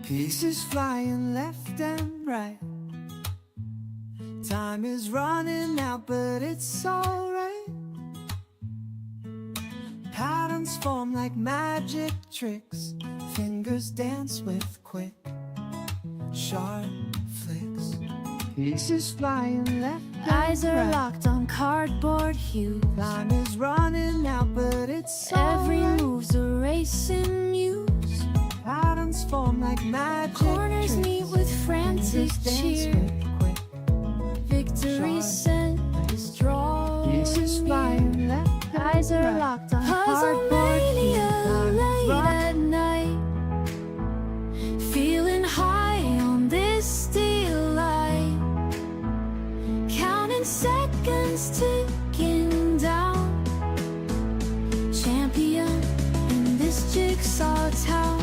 Pieces flying left and right. Time is running out, but it's alright. Patterns form like magic tricks. Fingers dance with quick, sharp flicks. Pieces flying left and Eyes are right. locked on cardboard hues. Time is running out, but it's Every alright. move's a racing muse. Patterns form like magic Corners tricks. meet with frantic Fingers dance cheer. with quick, Victory scent is drawing pieces near. flying left and Eyes are right. locked on cardboard hues. Time is Late running. at night, feeling high on this steel light, counting seconds ticking down. Champion in this jigsaw town.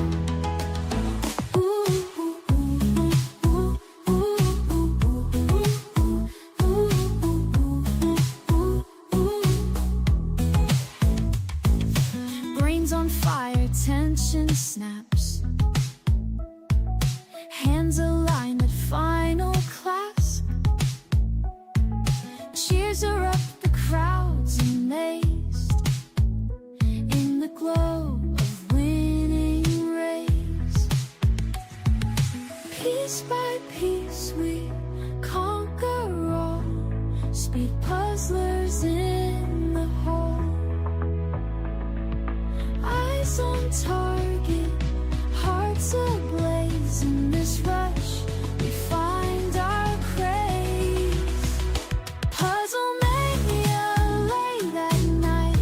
Brains on fire, tension snaps. Hands aligned at final clasp. Cheers are up, the crowd's amazed. In the glow of winning race, piece by piece we conquer all. Speed puzzlers in the hall. Eyes on target, hearts ablaze. In this rush, we find our craze. Puzzle mania late at night,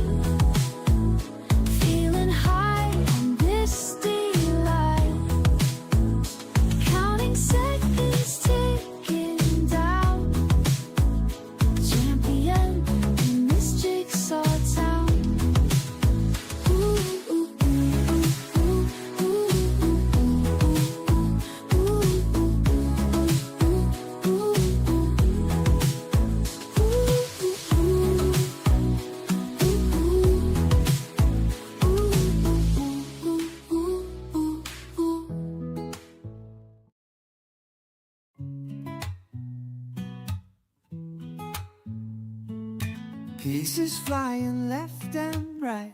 feeling high on this steel light, counting seconds ticking down. Champion in this jigsaw town. Pieces flying left and right.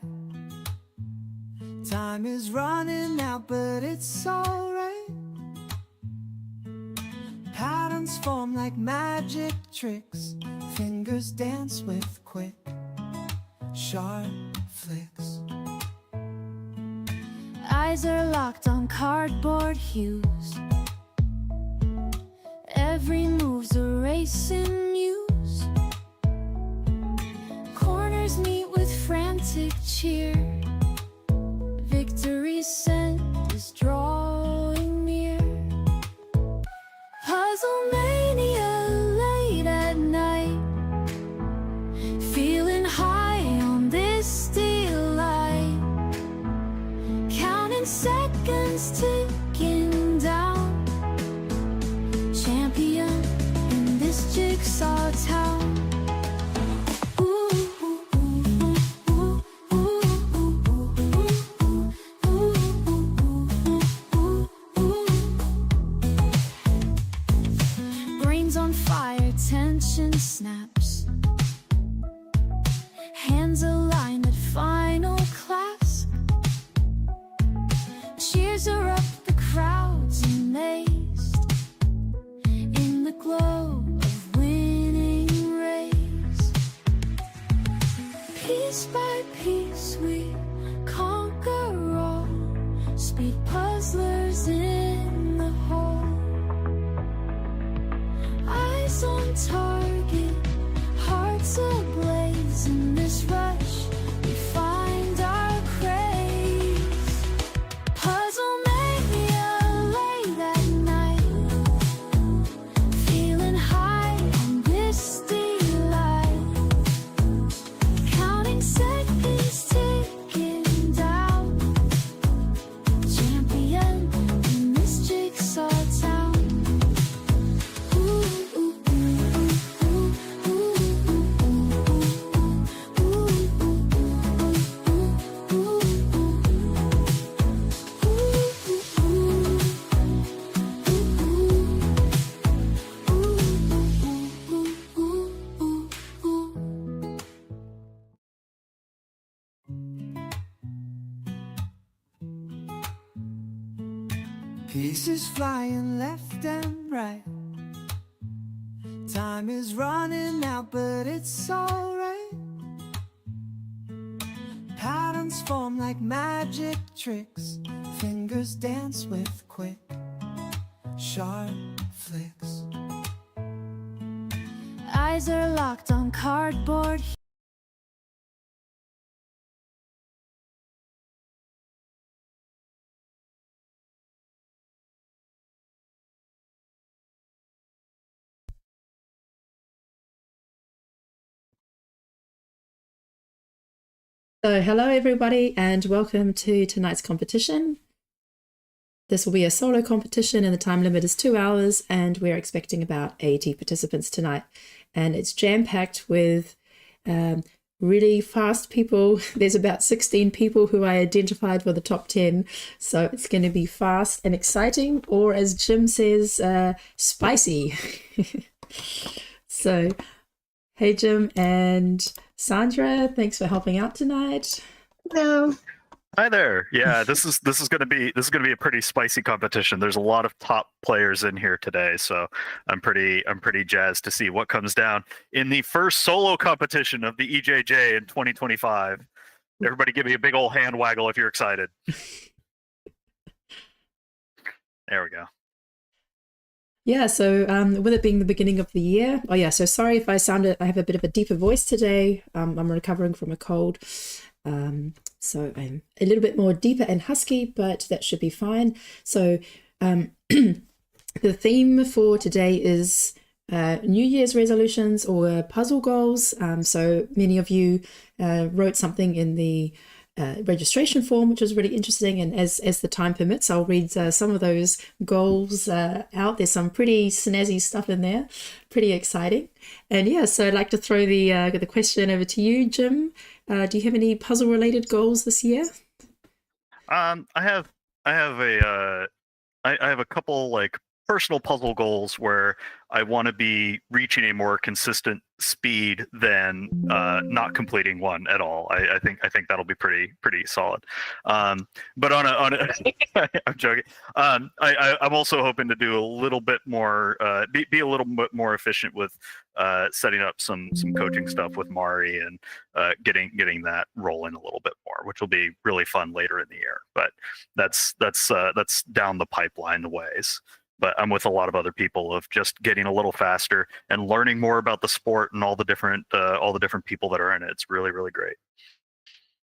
Time is running out, but it's alright. Patterns form like magic tricks. Fingers dance with quick, sharp flicks. Eyes are locked on cardboard hues. Every move's a racing muse. Corners meet with frantic cheer. Victory scent is drawing near. Puzzle mania late at night, feeling high on this steel light, counting seconds ticking down. Champion in this jigsaw town. Brains on fire, tension snaps. Hands aligned at final clasp. Cheers are up, the crowd's amazed. In the glow of winning race, piece by piece we conquer all. Speed puzzlers in the hall. Eyes on target, hearts ablaze. In this rush, we find our craze. Puzzle mania late at night, feeling high on this steel light, counting seconds ticking down. Champion in this jigsaw town. Ooh, ooh, ooh, ooh. Pieces flying left and right. Time is running out, but it's alright. Patterns form like magic tricks. Fingers dance with quick, sharp flicks. Eyes are locked on cardboard. So hello everybody and welcome to tonight's competition. This will be a solo competition and the time limit is 2 hours and we're expecting about 80 participants tonight. And it's jam-packed with really fast people. There's about 16 people who I identified for the top 10. So it's going to be fast and exciting, or as Jim says, spicy. So hey Jim and Sandra, thanks for helping out tonight. Hello. Hi there. Yeah, this is going to be a pretty spicy competition. There's a lot of top players in here today, so I'm pretty jazzed to see what comes down in the first solo competition of the EJJ in 2025. Everybody give me a big old hand waggle if you're excited. There we go. Yeah, so with it being the beginning of the year, so sorry if I have a bit of a deeper voice today. I'm recovering from a cold, so I'm a little bit more deeper and husky, but that should be fine. So the theme for today is New Year's resolutions or puzzle goals. So many of you wrote something in the registration form, which was really interesting, and as the time permits, I'll read some of those goals out. There's some pretty snazzy stuff in there, pretty exciting. And yeah, so I'd like to throw the question over to you, Jim. Do you have any puzzle related goals this year? I have a couple like personal puzzle goals where I want to be reaching a more consistent speed than not completing one at all. I think that'll be pretty solid. But on a I'm joking. I'm also hoping to do a little bit more, be a little bit more efficient with setting up some coaching stuff with Mari and getting that rolling a little bit more, which will be really fun later in the year. But that's down the pipeline the ways. But I'm with a lot of other people of just getting a little faster and learning more about the sport and all the different people that are in it. It's really, really great.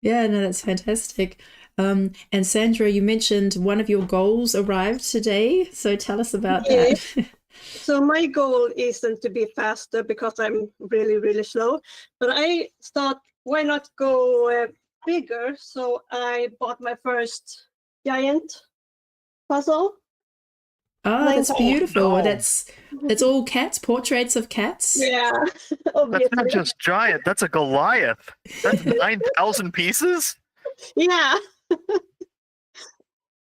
Yeah, no, that's fantastic. And Sandra, you mentioned one of your goals arrived today, so tell us about that. So my goal isn't to be faster because I'm really, really slow, but I thought, why not go bigger? So I bought my first giant puzzle. Oh, that's beautiful. No. That's all cats, portraits of cats. Yeah, That's not just giant. That's a Goliath. That's 9,000 pieces. Yeah.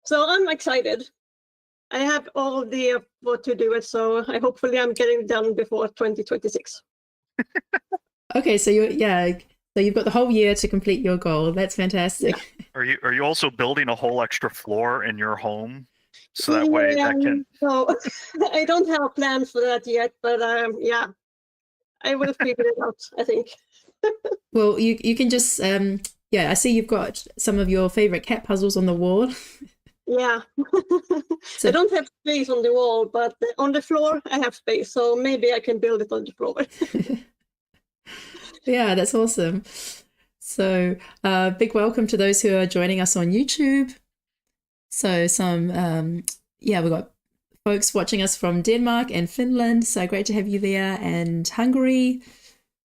So I'm excited. I have all the what to do it, so hopefully I'm getting done before 2026. Okay, so you've got the whole year to complete your goal. That's fantastic. Yeah. Are you also building a whole extra floor in your home? So that way that can... So I don't have a plan for that yet, but yeah, I will figure it out, I think. Well, you can just I see you've got some of your favorite cat puzzles on the wall. Yeah. So, I don't have space on the wall, but on the floor I have space, so maybe I can build it on the floor. yeah, that's awesome. So big welcome to those who are joining us on YouTube. So we've got folks watching us from Denmark and Finland. So great to have you there, and Hungary.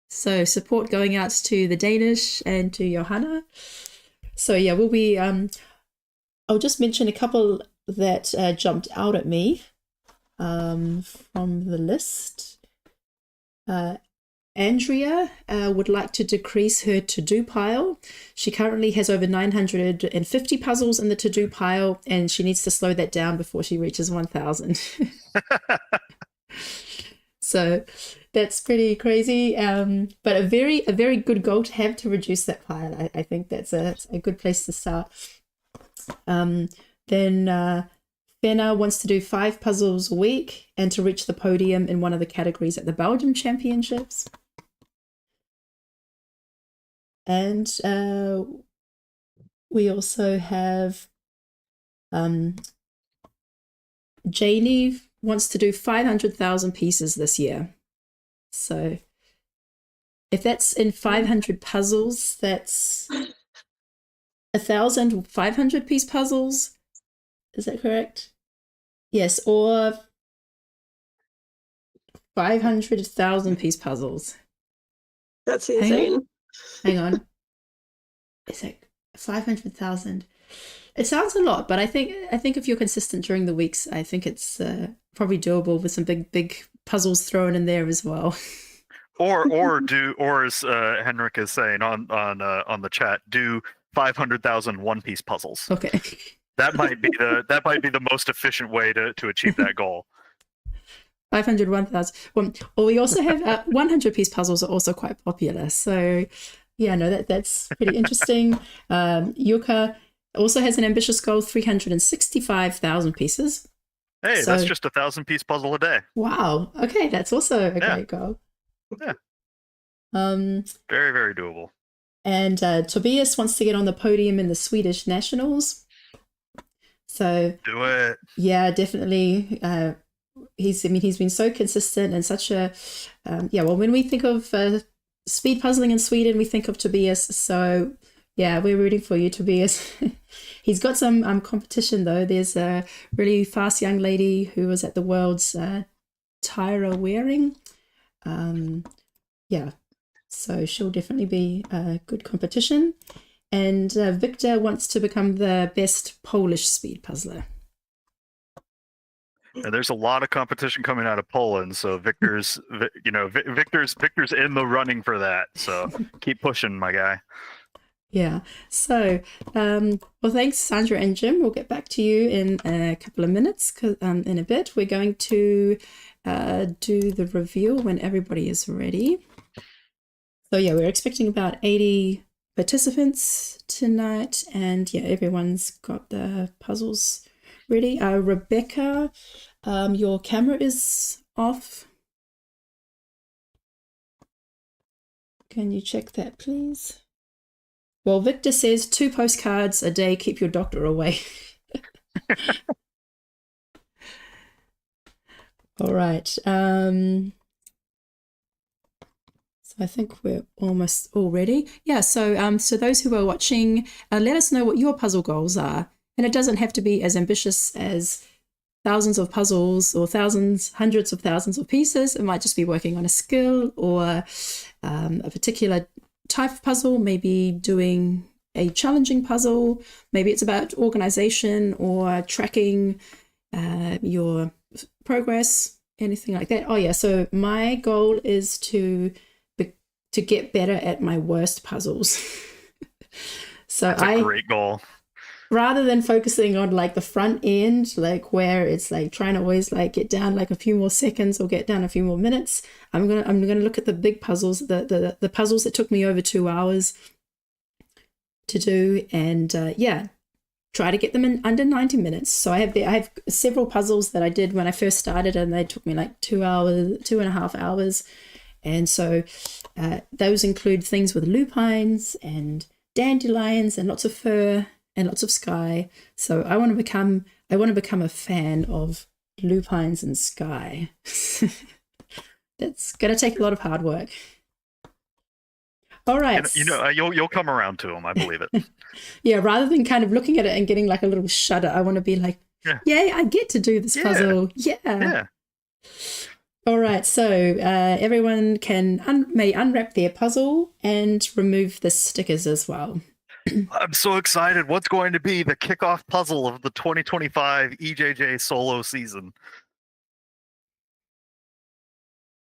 So support going out to the Danish and to Johanna. So yeah, we'll be, I'll just mention a couple that jumped out at me from the list. Andrea would like to decrease her to-do pile. She currently has over 950 puzzles in the to-do pile, and she needs to slow that down before she reaches 1,000. So that's pretty crazy, but a very good goal to have to reduce that pile. I think that's a good place to start. Then Fenna wants to do 5 puzzles a week and to reach the podium in one of the categories at the Belgium Championships. And we also have Janie wants to do 500,000 pieces this year. So if that's in 500 puzzles, that's 1,500 piece puzzles. Is that correct? Yes, or 500,000 piece puzzles. That's insane. Hang on. It's like 500,000. It sounds a lot, but I think if you're consistent during the weeks, I think it's probably doable with some big puzzles thrown in there as well. or as Henrik is saying on the chat, do 500,000 one-piece puzzles. Okay. That might be the most efficient way to achieve that goal. 500, 1,000. Well, we also have 100 piece puzzles are also quite popular. So yeah, no, that's pretty interesting. Yuka also has an ambitious goal, 365,000 pieces. Hey, so, that's just 1,000 piece puzzle a day. Wow. Okay, that's also a great goal. Yeah. Very, very doable. And Tobias wants to get on the podium in the Swedish Nationals. So do it. Yeah, definitely. He's been so consistent and such a well, when we think of speed puzzling in Sweden, we think of Tobias. So yeah, we're rooting for you, Tobias. He's got some competition though. There's a really fast young lady who was at the World's Tyra Wearing. Yeah, so she'll definitely be a good competition. And Victor wants to become the best Polish speed puzzler. And there's a lot of competition coming out of Poland, so Victor's in the running for that. So keep pushing, my guy. Yeah. So, well, thanks, Sandra and Jim. We'll get back to you in a couple of minutes. In a bit, we're going to do the reveal when everybody is ready. So yeah, we're expecting about 80 participants tonight, and yeah, everyone's got the puzzles ready. Rebecca, your camera is off. Can you check that, please? Well, Victor says 2 postcards a day keep your doctor away. All right. So I think we're almost all ready. Yeah, so so those who are watching, let us know what your puzzle goals are. And it doesn't have to be as ambitious as thousands of puzzles or hundreds of thousands of pieces. It might just be working on a skill or a particular type of puzzle, maybe doing a challenging puzzle. Maybe it's about organization or tracking your progress, anything like that. Oh yeah, so my goal is to get better at my worst puzzles. So that's a great goal. Rather than focusing on like the front end, like where it's like trying to always like get down like a few more seconds or get down a few more minutes, I'm gonna look at the big puzzles, the puzzles that took me over 2 hours to do, and yeah, try to get them in under 90 minutes. So I have several puzzles that I did when I first started, and they took me like 2.5 hours. And so those include things with lupines and dandelions and lots of fur and lots of sky. So I want to become a fan of lupines and sky. That's going to take a lot of hard work. All right. You'll come around to them. I believe it. Yeah. Rather than kind of looking at it and getting like a little shudder, I want to be like, yay, I get to do this puzzle. Yeah. All right. So everyone may unwrap their puzzle and remove the stickers as well. I'm so excited. What's going to be the kickoff puzzle of the 2025 EJJ solo season?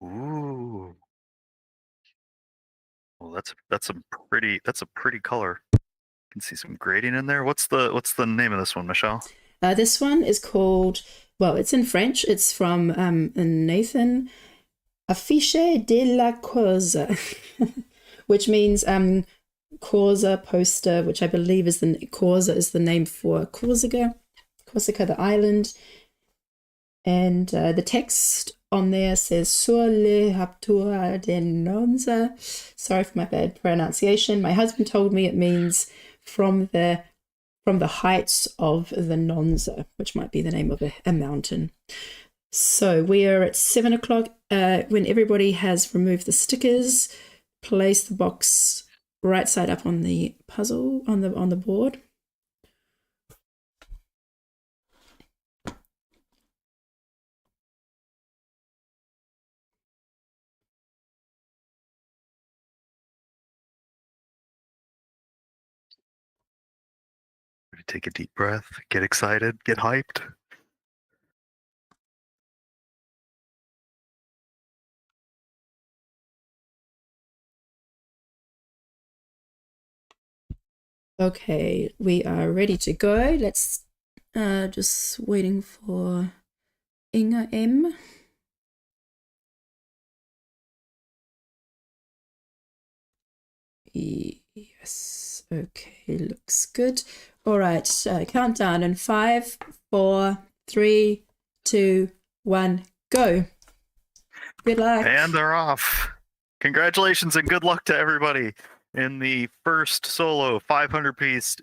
Ooh. Well, that's a pretty color. You can see some grading in there. What's the name of this one, Michelle? This one is called, well, it's in French. It's from Nathan. Affiche de la Corse, which means Corse poster, which I believe is Corse is the name for Corsica. Corsica, the island. And the text on there says Sur le raptura de Nonza. Sorry for my bad pronunciation. My husband told me it means from the heights of the Nonza, which might be the name of a mountain. So we are at 7 o'clock. When everybody has removed the stickers, place the box right side up on the puzzle on the board. Take a deep breath, get excited, get hyped. Okay, we are ready to go. Let's just waiting for Inga M. Yes, okay, looks good. All right, countdown in 5, 4, 3, 2, 1, go. Good luck. And they're off. Congratulations and good luck to everybody in the first solo 500-piece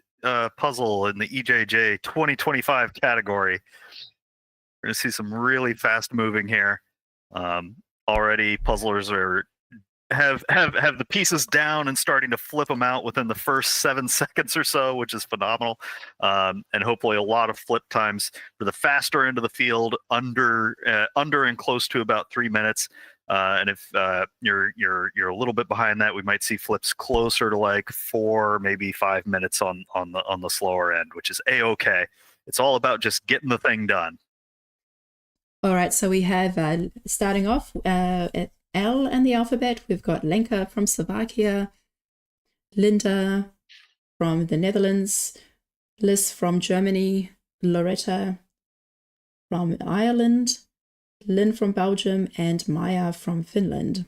puzzle in the EJJ 2025 category. We're going to see some really fast moving here. Already puzzlers have the pieces down and starting to flip them out within the first 7 seconds or so, which is phenomenal. And hopefully a lot of flip times for the faster end of the field, under and close to about 3 minutes. And if you're a little bit behind that, we might see flips closer to like 4, maybe 5 minutes on the slower end, which is a-okay. It's all about just getting the thing done. All right, so we have starting off at L and the alphabet. We've got Lenka from Slovakia, Linda from the Netherlands, Liz from Germany, Loretta from Ireland, Lynn from Belgium, and Maya from Finland.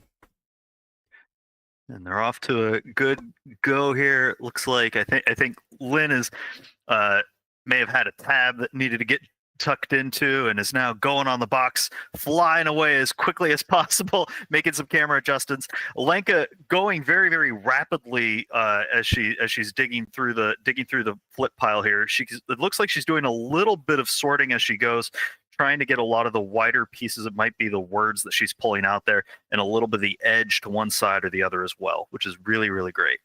And they're off to a good go here. It looks like I think Lynn is may have had a tab that needed to get tucked into and is now going on the box, flying away as quickly as possible, making some camera adjustments. Lenka going very, very rapidly as she's digging through the flip pile here. It looks like she's doing a little bit of sorting as she goes, trying to get a lot of the wider pieces. It might be the words that she's pulling out there, and a little bit of the edge to one side or the other as well, which is really, really great.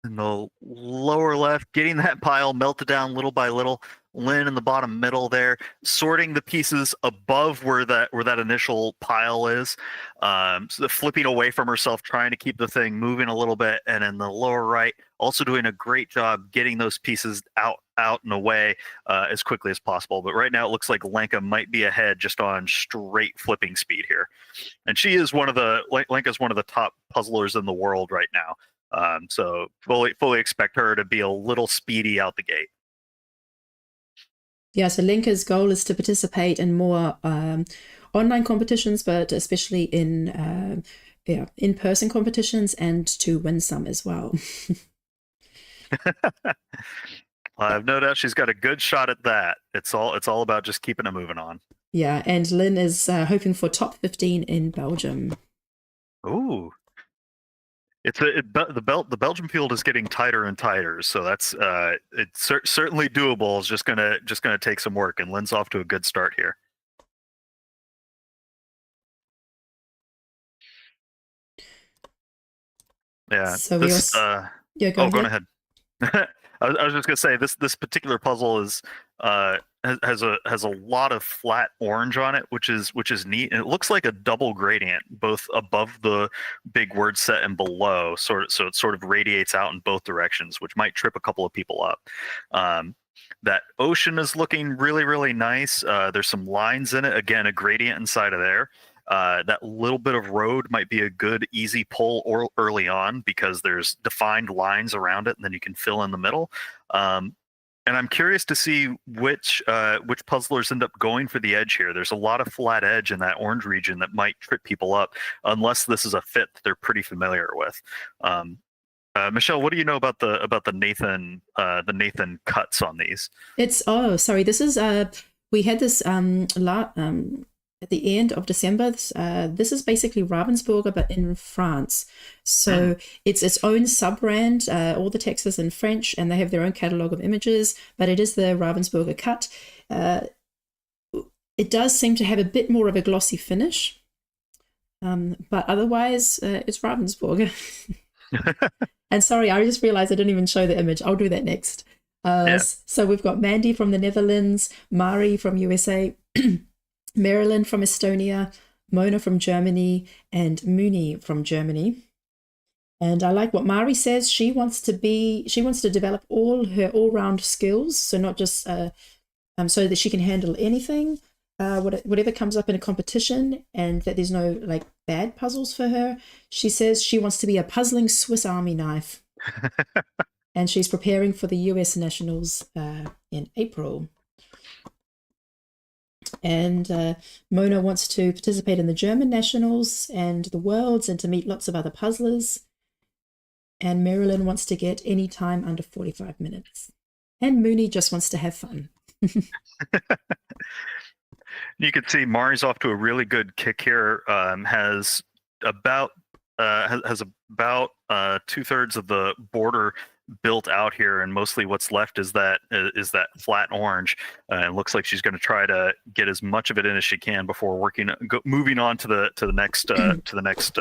In the lower left, getting that pile melted down little by little. Lynn in the bottom middle there, sorting the pieces above where that initial pile is. So flipping away from herself, trying to keep the thing moving a little bit. And in the lower right, also doing a great job getting those pieces out and away as quickly as possible. But right now it looks like Lenka might be ahead just on straight flipping speed here. And she is Lenka's one of the top puzzlers in the world right now. So fully expect her to be a little speedy out the gate. Yeah, so Lenka's goal is to participate in more online competitions, but especially in in-person competitions, and to win some as well. I have no doubt she's got a good shot at that. It's all about just keeping it moving on. Yeah, and Lynn is hoping for top 15 in Belgium. Ooh. The Belgium field is getting tighter and tighter, so that's it's certainly doable. It's just gonna take some work, and Lynn's off to a good start here. Yeah. So go ahead. ahead. I was just gonna say this particular puzzle is has a lot of flat orange on it, which is neat, and it looks like a double gradient, both above the big word set and below, so it sort of radiates out in both directions, which might trip a couple of people up. That ocean is looking really, really nice. There's some lines in it, again, a gradient inside of there. That little bit of road might be a good easy pull early on, because there's defined lines around it, and then you can fill in the middle. And I'm curious to see which puzzlers end up going for the edge here. There's a lot of flat edge in that orange region that might trip people up, unless this is a fit that they're pretty familiar with. Michelle, what do you know about the Nathan cuts on these? It's sorry. This is we had this at the end of December. This is basically Ravensburger, but in France. So it's its own sub brand. All the text is in French, and they have their own catalog of images. But it is the Ravensburger cut. It does seem to have a bit more of a glossy finish, but otherwise it's Ravensburger. And sorry, I just realized I didn't even show the image. I'll do that next. So we've got Mandy from the Netherlands, Mari from USA, Marilyn from Estonia, Mona from Germany, and Muni from Germany. And I like what Mari says. She wants to develop all her all-round skills, so not just so that she can handle anything, whatever comes up in a competition, and that there's no like bad puzzles for her. She says she wants to be a puzzling Swiss Army knife. And she's preparing for the US Nationals in April. And Mona wants to participate in the German Nationals and the Worlds and to meet lots of other puzzlers. And Marilyn wants to get any time under 45 minutes. And Mooney just wants to have fun. You can see Mari's off to a really good kick here. Has about 2/3 of the border built out here, and mostly what's left is that flat orange. And it looks like she's going to try to get as much of it in as she can before moving on to the next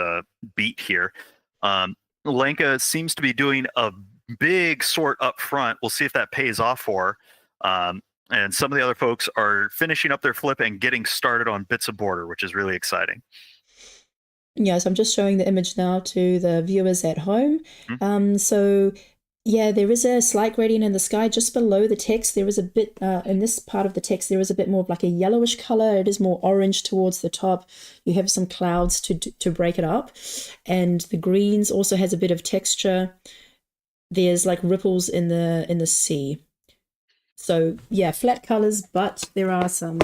beat here. Lenka seems to be doing a big sort up front. We'll see if that pays off for her. And some of the other folks are finishing up their flip and getting started on bits of border, which is really exciting. Yes, I'm just showing the image now to the viewers at home. So yeah, there is a slight gradient in the sky just below the text. There is a bit, in this part of the text, there is a bit more of like a yellowish color. It is more orange towards the top. You have some clouds to break it up. And the greens also has a bit of texture. There's like ripples in the sea. So yeah, flat colors, but there are some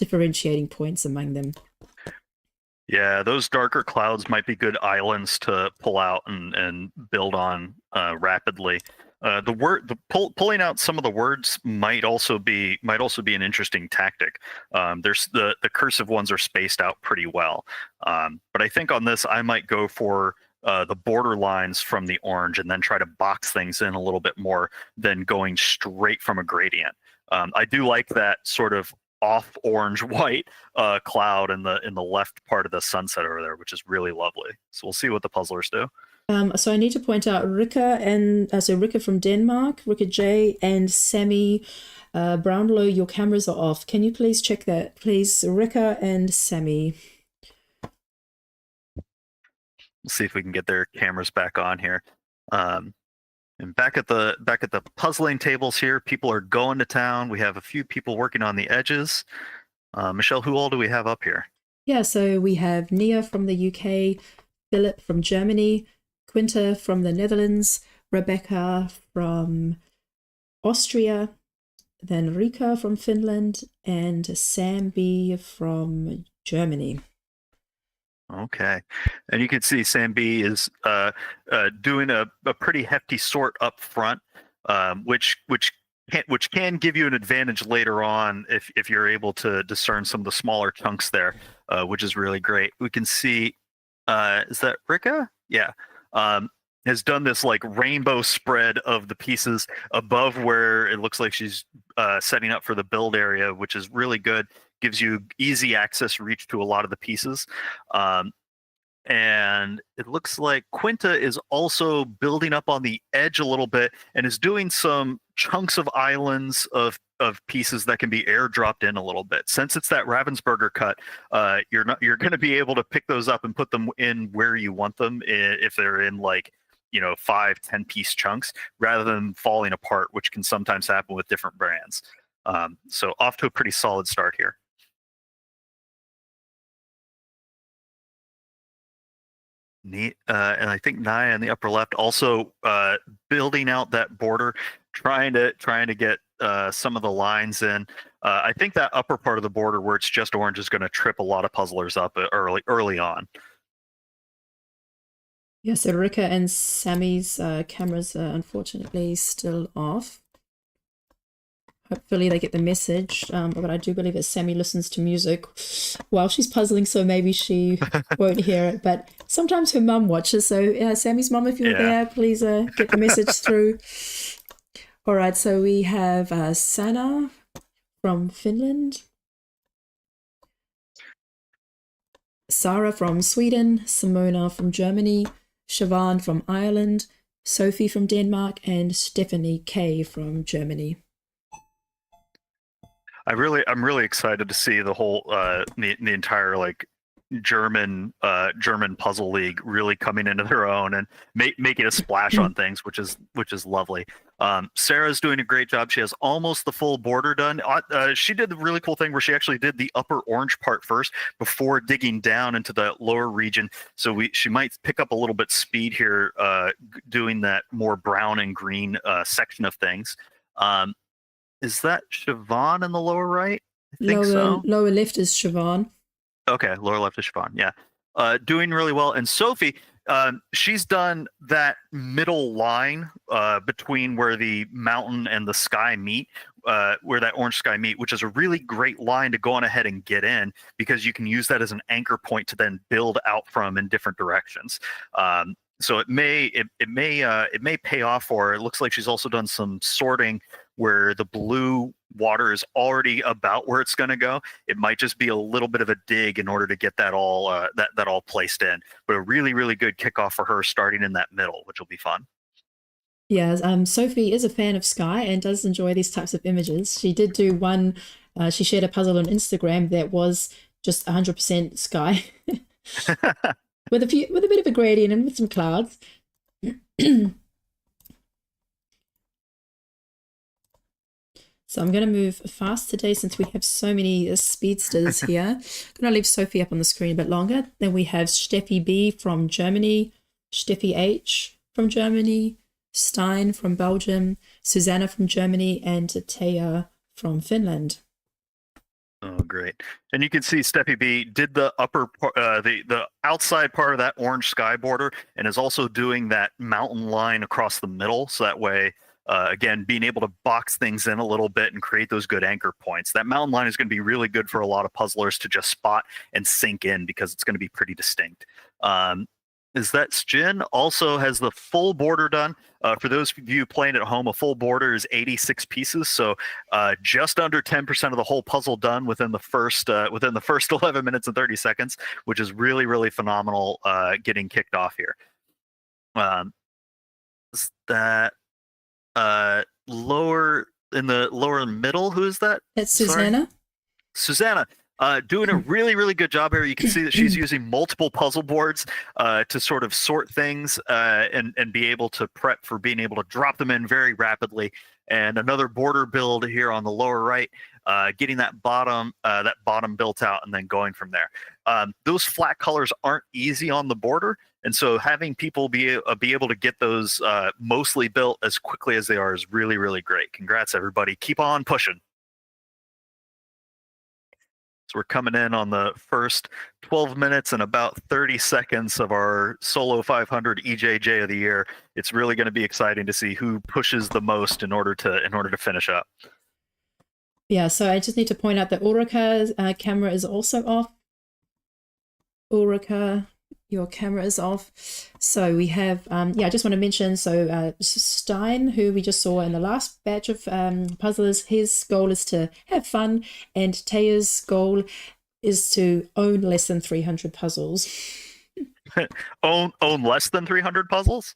differentiating points among them. Yeah, those darker clouds might be good islands to pull out and build on rapidly. Pulling out some of the words might also be an interesting tactic. There's the cursive ones are spaced out pretty well, but I think on this I might go for the border lines from the orange and then try to box things in a little bit more than going straight from a gradient. I do like that sort of off orange white cloud in the left part of the sunset over there, which is really lovely. So we'll see what the puzzlers do. So I need to point out Rika Rika from Denmark, Rika J, and Sammy Brownlow. Your cameras are off. Can you please check that, please, Rika and Sammy? We'll see if we can get their cameras back on here. And back at the puzzling tables here, people are going to town. We have a few people working on the edges. Michelle, who all do we have up here? Yeah, so we have Nia from the UK, Philip from Germany, Quinta from the Netherlands, Rebecca from Austria, then Rika from Finland, and Sam B from Germany. Okay, and you can see Sam B is doing a pretty hefty sort up front, which can give you an advantage later on if you're able to discern some of the smaller chunks there, which is really great. We can see, is that Rika? Yeah, has done this like rainbow spread of the pieces above where it looks like she's setting up for the build area, which is really good. Gives you easy access reach to a lot of the pieces. And it looks like Quinta is also building up on the edge a little bit and is doing some chunks of islands of pieces that can be airdropped in a little bit. Since it's that Ravensburger cut, you're going to be able to pick those up and put them in where you want them if they're in like 5-10 piece chunks rather than falling apart, which can sometimes happen with different brands. So off to a pretty solid start here. Neat. And I think Naya in the upper left also building out that border, trying to get some of the lines in. I think that upper part of the border where it's just orange is going to trip a lot of puzzlers up early on. Yeah, so Rika and Sammy's cameras are unfortunately still off. Hopefully they get the message, but I do believe that Sammy listens to music while she's puzzling, so maybe she won't hear it. But sometimes her mum watches, so Sammy's mum, if you're there, please get the message through. All right, so we have Sana from Finland, Sarah from Sweden, Simona from Germany, Siobhan from Ireland, Sophie from Denmark, and Stephanie K from Germany. I'm really excited to see the whole the entire like German puzzle league really coming into their own and making a splash on things, which is lovely. Sarah's doing a great job. She has almost the full border done. She did the really cool thing where she actually did the upper orange part first before digging down into the lower region. So she might pick up a little bit speed here, doing that more brown and green section of things. Is that Siobhan in the lower right? I think so. Lower left is Siobhan. Okay, lower left is Siobhan. Yeah, doing really well. And Sophie, she's done that middle line between where the mountain and the sky meet, where that orange sky meet, which is a really great line to go on ahead and get in, because you can use that as an anchor point to then build out from in different directions. So it may pay off for her. It looks like she's also done some sorting where the blue water is already about where it's going to go. It might just be a little bit of a dig in order to get that all that all placed in. But a really, really good kickoff for her starting in that middle, which will be fun. Yeah, Sophie is a fan of sky and does enjoy these types of images. She did do one. She shared a puzzle on Instagram that was just 100% sky, with a bit of a gradient and with some clouds. So I'm going to move fast today since we have so many speedsters here. I'm going to leave Sophie up on the screen a bit longer. Then we have Steffi B from Germany, Steffi H from Germany, Stein from Belgium, Susanna from Germany, and Taya from Finland. Oh, great. And you can see Steffi B did the upper the outside part of that orange sky border, and is also doing that mountain line across the middle. So that way, again, being able to box things in a little bit and create those good anchor points. That mountain line is going to be really good for a lot of puzzlers to just spot and sink in, because it's going to be pretty distinct. Is that Sjin also has the full border done. For those of you playing at home, a full border is 86 pieces, so just under 10% of the whole puzzle done within the first 11 minutes and 30 seconds, which is really, really phenomenal getting kicked off here. Is that lower in the lower middle? Who is that? That's Susanna. Susanna. Doing a really, really good job here. You can see that she's using multiple puzzle boards to sort of sort things and be able to prep for being able to drop them in very rapidly. And another border build here on the lower right, getting that bottom built out and then going from there. Those flat colors aren't easy on the border, and so having people be able to get those mostly built as quickly as they are is really, really great. Congrats, everybody. Keep on pushing. So we're coming in on the first 12 minutes and about 30 seconds of our solo 500 EJJ of the year. It's really going to be exciting to see who pushes the most in order to finish up. Yeah, so I just need to point out that Ulrika's camera is also off. Ulrika, your camera is off. So we have, I just want to mention, so Stein, who we just saw in the last batch of puzzlers, his goal is to have fun, and Taya's goal is to own less than 300 puzzles. own less than 300 puzzles?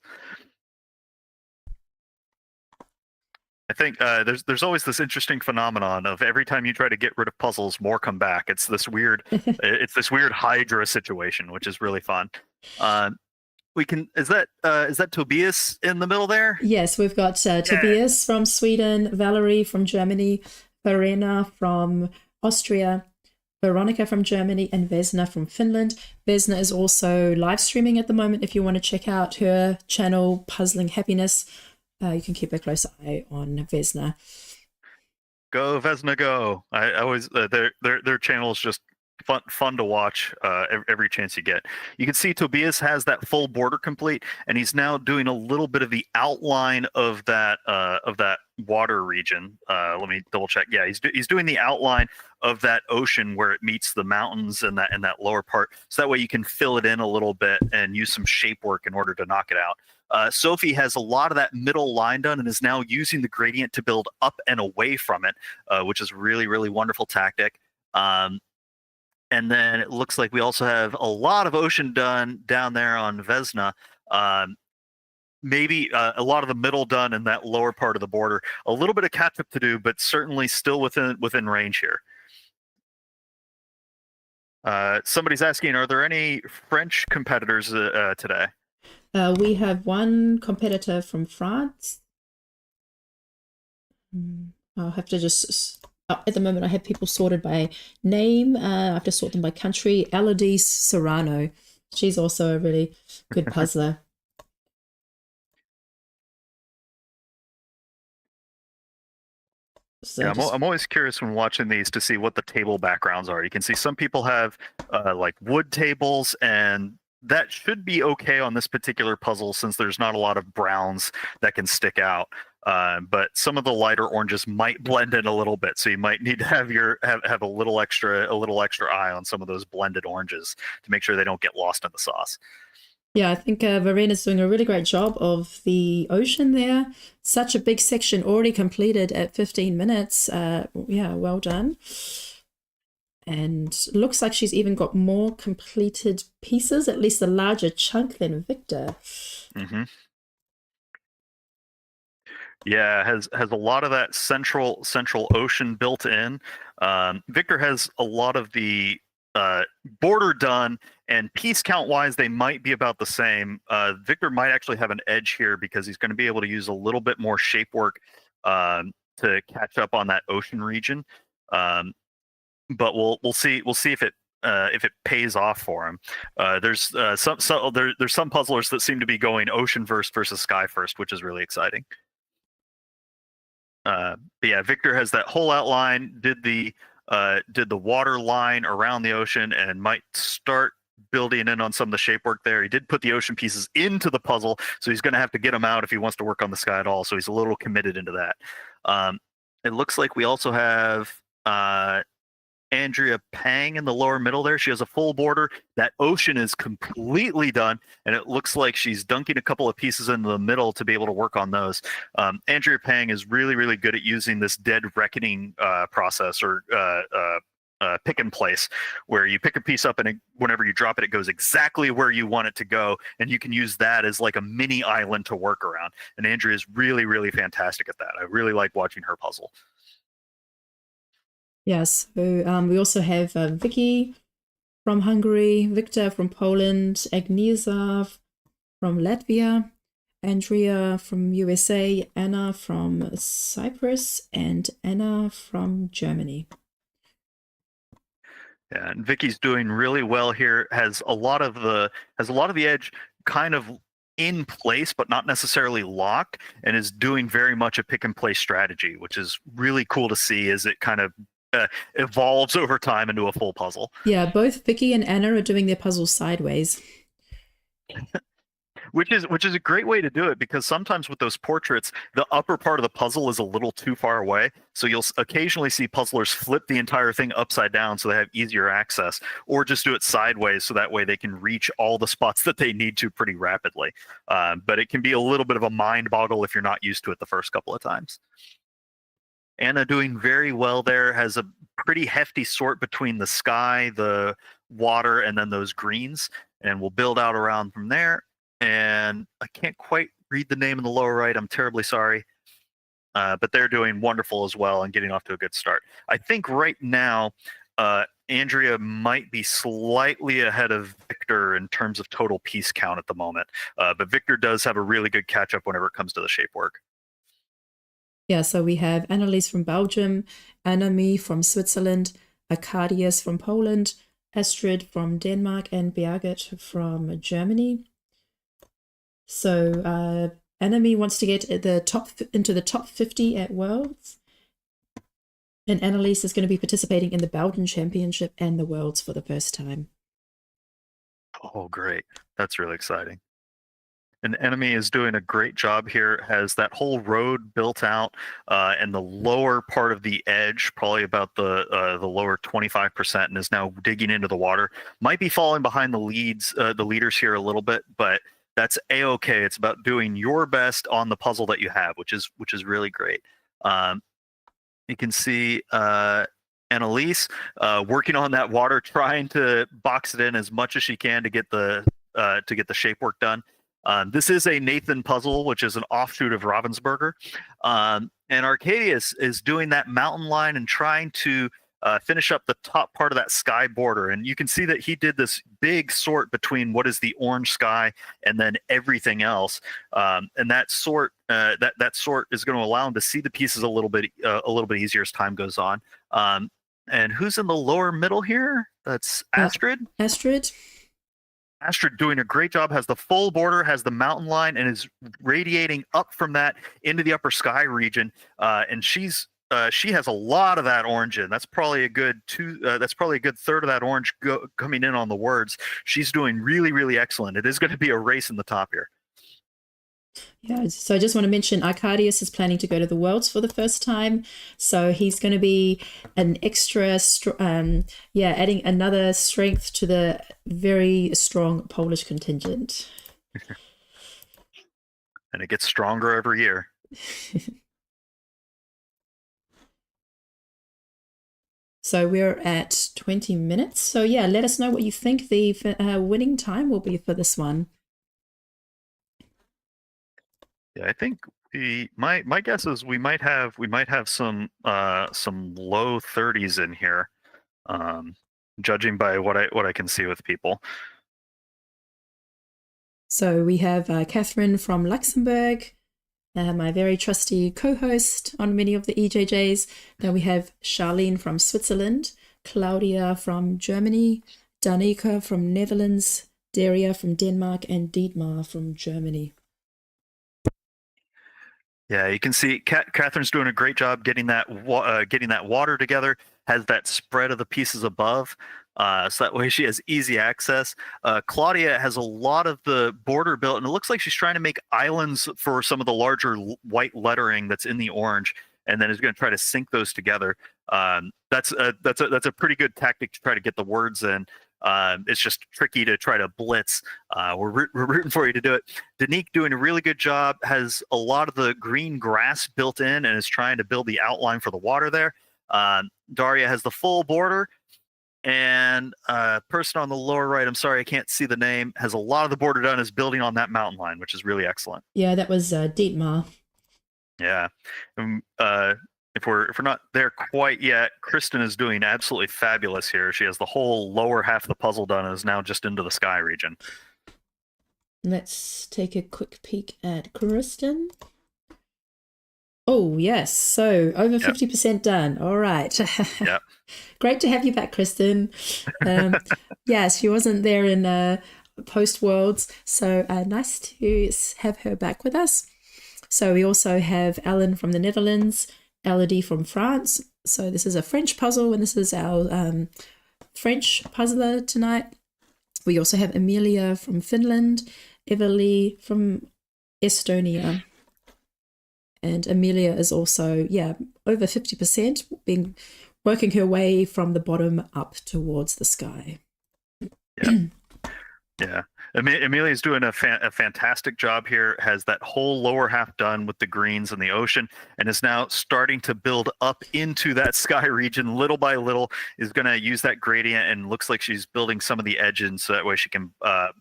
I think there's always this interesting phenomenon of every time you try to get rid of puzzles, more come back. It's this weird Hydra situation, which is really fun. Is that Tobias in the middle there? Yes, we've got Tobias from Sweden, Valerie from Germany, Verena from Austria, Veronica from Germany, and Vesna from Finland. Vesna is also live streaming at the moment. If you want to check out her channel, Puzzling Happiness, you can keep a close eye on Vesna. Go Vesna, go! I always their channel is just fun to watch every chance you get. You can see Tobias has that full border complete, and he's now doing a little bit of the outline of that water region. Let me double check. Yeah, he's doing the outline of that ocean where it meets the mountains and that lower part, so that way you can fill it in a little bit and use some shape work in order to knock it out. Sophie has a lot of that middle line done and is now using the gradient to build up and away from it, which is really, really wonderful tactic. And then it looks like we also have a lot of ocean done down there on Vesna. Maybe a lot of the middle done in that lower part of the border. A little bit of catch up to do, but certainly still within range here. Somebody's asking, are there any French competitors today? We have one competitor from France. I'll have to just... at the moment, I have people sorted by name. I have to sort them by country. Elodie Serrano. She's also a really good puzzler. So yeah, I'm always curious when watching these to see what the table backgrounds are. You can see some people have like wood tables, and that should be okay on this particular puzzle since there's not a lot of browns that can stick out. But some of the lighter oranges might blend in a little bit, so you might need to have have a little extra eye on some of those blended oranges to make sure they don't get lost in the sauce. Yeah, I think Verena's doing a really great job of the ocean there. Such a big section already completed at 15 minutes. Yeah, well done. And looks like she's even got more completed pieces, at least a larger chunk than Victor. Mm-hmm. Yeah, has a lot of that central ocean built in. Victor has a lot of the border done, and piece count wise they might be about the same. Victor might actually have an edge here because he's going to be able to use a little bit more shape work to catch up on that ocean region. But we'll see if it pays off for him. There's some puzzlers that seem to be going ocean first versus sky first, which is really exciting. But yeah, Victor has that whole outline, did the water line around the ocean, and might start building in on some of the shape work there. He did put the ocean pieces into the puzzle, so he's going to have to get them out if he wants to work on the sky at all. So he's a little committed into that. It looks like we also have Andrea Pang in the lower middle there. She has a full border. That ocean is completely done, and it looks like she's dunking a couple of pieces into the middle to be able to work on those. Andrea Pang is really, really good at using this dead reckoning process, or pick and place, where you pick a piece up and whenever you drop it, it goes exactly where you want it to go, and you can use that as like a mini island to work around. And Andrea is really, really fantastic at that. I really like watching her puzzle. Yes, so we also have Vicky from Hungary, Victor from Poland, Agnieszka from Latvia, Andrea from USA, Anna from Cyprus, and Anna from Germany. Yeah, and Vicky's doing really well here. Has a lot of the edge kind of in place, but not necessarily locked, and is doing very much a pick and place strategy, which is really cool to see as it kind of evolves over time into a full puzzle. Yeah, both Vicky and Anna are doing their puzzles sideways. Which is a great way to do it, because sometimes with those portraits, the upper part of the puzzle is a little too far away. So you'll occasionally see puzzlers flip the entire thing upside down so they have easier access, or just do it sideways so that way they can reach all the spots that they need to pretty rapidly. But it can be a little bit of a mind boggle if you're not used to it the first couple of times. Anna doing very well there, has a pretty hefty sort between the sky, the water, and then those greens, and we'll build out around from there. And I can't quite read the name in the lower right. I'm terribly sorry. But they're doing wonderful as well and getting off to a good start. I think right now, Andrea might be slightly ahead of Victor in terms of total piece count at the moment. But Victor does have a really good catch up whenever it comes to the shape work. Yeah, so we have Annelies from Belgium, Anami from Switzerland, Arcadius from Poland, Astrid from Denmark, and Birgit from Germany. So Anami wants to get into the top 50 at Worlds. And Annalise is going to be participating in the Belgian Championship and the Worlds for the first time. Oh, great. That's really exciting. An enemy is doing a great job here, has that whole road built out, and the lower part of the edge, probably about the lower 25%, and is now digging into the water. Might be falling behind the leaders here a little bit, but that's a-okay. It's about doing your best on the puzzle that you have, which is really great. You can see Annalise working on that water, trying to box it in as much as she can to get the shape work done. This is a Nathan puzzle, which is an offshoot of Ravensburger. And Arcadia is doing that mountain line and trying to finish up the top part of that sky border. And you can see that he did this big sort between what is the orange sky and then everything else. And that sort is going to allow him to see the pieces a little bit easier as time goes on. And who's in the lower middle here? That's Astrid. Astrid doing a great job, has the full border, has the mountain line, and is radiating up from that into the upper sky region. And she has a lot of that orange in. That's probably a good third of that orange coming in on the words. She's doing really, really excellent. It is going to be a race in the top here. Yeah, so I just want to mention Arcadius is planning to go to the Worlds for the first time. So he's going to be an extra, adding another strength to the very strong Polish contingent. And it gets stronger every year. So we're at 20 minutes. So yeah, let us know what you think the winning time will be for this one. Yeah, I think my guess is we might have some low 30s in here, judging by what I can see with people. So we have Catherine from Luxembourg, my very trusty co-host on many of the EJJs. Then we have Charlene from Switzerland, Claudia from Germany, Danica from Netherlands, Daria from Denmark, and Dietmar from Germany. Yeah, you can see Catherine's doing a great job getting that water together. Has that spread of the pieces above, so that way she has easy access. Claudia has a lot of the border built, and it looks like she's trying to make islands for some of the larger white lettering that's in the orange, and then is going to try to sync those together. That's a pretty good tactic to try to get the words in. It's just tricky to try to blitz. We're rooting for you to do it. Danique doing a really good job, has a lot of the green grass built in and is trying to build the outline for the water there. Daria has the full border, and person on the lower right, I'm sorry, I can't see the name, has a lot of the border done, is building on that mountain line, which is really excellent. Yeah, that was Dietmar. Yeah. If we're not there quite yet, Kristen is doing absolutely fabulous here. She has the whole lower half of the puzzle done and is now just into the sky region. Let's take a quick peek at Kristen. Oh, yes. So over 50% done. All right. Yep. Great to have you back, Kristen. Yes, she wasn't there in post-Worlds. So nice to have her back with us. So we also have Alan from the Netherlands, Elodie from France. So this is a French puzzle, and this is our French puzzler tonight. We also have Amelia from Finland, Everly from Estonia. And Amelia is also, over 50%, working her way from the bottom up towards the sky. Yeah. Yeah. Amelia's doing a fantastic job here, has that whole lower half done with the greens and the ocean, and is now starting to build up into that sky region little by little, is going to use that gradient, and looks like she's building some of the edges so that way she can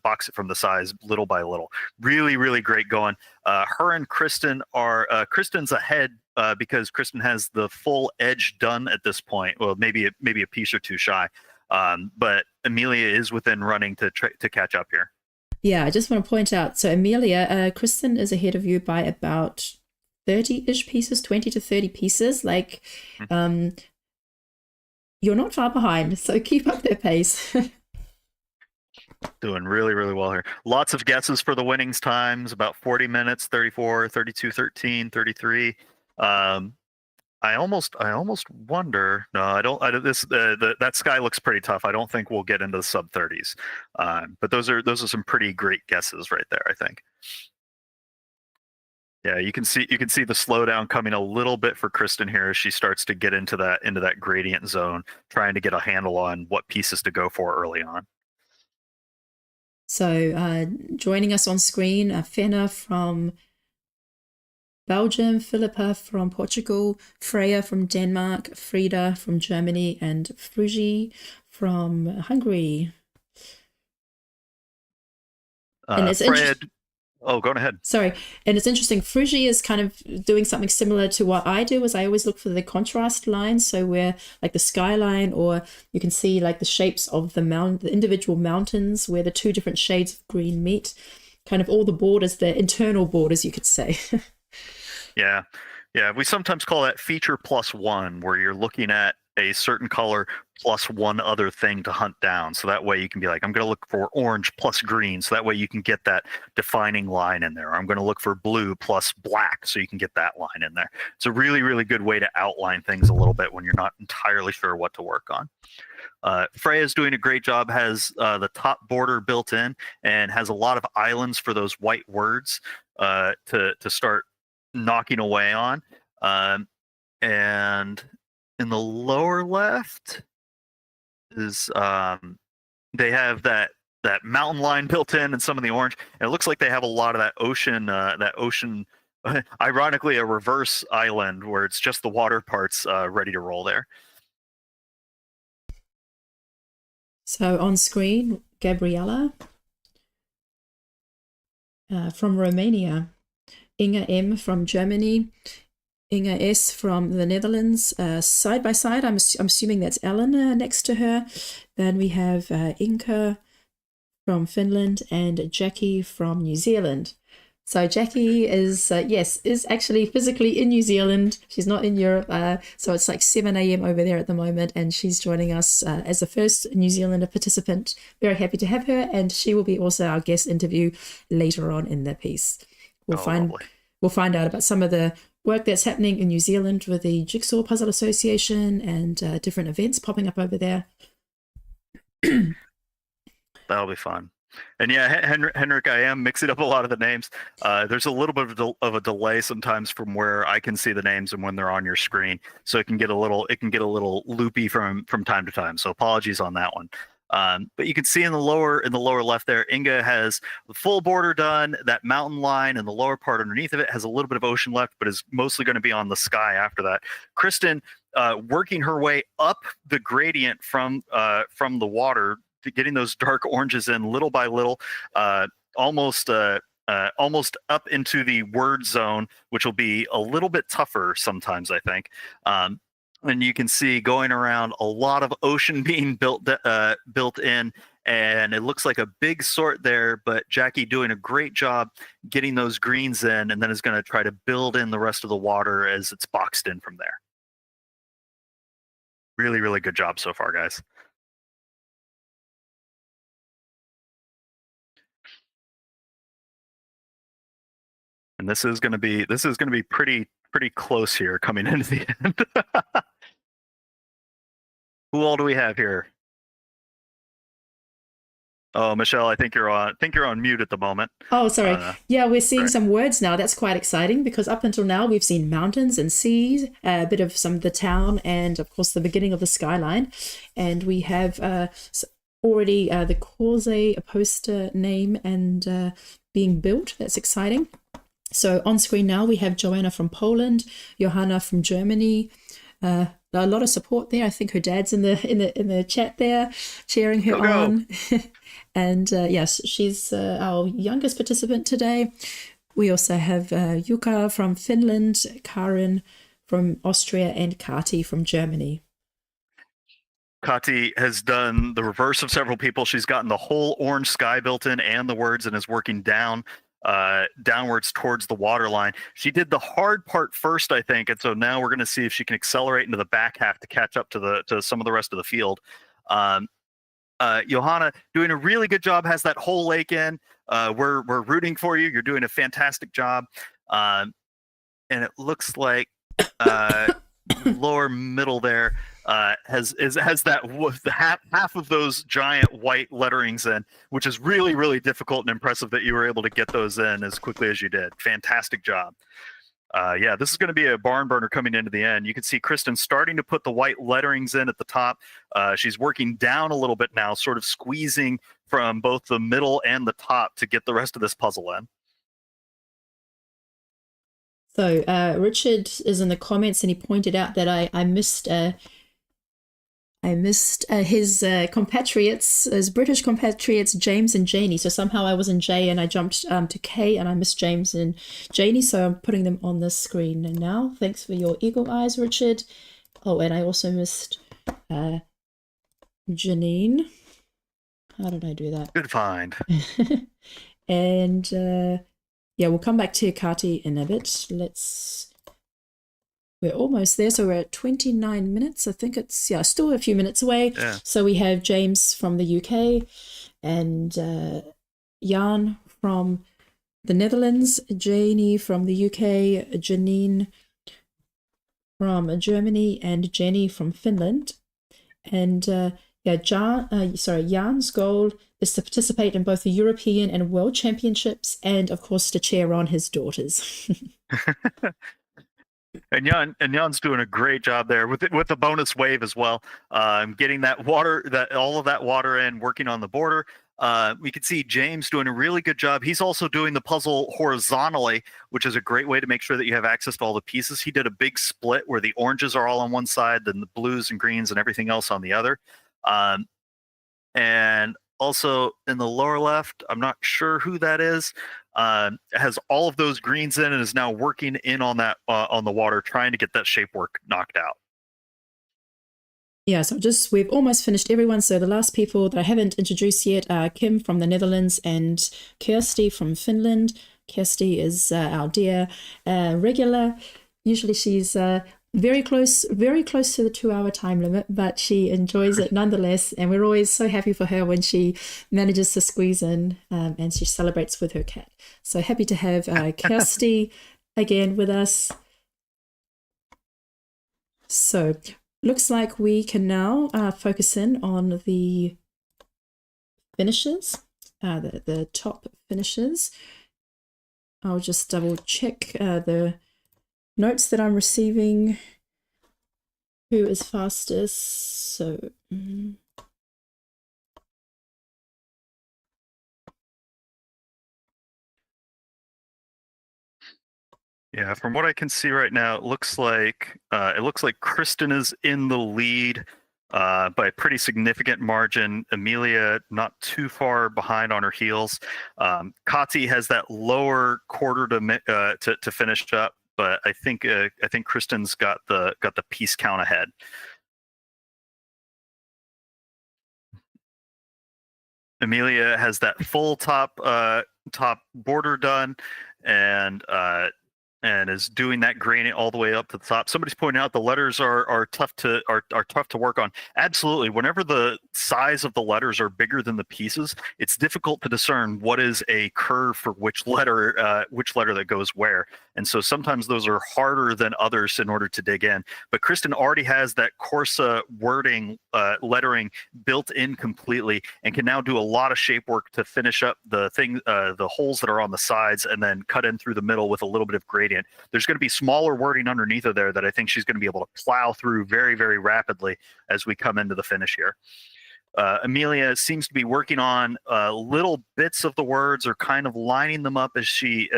box it from the sides little by little. Really, really great going. Her and Kristen are, Kristen's ahead because Kristen has the full edge done at this point. Well, maybe a piece or two shy. But Amelia is within running to catch up here. Yeah, I just want to point out, so Amelia, Kristen is ahead of you by about 30-ish pieces, 20 to 30 pieces. Like, you're not far behind, so keep up their pace. Doing really, really well here. Lots of guesses for the winnings times, about 40 minutes, 34, 32, 13, 33. I almost wonder. No, I don't. That sky looks pretty tough. I don't think we'll get into the sub 30s. But those are some pretty great guesses right there, I think. Yeah, you can see the slowdown coming a little bit for Kristen here as she starts to get into that gradient zone, trying to get a handle on what pieces to go for early on. So joining us on screen, Fenna from Belgium, Philippa from Portugal, Freya from Denmark, Frida from Germany, and Fruji from Hungary. And it's Fred, oh, go ahead. Sorry, and it's interesting. Fruji is kind of doing something similar to what I do. Is I always look for the contrast lines, so where like the skyline, or you can see like the shapes of the individual mountains, where the two different shades of green meet. Kind of all the borders, the internal borders, you could say. Yeah. We sometimes call that feature plus one, where you're looking at a certain color plus one other thing to hunt down. So that way you can be like, I'm going to look for orange plus green. So that way you can get that defining line in there. I'm going to look for blue plus black. So you can get that line in there. It's a really, really good way to outline things a little bit when you're not entirely sure what to work on. Freya's doing a great job, has the top border built in and has a lot of islands for those white words to start knocking away on. And in the lower left is they have that mountain line built in and some of the orange, and it looks like they have a lot of that ocean ironically a reverse island where it's just the water parts ready to roll there. So on screen, Gabriella from Romania, Inga M from Germany, Inga S from the Netherlands. Side by side, I'm assuming that's Eleanor next to her. Then we have Inka from Finland and Jackie from New Zealand. So Jackie is actually physically in New Zealand. She's not in Europe. So it's like 7 a.m. over there at the moment, and she's joining us as the first New Zealander participant. Very happy to have her, and she will be also our guest interview later on in the piece. We'll find out about some of the work that's happening in New Zealand with the Jigsaw Puzzle Association and different events popping up over there. That'll be fun. And yeah, Henrik, I am mixing up a lot of the names. There's a little bit of a delay sometimes from where I can see the names and when they're on your screen, so it can get a little loopy from time to time. So apologies on that one. But you can see in the lower left there, Inga has the full border done. That mountain line and the lower part underneath of it has a little bit of ocean left, but is mostly going to be on the sky after that. Kristen, working her way up the gradient from the water, to getting those dark oranges in little by little, almost up into the word zone, which will be a little bit tougher sometimes, I think. And you can see going around a lot of ocean being built in, and it looks like a big sort there, but Jackie doing a great job getting those greens in, and then is going to try to build in the rest of the water as it's boxed in from there. Really, really good job so far, guys. And this is going to be pretty close here coming into the end. Who all do we have here? Oh, Michelle, I think you're on mute at the moment. Oh, sorry. Yeah, we're seeing some words now. That's quite exciting, because up until now we've seen mountains and seas, a bit of some of the town, and of course the beginning of the skyline. And we have already the Corse poster name and being built. That's exciting. So on screen now we have Joanna from Poland, Johanna from Germany. A lot of support there. I think her dad's in the chat there, cheering her on. And yes, she's our youngest participant today. We also have Jukka from Finland, Karin from Austria, and Kati from Germany. Kati has done the reverse of several people. She's gotten the whole orange sky built in and the words, and is working downwards towards the water line. She did the hard part first, I think, and so now we're going to see if she can accelerate into the back half to catch up to some of the rest of the field. Johanna doing a really good job, has that whole lake in. We're rooting for you. You're doing a fantastic job. And it looks like lower middle there has that half of those giant white letterings in, which is really, really difficult and impressive that you were able to get those in as quickly as you did. Fantastic job. Yeah, this is going to be a barn burner coming into the end. You can see Kristen starting to put the white letterings in at the top. She's working down a little bit now, sort of squeezing from both the middle and the top to get the rest of this puzzle in. So Richard is in the comments and he pointed out that I missed his compatriots, his British compatriots, James and Janie. So somehow I was in J and I jumped to K and I missed James and Janie. So I'm putting them on the screen now. Thanks for your eagle eyes, Richard. Oh, and I also missed Janine. How did I do that? Good find. And yeah, we'll come back to Kati in a bit. We're almost there, so we're at 29 minutes. I think it's, yeah, still a few minutes away. Yeah. So we have James from the UK and Jan from the Netherlands, Janie from the UK, Janine from Germany, and Jenny from Finland. And yeah, Jan's goal is to participate in both the European and World Championships and, of course, to cheer on his daughters. And Jan's doing a great job there with the bonus wave as well. Getting that water, all of that water in, working on the border. We can see James doing a really good job. He's also doing the puzzle horizontally, which is a great way to make sure that you have access to all the pieces. He did a big split where the oranges are all on one side, then the blues and greens and everything else on the other. And also in the lower left, I'm not sure who that is, has all of those greens in and is now working in on that on the water, trying to get that shape work knocked out. Yeah, so we've almost finished everyone. So the last people that I haven't introduced yet are Kim from the Netherlands and Kirsty from Finland. Kirsty is our dear regular. Usually she's very close to the 2-hour time limit, but she enjoys it nonetheless. And we're always so happy for her when she manages to squeeze in and she celebrates with her cat. So happy to have Kirsty again with us. So looks like we can now focus in on the finishes, the top finishes. I'll just double check the notes that I'm receiving. Who is fastest? So yeah, from what I can see right now, it looks like Kristen is in the lead by a pretty significant margin. Amelia not too far behind on her heels. Kati has that lower quarter to finish up, but I think Kristen's got the piece count ahead. Amelia has that full top border done, and is doing that gradient all the way up to the top. Somebody's pointing out the letters are tough to work on. Absolutely. Whenever the size of the letters are bigger than the pieces, it's difficult to discern what is a curve for which letter that goes where. And so sometimes those are harder than others in order to dig in. But Kristen already has that Corse wording lettering built in completely and can now do a lot of shape work to finish up the holes that are on the sides and then cut in through the middle with a little bit of gradient. There's going to be smaller wording underneath of there that I think she's going to be able to plow through very, very rapidly as we come into the finish here. Amelia seems to be working on little bits of the words or kind of lining them up as she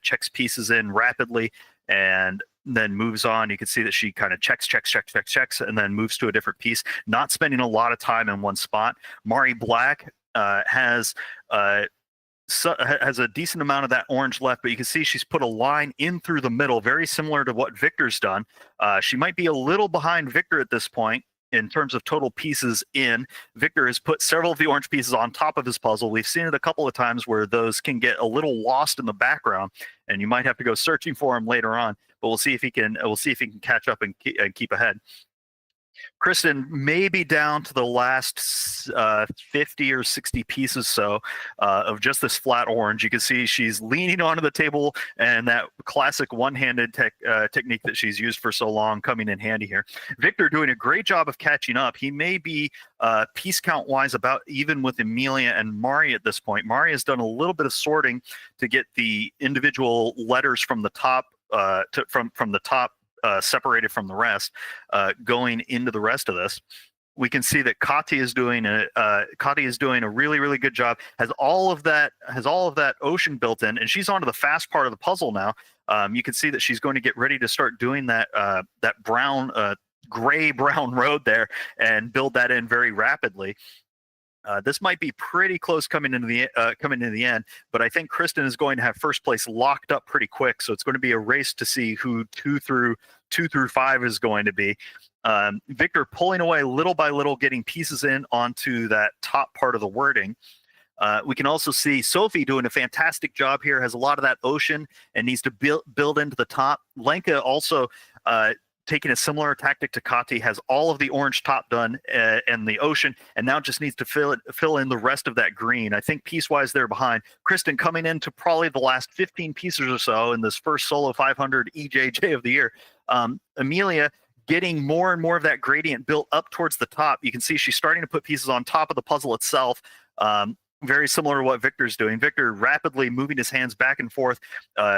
checks pieces in rapidly and then moves on. You can see that she kind of checks, and then moves to a different piece, not spending a lot of time in one spot. Mari Black has a decent amount of that orange left, but you can see she's put a line in through the middle, very similar to what Victor's done. She might be a little behind Victor at this point in terms of total pieces in. Victor has put several of the orange pieces on top of his puzzle. We've seen it a couple of times where those can get a little lost in the background, and you might have to go searching for them later on. But we'll see if he can catch up and keep ahead. Kristen may be down to the last 50 or 60 pieces of just this flat orange. You can see she's leaning onto the table, and that classic one-handed technique that she's used for so long coming in handy here. Victor doing a great job of catching up. He may be piece count-wise about even with Amelia and Mari at this point. Mari has done a little bit of sorting to get the individual letters from the top from the top separated from the rest, going into the rest of this. We can see that Kati is doing a really, really good job. Has all of that ocean built in, and she's onto the fast part of the puzzle now. You can see that she's going to get ready to start doing that brown, gray brown road there and build that in very rapidly. This might be pretty close coming into the end, but I think Kristen is going to have first place locked up pretty quick. So it's going to be a race to see who 2 through 5 is going to be. Victor pulling away little by little, getting pieces in onto that top part of the wording. We can also see Sophie doing a fantastic job here, has a lot of that ocean and needs to build into the top. Lenka also taking a similar tactic to Kati, has all of the orange top done and the ocean, and now just needs to fill in the rest of that green. I think piecewise they're behind. Kristen coming into probably the last 15 pieces or so in this first solo 500 EJJ of the year. Amelia getting more and more of that gradient built up towards the top. You can see she's starting to put pieces on top of the puzzle itself. Very similar to what Victor's doing. Victor rapidly moving his hands back and forth,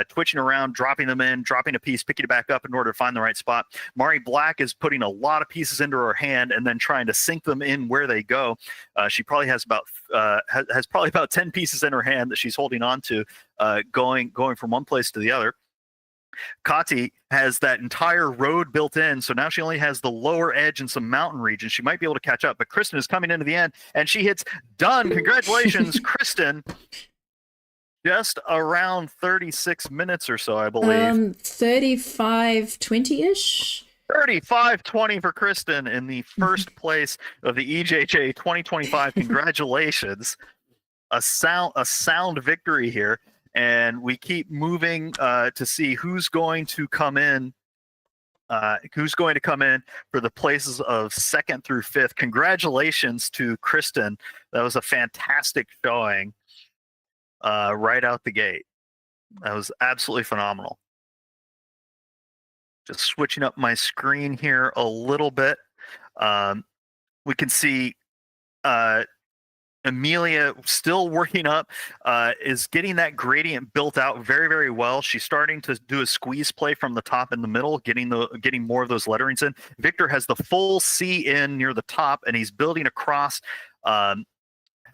twitching around, dropping them in, dropping a piece, picking it back up in order to find the right spot. Mari Black is putting a lot of pieces into her hand and then trying to sink them in where they go. She probably has about 10 pieces in her hand that she's holding on to, going from one place to the other. Kati has that entire road built in, so now she only has the lower edge and some mountain regions. She might be able to catch up, but Kristen is coming into the end, and she hits done. Congratulations, Kristen. Just around 36 minutes or so, I believe. 35:20-ish. 35:20 for Kristen in the first place of the EJJ 2025. Congratulations. A sound victory here. And we keep moving to see who's going to come in. Who's going to come in for the places of 2nd through 5th. Congratulations to Kristen. That was a fantastic showing right out the gate. That was absolutely phenomenal. Just switching up my screen here a little bit. We can see Amelia still working up, is getting that gradient built out very, very well. She's starting to do a squeeze play from the top and the middle, getting more of those letterings in. Victor has the full C in near the top, and he's building across.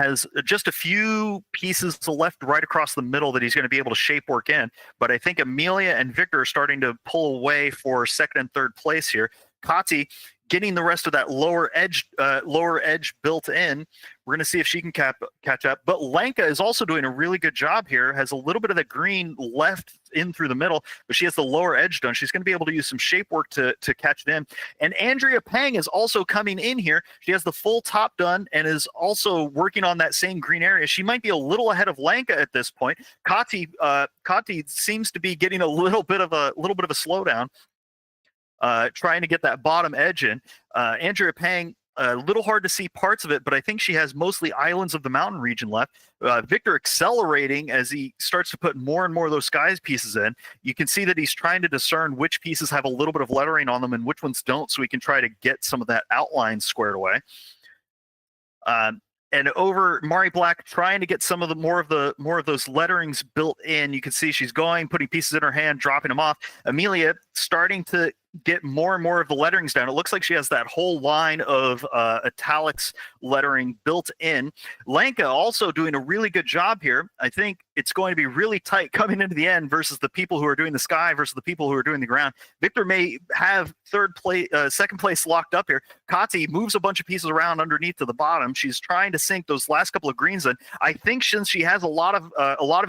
Has just a few pieces left right across the middle that he's going to be able to shape work in. But I think Amelia and Victor are starting to pull away for 2nd and 3rd place here. Kati getting the rest of that lower edge built in. We're going to see if she can catch up. But Lenka is also doing a really good job here. Has a little bit of the green left in through the middle, but she has the lower edge done. She's going to be able to use some shape work to catch it in. And Andrea Pang is also coming in here. She has the full top done and is also working on that same green area. She might be a little ahead of Lenka at this point. Kati seems to be getting a little bit of a slowdown. Trying to get that bottom edge in. Andrea Pang, a little hard to see parts of it, but I think she has mostly islands of the mountain region left. Victor accelerating as he starts to put more and more of those skies pieces in. You can see that he's trying to discern which pieces have a little bit of lettering on them and which ones don't, so he can try to get some of that outline squared away. And over Mari Black trying to get some of the more of those letterings built in. You can see she's putting pieces in her hand, dropping them off. Amelia starting to get more and more of the letterings down. It looks like she has that whole line of italics lettering built in. Lenka also doing a really good job here. I think it's going to be really tight coming into the end versus the people who are doing the sky versus the people who are doing the ground. Victor may have 2nd place locked up here. Kati moves a bunch of pieces around underneath to the bottom. She's trying to sink those last couple of greens in. I think since she has a lot of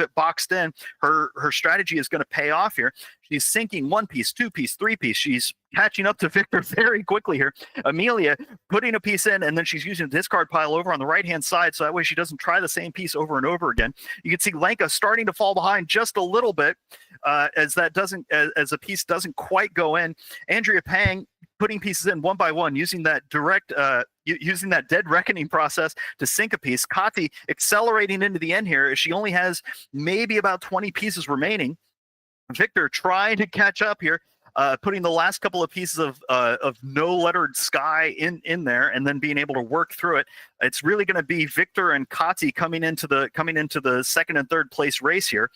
it boxed in, her strategy is going to pay off here. She's sinking 1 piece, 2 piece, 3 piece. She's catching up to Victor very quickly here. Amelia putting a piece in, and then she's using a discard pile over on the right-hand side, so that way she doesn't try the same piece over and over again. You can see Lenka starting to fall behind just a little bit as a piece doesn't quite go in. Andrea Pang putting pieces in one by one, using that direct, using that dead reckoning process to sink a piece. Kati accelerating into the end here, as she only has maybe about 20 pieces remaining. Victor trying to catch up here, putting the last couple of pieces of no lettered sky in there, and then being able to work through it. It's really going to be Victor and Kati coming into the second and third place race here.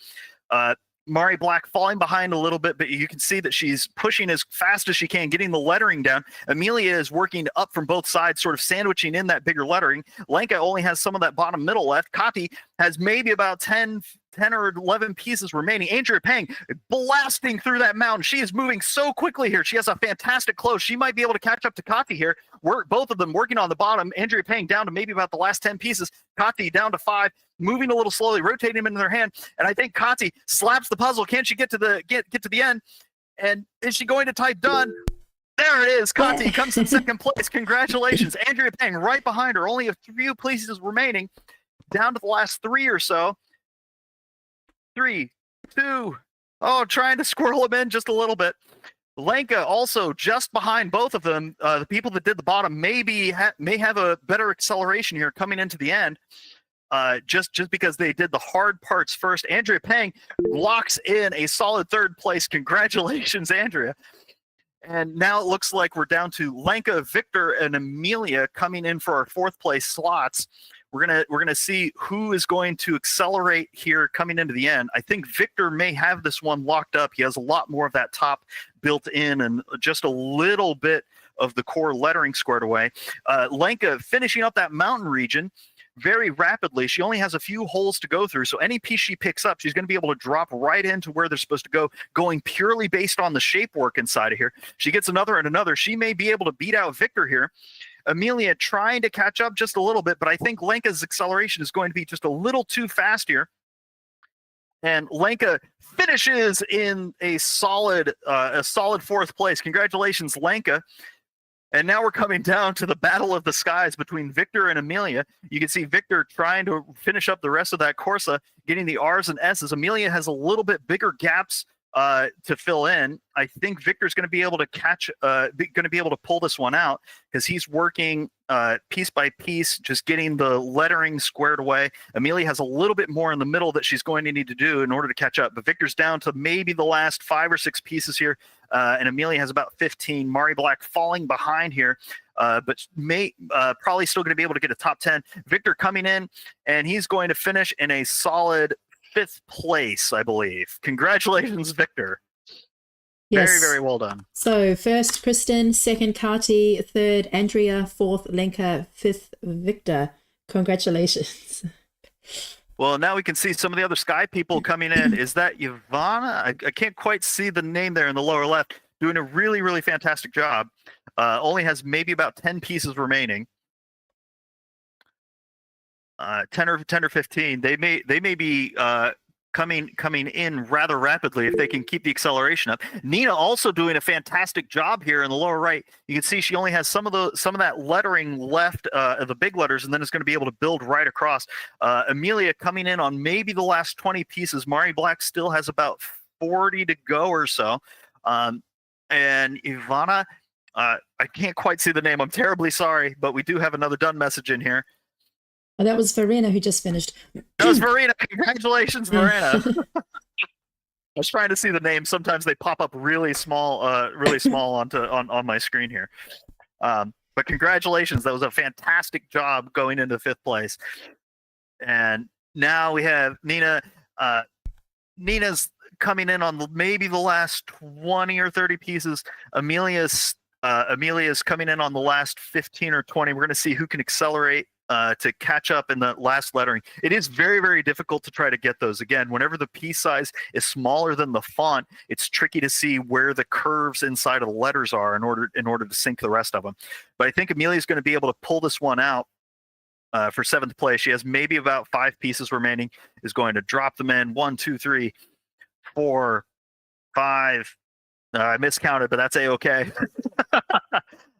Mari Black falling behind a little bit, but you can see that she's pushing as fast as she can, getting the lettering down. Amelia is working up from both sides, sort of sandwiching in that bigger lettering. Lenka only has some of that bottom middle left. Kati has maybe about 10 or 11 pieces remaining. Andrea Pang blasting through that mountain. She is moving so quickly here. She has a fantastic close. She might be able to catch up to Kati here. Both of them working on the bottom. Andrea Pang down to maybe about the last 10 pieces. Kati down to 5, moving a little slowly, rotating them into their hand. And I think Kati slaps the puzzle. Can she get to the end? And is she going to type done? There it is. Kati comes in second place. Congratulations. Andrea Pang right behind her. Only a few pieces remaining. Down to the last 3 or so. 3, 2. Oh, trying to squirrel them in just a little bit. Lenka also just behind both of them. The people that did the bottom may have a better acceleration here coming into the end. Just because they did the hard parts first. Andrea Pang locks in a solid third place. Congratulations, Andrea. And now it looks like we're down to Lenka, Victor, and Amelia coming in for our fourth place slots. We're gonna see who is going to accelerate here coming into the end. I think Victor may have this one locked up. He has a lot more of that top built in and just a little bit of the core lettering squared away. Lenka finishing up that mountain region very rapidly. She only has a few holes to go through, so any piece she picks up, she's going to be able to drop right into where they're supposed to go, going purely based on the shape work inside of here. She gets another and another. She may be able to beat out Victor here. Amelia trying to catch up just a little bit, but I think Lenka's acceleration is going to be just a little too fast here. And Lenka finishes in a solid fourth place. Congratulations, Lenka. And now we're coming down to the battle of the skies between Victor and Amelia. You can see Victor trying to finish up the rest of that Corsa, getting the R's and S's. Amelia has a little bit bigger gaps to fill in. I think Victor's going to be able to pull this one out because he's working piece by piece, just getting the lettering squared away. Amelia has a little bit more in the middle that she's going to need to do in order to catch up, but Victor's down to maybe the last 5 or 6 pieces here, and Amelia has about 15. Mari Black falling behind here, but may probably still going to be able to get a top 10. Victor coming in, and he's going to finish in a solid 5th place, I believe. Congratulations, Victor. Yes. Very, very well done. So first, Kristen, second, Kati, third, Andrea, fourth, Lenka, 5th, Victor. Congratulations. Well, now we can see some of the other Sky people coming in. Is that Ivana? I can't quite see the name there in the lower left. Doing a really, really fantastic job. Only has maybe about 10 pieces remaining. 10 or 15. They may be coming in rather rapidly if they can keep the acceleration up. Nina also doing a fantastic job here in the lower right. You can see she only has some of that lettering left, the big letters, and then is going to be able to build right across. Amelia coming in on maybe the last 20 pieces. Mari Black still has about 40 to go or so. And Ivana, I can't quite see the name. I'm terribly sorry, but we do have another done message in here. Oh, that was Verena who just finished. That was Verena. Congratulations, Verena. I was trying to see the name. Sometimes they pop up really small on my screen here. But congratulations. That was a fantastic job going into 5th place. And now we have Nina. Nina's coming in on maybe the last 20 or 30 pieces. Amelia's coming in on the last 15 or 20. We're going to see who can accelerate to catch up in the last lettering. It is very, very difficult to try to get those. Again, whenever the piece size is smaller than the font, it's tricky to see where the curves inside of the letters are in order to sync the rest of them. But I think Amelia's going to be able to pull this one out for 7th place. She has maybe about 5 pieces remaining, is going to drop them in. 1, 2, 3, 4, 5. I miscounted, but that's A-okay.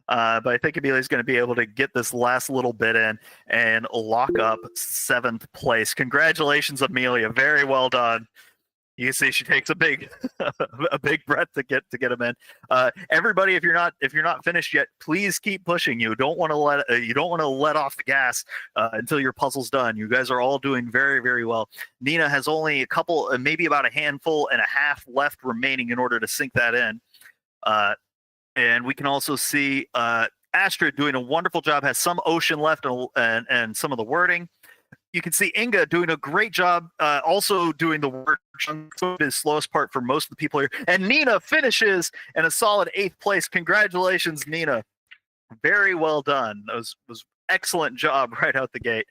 But I think Amelia's going to be able to get this last little bit in and lock up 7th place. Congratulations, Amelia. Very well done. You can see she takes a big a big breath to get them in. Everybody, if you're not finished yet, please keep pushing. You don't want to let off the gas until your puzzle's done. You guys are all doing very, very well. Nina has only a couple, maybe about a handful and a half left remaining in order to sink that in. And we can also see Astrid doing a wonderful job. Has some ocean left and some of the wording. You can see Inga doing a great job, also doing the work. The slowest part for most of the people here. And Nina finishes in a solid 8th place. Congratulations, Nina. Very well done. That was excellent job right out the gate.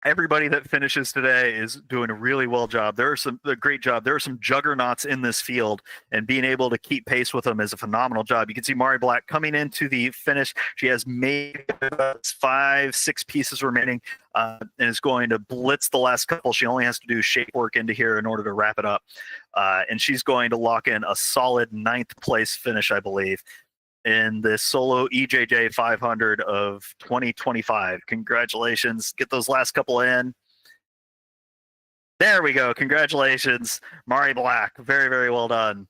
Everybody that finishes today is doing a really well job. A great job. There are some juggernauts in this field, and being able to keep pace with them is a phenomenal job. You can see Mari Black coming into the finish. She has maybe 5-6 pieces remaining, and is going to blitz the last couple. She only has to do shape work into here in order to wrap it up, and she's going to lock in a solid 9th place finish, I believe, in the solo EJJ 500 of 2025. Congratulations. Get those last couple in. There we go. Congratulations, Mari Black. Very, very well done.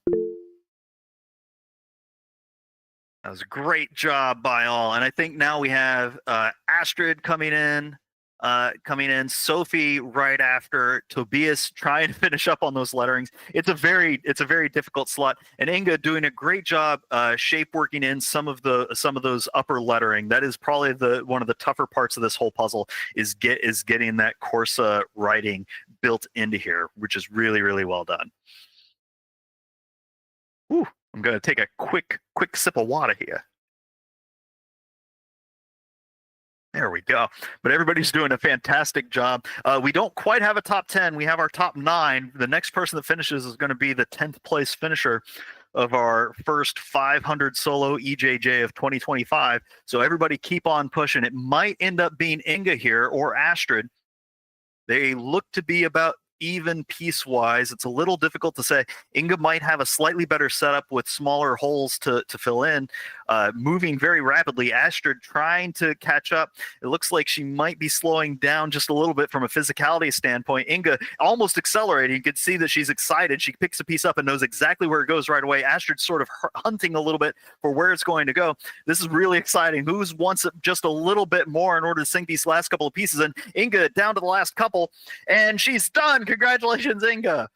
That was a great job by all. And I think now we have Astrid coming in, Sophie right after, Tobias trying to finish up on those letterings. It's a very difficult slot, and Inga doing a great job shape working in some of those upper lettering. That is probably one of the tougher parts of this whole puzzle is getting that Corse writing built into here, which is really, really well done. Whew, I'm going to take a quick sip of water here. There we go. But everybody's doing a fantastic job. We don't quite have a top 10. We have our top 9. The next person that finishes is going to be the 10th place finisher of our first 500 solo EJJ of 2025. So everybody keep on pushing. It might end up being Inga here or Astrid. They look to be about even piece-wise. It's a little difficult to say. Inga might have a slightly better setup with smaller holes to fill in, moving very rapidly. Astrid trying to catch up. It looks like she might be slowing down just a little bit from a physicality standpoint. Inga almost accelerating. You can see that she's excited. She picks a piece up and knows exactly where it goes right away. Astrid's sort of hunting a little bit for where it's going to go. This is really exciting. Who wants it just a little bit more in order to sink these last couple of pieces? And Inga down to the last couple, and she's done. Congratulations, Inga.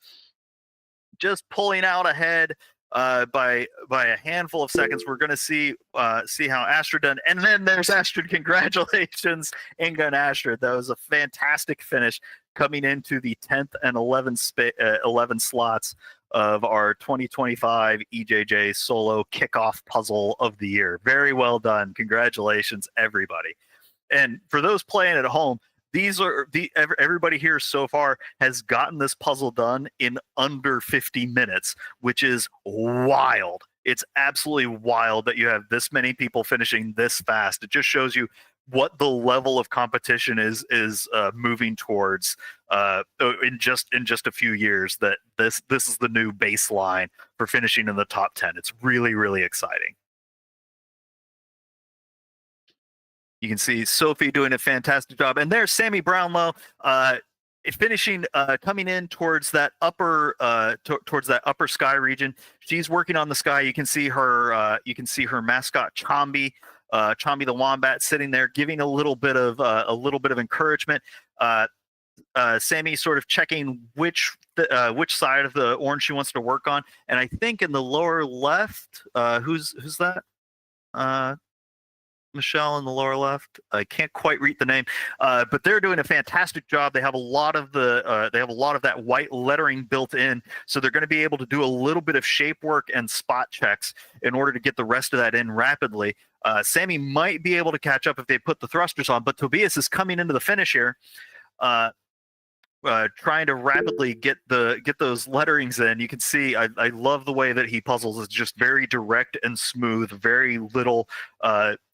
Just pulling out ahead by a handful of seconds. We're going to see how Astrid done. And then there's Astrid. Congratulations, Inga and Astrid. That was a fantastic finish coming into the 10th and 11 slots of our 2025 EJJ solo kickoff puzzle of the year. Very well done. Congratulations, everybody. And for those playing at home, everybody here so far has gotten this puzzle done in under 50 minutes, which is wild. It's absolutely wild that you have this many people finishing this fast. It just shows you what the level of competition is moving towards in just a few years. That this is the new baseline for finishing in the top 10. It's really, really exciting. You can see Sophie doing a fantastic job. And there's Sammy Brownlow finishing, coming in towards that upper sky region. She's working on the sky. You can see her mascot Chombi, Chombi the Wombat, sitting there giving a little bit of encouragement. Sammy sort of checking which side of the orange she wants to work on. And I think in the lower left, who's that? Michelle in the lower left. I can't quite read the name, but they're doing a fantastic job. They have a lot of that white lettering built in, so they're going to be able to do a little bit of shape work and spot checks in order to get the rest of that in rapidly. Sammy might be able to catch up if they put the thrusters on, but Tobias is coming into the finish here, trying to rapidly get those letterings in. You can see I love the way that he puzzles. It's just very direct and smooth, very little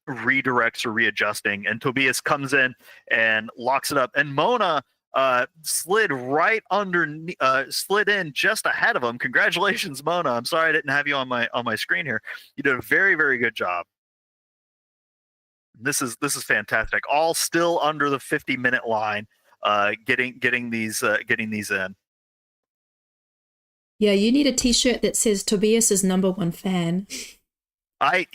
redirects or readjusting. And Tobias comes in and locks it up. And Mona slid in just ahead of him. Congratulations, Mona. I'm sorry I didn't have you on my screen here. You did a very, very good job. This is fantastic. All still under the 50-minute line. Getting these in. Yeah, you need a t-shirt that says Tobias is #1 fan. I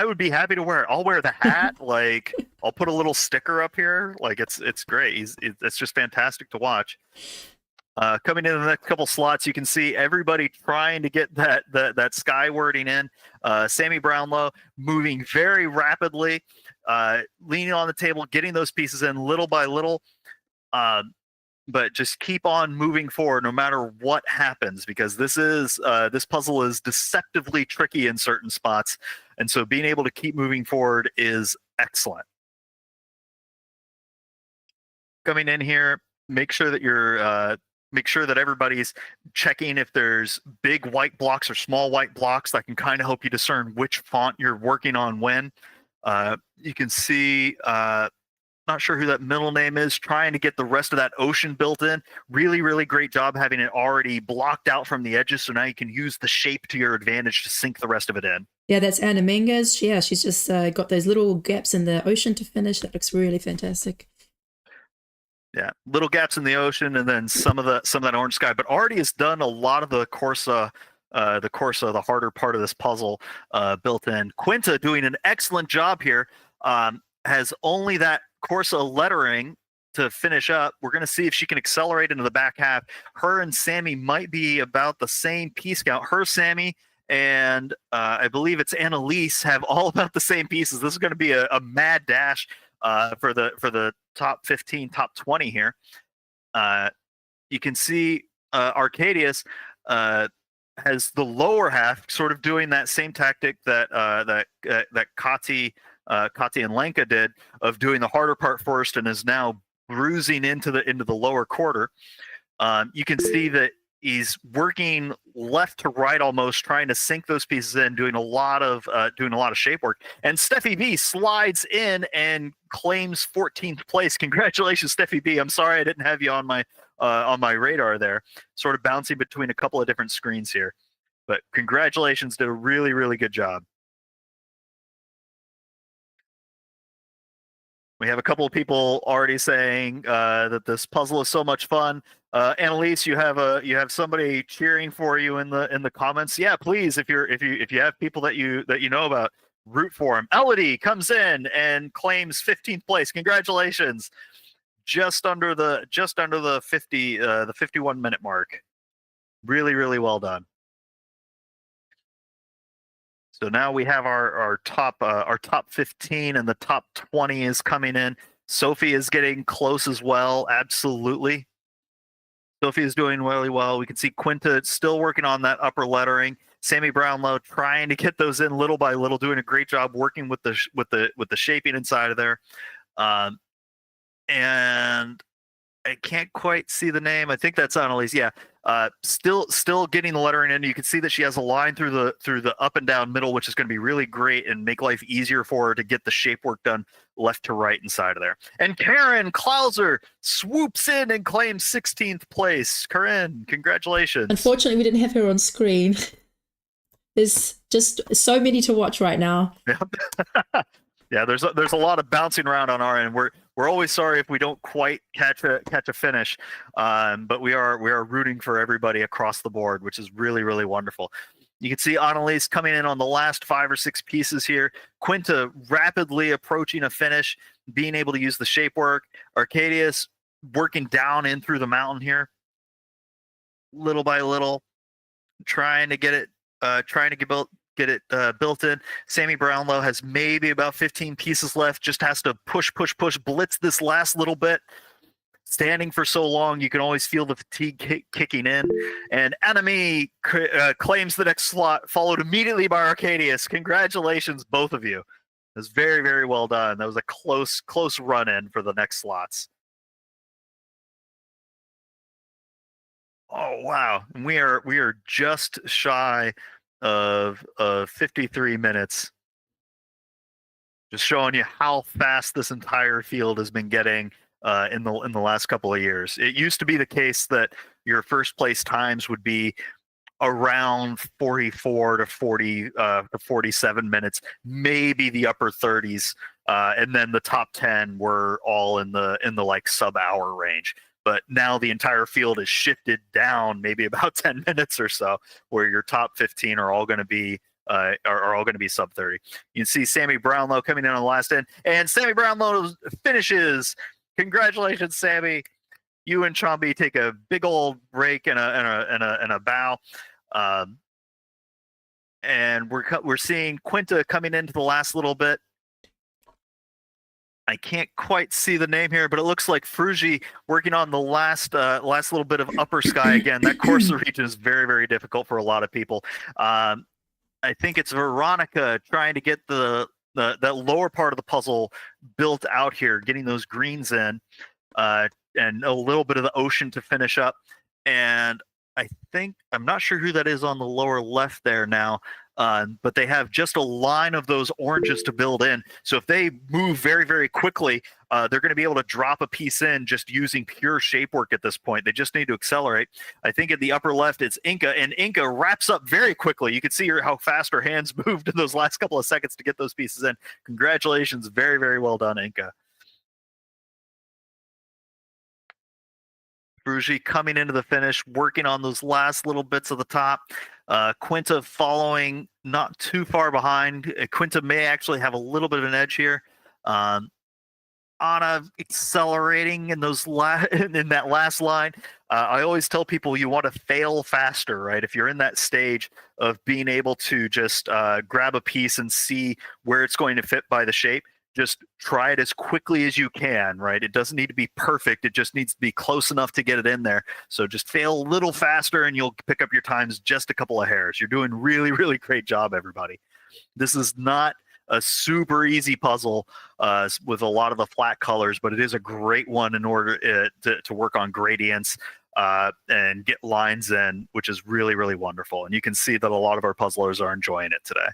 would be happy to wear it. I'll wear the hat. Like, I'll put a little sticker up here. Like, it's great. It's just fantastic to watch. Coming in the next couple slots, you can see everybody trying to get that sky wording in. Sammy Brownlow moving very rapidly, leaning on the table, getting those pieces in little by little. But just keep on moving forward no matter what happens, because this puzzle is deceptively tricky in certain spots, and so being able to keep moving forward is excellent. Coming in here, make sure that everybody's checking if there's big white blocks or small white blocks that can kind of help you discern which font you're working on when. You can see, not sure who that middle name is, trying to get the rest of that ocean built in. Really, really great job having it already blocked out from the edges, so now you can use the shape to your advantage to sink the rest of it in. Yeah, that's Anna Menges. Yeah, she's just got those little gaps in the ocean to finish. That looks really fantastic. Yeah, little gaps in the ocean, and then some of that orange sky. But already has done a lot of the Corse, the harder part of this puzzle, built in. Quinta doing an excellent job here. Has only that Corse lettering to finish up. We're going to see if she can accelerate into the back half. Her and Sammy might be about the same piece count. Her, Sammy, and I believe it's Annalise have all about the same pieces. This is going to be a mad dash for the top 15, top 20 here. You can see Arcadius has the lower half, sort of doing that same tactic that Kati and Lenka did, of doing the harder part first, and is now bruising into the lower quarter. You can see that he's working left to right, almost trying to sink those pieces in, doing a lot of shape work. And Steffi B slides in and claims 14th place. Congratulations, Steffi B. I'm sorry I didn't have you on my radar there. Sort of bouncing between a couple of different screens here, but congratulations, did a really, really good job. We have a couple of people already saying that this puzzle is so much fun. Annalise, you have somebody cheering for you in the comments. Yeah, please, if you have people that you know about, root for them. Elodie comes in and claims 15th place. Congratulations, just under the 51 minute mark. Really, really well done. So now we have our top 15, and the top 20 is coming in. Sophie is getting close as well. Absolutely. Sophie is doing really well. We can see Quinta still working on that upper lettering. Sammy Brownlow trying to get those in little by little, doing a great job working with the shaping inside of there. And I can't quite see the name. I think that's Annalise. Yeah. Still getting the lettering in. You can see that she has a line through the up and down middle, which is going to be really great and make life easier for her to get the shape work done left to right inside of there. And Karen Klauser swoops in and claims 16th place. Karen, congratulations. Unfortunately, we didn't have her on screen. There's just so many to watch right now. Yeah, there's a lot of bouncing around on our end. We're always sorry if we don't quite catch a finish, but we are rooting for everybody across the board, which is really, really wonderful. You can see Annalise coming in on the last 5 or 6 pieces here. Quinta rapidly approaching a finish, being able to use the shape work. Arcadius working down in through the mountain here, little by little, trying to get it built in. Sammy Brownlow has maybe about 15 pieces left, just has to push, blitz this last little bit. Standing for so long, you can always feel the fatigue kicking in. And Enemy claims the next slot, followed immediately by Arcadius. Congratulations, both of you. It was very, very well done. That was a close run in for the next slots. Oh wow, and we are just shy of 53 minutes. Just showing you how fast this entire field has been getting in the last couple of years. It used to be the case that your first place times would be around 44 to 40 to 47 minutes, maybe the upper 30s, and then the top 10 were all in the like sub-hour range. but now the entire field is shifted down maybe about 10 minutes or so, where your top 15 are all going to be sub 30. You can see Sammy Brownlow coming in on the last end, and Sammy Brownlow finishes. Congratulations, Sammy. You and Chombi take a big old break and a bow. And we're seeing Quinta coming into the last little bit. I can't quite see the name here, but it looks like Frugi working on the last little bit of upper sky again. That Corse region is very, very difficult for a lot of people. I think it's Veronica trying to get that lower part of the puzzle built out here, getting those greens in, and a little bit of the ocean to finish up. And I'm not sure who that is on the lower left there now, but they have just a line of those oranges to build in. So if they move very, very quickly, they're going to be able to drop a piece in just using pure shape work at this point. They just need to accelerate. I think at the upper left, it's Inca, and Inca wraps up very quickly. You can see how fast her hands moved in those last couple of seconds to get those pieces in. Congratulations. Very, very well done, Inca. Frugi coming into the finish, working on those last little bits of the top. Quinta following not too far behind. Quinta may actually have a little bit of an edge here. Anna accelerating in in that last line. I always tell people you want to fail faster, right? If you're in that stage of being able to just grab a piece and see where it's going to fit by the shape, just try it as quickly as you can, right? It doesn't need to be perfect. It just needs to be close enough to get it in there. So just fail a little faster and you'll pick up your times just a couple of hairs. You're doing really, really great job, everybody. This is not a super easy puzzle with a lot of the flat colors, but it is a great one in order to work on gradients and get lines in, which is really, really wonderful. And you can see that a lot of our puzzlers are enjoying it today.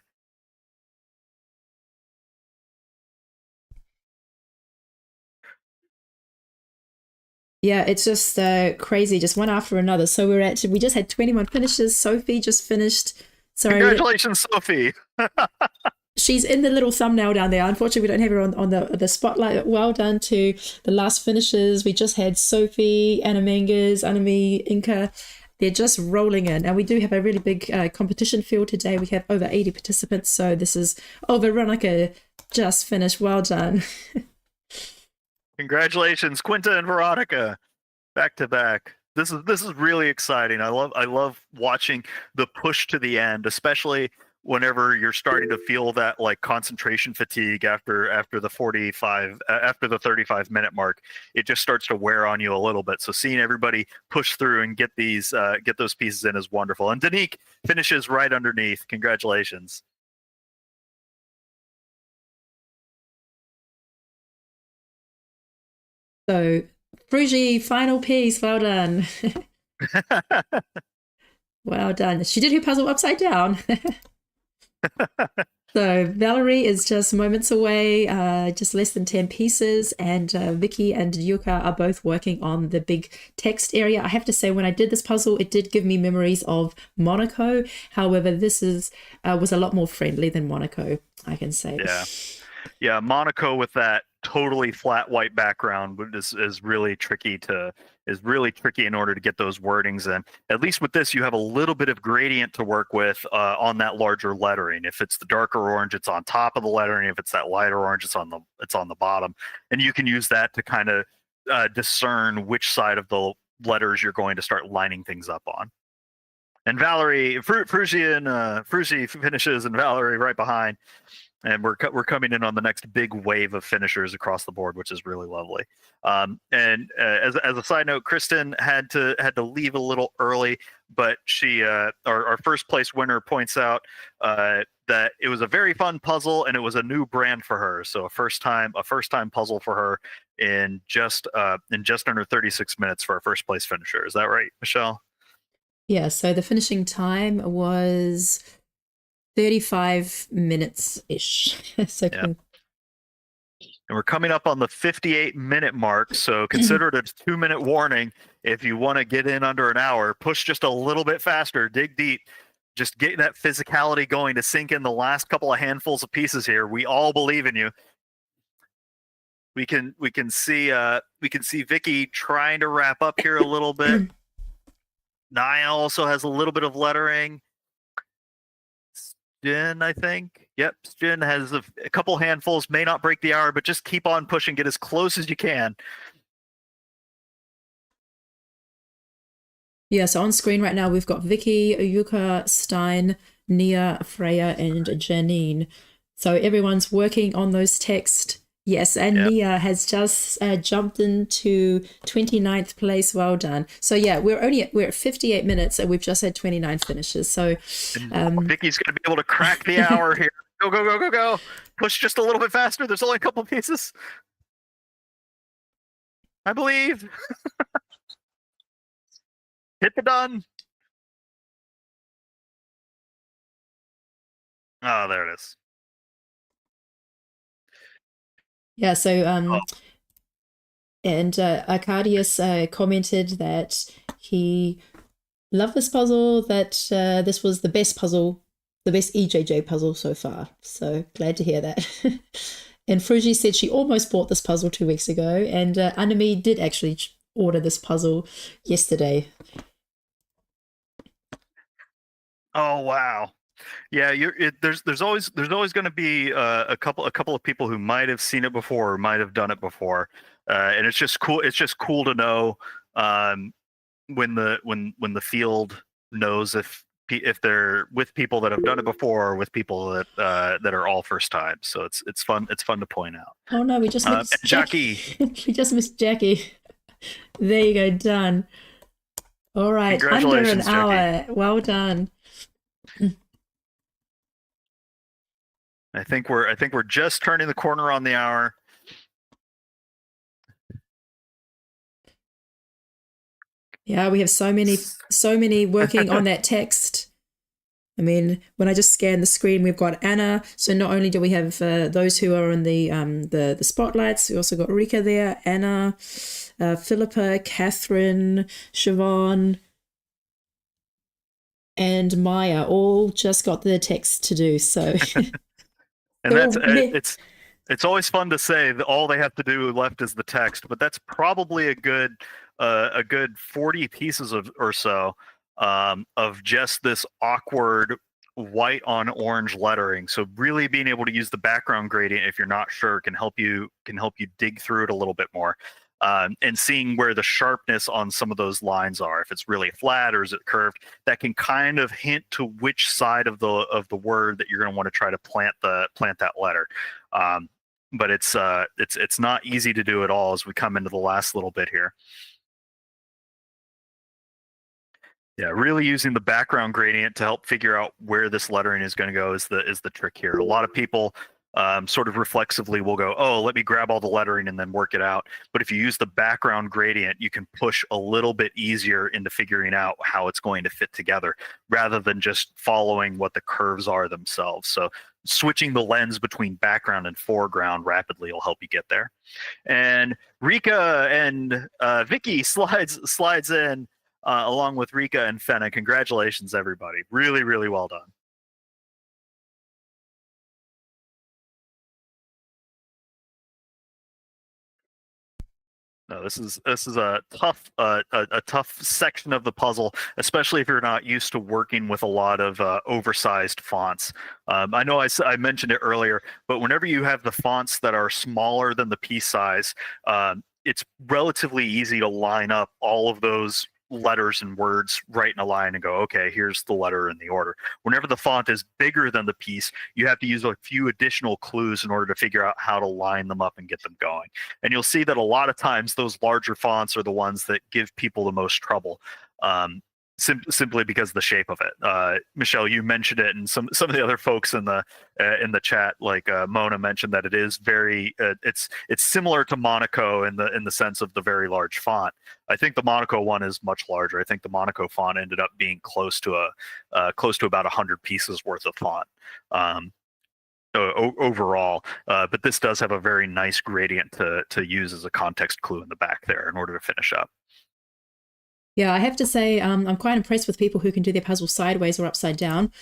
Yeah, it's just crazy, just one after another. So we just had 21 finishes. Sophie just finished. Sorry, congratulations, Sophie. She's in the little thumbnail down there. Unfortunately, we don't have her on the spotlight. Well done to the last finishes. We just had Sophie, Anna Mangas, Anami, Inca. They're just rolling in. And we do have a really big competition field today. We have over 80 participants. So this is, Veronica just finished. Well done. Congratulations, Quinta and Veronica, back to back. This is really exciting. I love watching the push to the end, especially whenever you're starting to feel that like concentration fatigue after the 35-minute mark. It just starts to wear on you a little bit. So seeing everybody push through and get those pieces in is wonderful. And Danique finishes right underneath. Congratulations. So, Frugi, final piece. Well done. Well done. She did her puzzle upside down. So, Valerie is just moments away, just less than 10 pieces. And Vicky and Yuka are both working on the big text area. I have to say, when I did this puzzle, it did give me memories of Monaco. However, this was a lot more friendly than Monaco, I can say. Yeah, Monaco with that totally flat white background is really tricky in order to get those wordings in. At least with this, you have a little bit of gradient to work with on that larger lettering. If it's the darker orange, it's on top of the lettering. If it's that lighter orange, it's on the bottom, and you can use that to kind of discern which side of the letters you're going to start lining things up on. And Valerie, Frugi finishes, and Valerie right behind. And we're coming in on the next big wave of finishers across the board, which is really lovely. And as a side note, Kristen had to leave a little early, but she our first place winner points out that it was a very fun puzzle and it was a new brand for her. So a first time puzzle for her in just under 36 minutes for our first place finisher. Is that right, Michelle? Yeah. So the finishing time was 35 minutes-ish. So yeah. And we're coming up on the 58-minute mark, so consider it a 2-minute warning. If you want to get in under an hour, push just a little bit faster, dig deep, just get that physicality going to sink in the last couple of handfuls of pieces here. We all believe in you. we can see Vicky trying to wrap up here a little bit. Naya also has a little bit of lettering. Jin, I think. Yep, Jin has a couple handfuls. May not break the hour, but just keep on pushing. Get as close as you can. Yeah, so on screen right now we've got Vicky, Yuka, Stein, Nia, Freya, and Janine. So everyone's working on those texts. Yes, and Yep. Nia has just jumped into 29th place. Well done. So yeah, we're at 58 minutes and we've just had 29 finishes. So Vicky's going to be able to crack the hour here. Go, go, go, go, go. Push just a little bit faster. There's only a couple pieces. I believe. Hit the done. Oh, there it is. yeah, so and Arcadius commented that he loved this puzzle, that this was the best puzzle, the best EJJ puzzle so far. So glad to hear that. And Fruji said she almost bought this puzzle 2 weeks ago, and Anami did actually order this puzzle yesterday. Oh wow, yeah. There's always going to be a couple of people who might have seen it before or might have done it before, and it's just cool. It's just cool to know when the field knows if they're with people that have done it before or with people that are all first time. So it's fun. It's fun to point out. Oh no, we just missed Jackie. We just missed Jackie. There you go, done. All right, under an Congratulations, hour. Jackie. Well done. I think we're just turning the corner on the hour. Yeah, we have so many working on that text. I mean, when I just scan the screen, we've got Anna. So not only do we have those who are in the spotlights, we also got Rika there, Anna, Philippa, Catherine, Siobhan, and Maya all just got the text to do. So, And it's always fun to say that all they have to do left is the text, but that's probably a good 40 pieces or so of just this awkward white on orange lettering. So really being able to use the background gradient, if you're not sure, can help you dig through it a little bit more. And seeing where the sharpness on some of those lines are, if it's really flat or is it curved, that can kind of hint to which side of the word that you're going to want to try to plant that letter. But it's not easy to do at all as we come into the last little bit here. Yeah, really using the background gradient to help figure out where this lettering is going to go is the trick here. A lot of people sort of reflexively will go, oh, let me grab all the lettering and then work it out. But if you use the background gradient, you can push a little bit easier into figuring out how it's going to fit together rather than just following what the curves are themselves. So switching the lens between background and foreground rapidly will help you get there. And Rika and Vicky slides in along with Rika and Fenna. Congratulations, everybody. Really, really well done. No, this is a tough section of the puzzle, especially if you're not used to working with a lot of oversized fonts. I know I mentioned it earlier, but whenever you have the fonts that are smaller than the piece size, it's relatively easy to line up all of those letters and words right in a line and go, okay, here's the letter in the order. Whenever the font is bigger than the piece, you have to use a few additional clues in order to figure out how to line them up and get them going. And you'll see that a lot of times those larger fonts are the ones that give people the most trouble. Simply because of the shape of it. Michelle, you mentioned it, and some of the other folks in the chat, like Mona, mentioned that it is very it's similar to Monaco in the sense of the very large font. I think the Monaco one is much larger. I think the Monaco font ended up being close to about 100 pieces worth of font overall. But this does have a very nice gradient to use as a context clue in the back there in order to finish up. Yeah, I have to say I'm quite impressed with people who can do their puzzle sideways or upside down.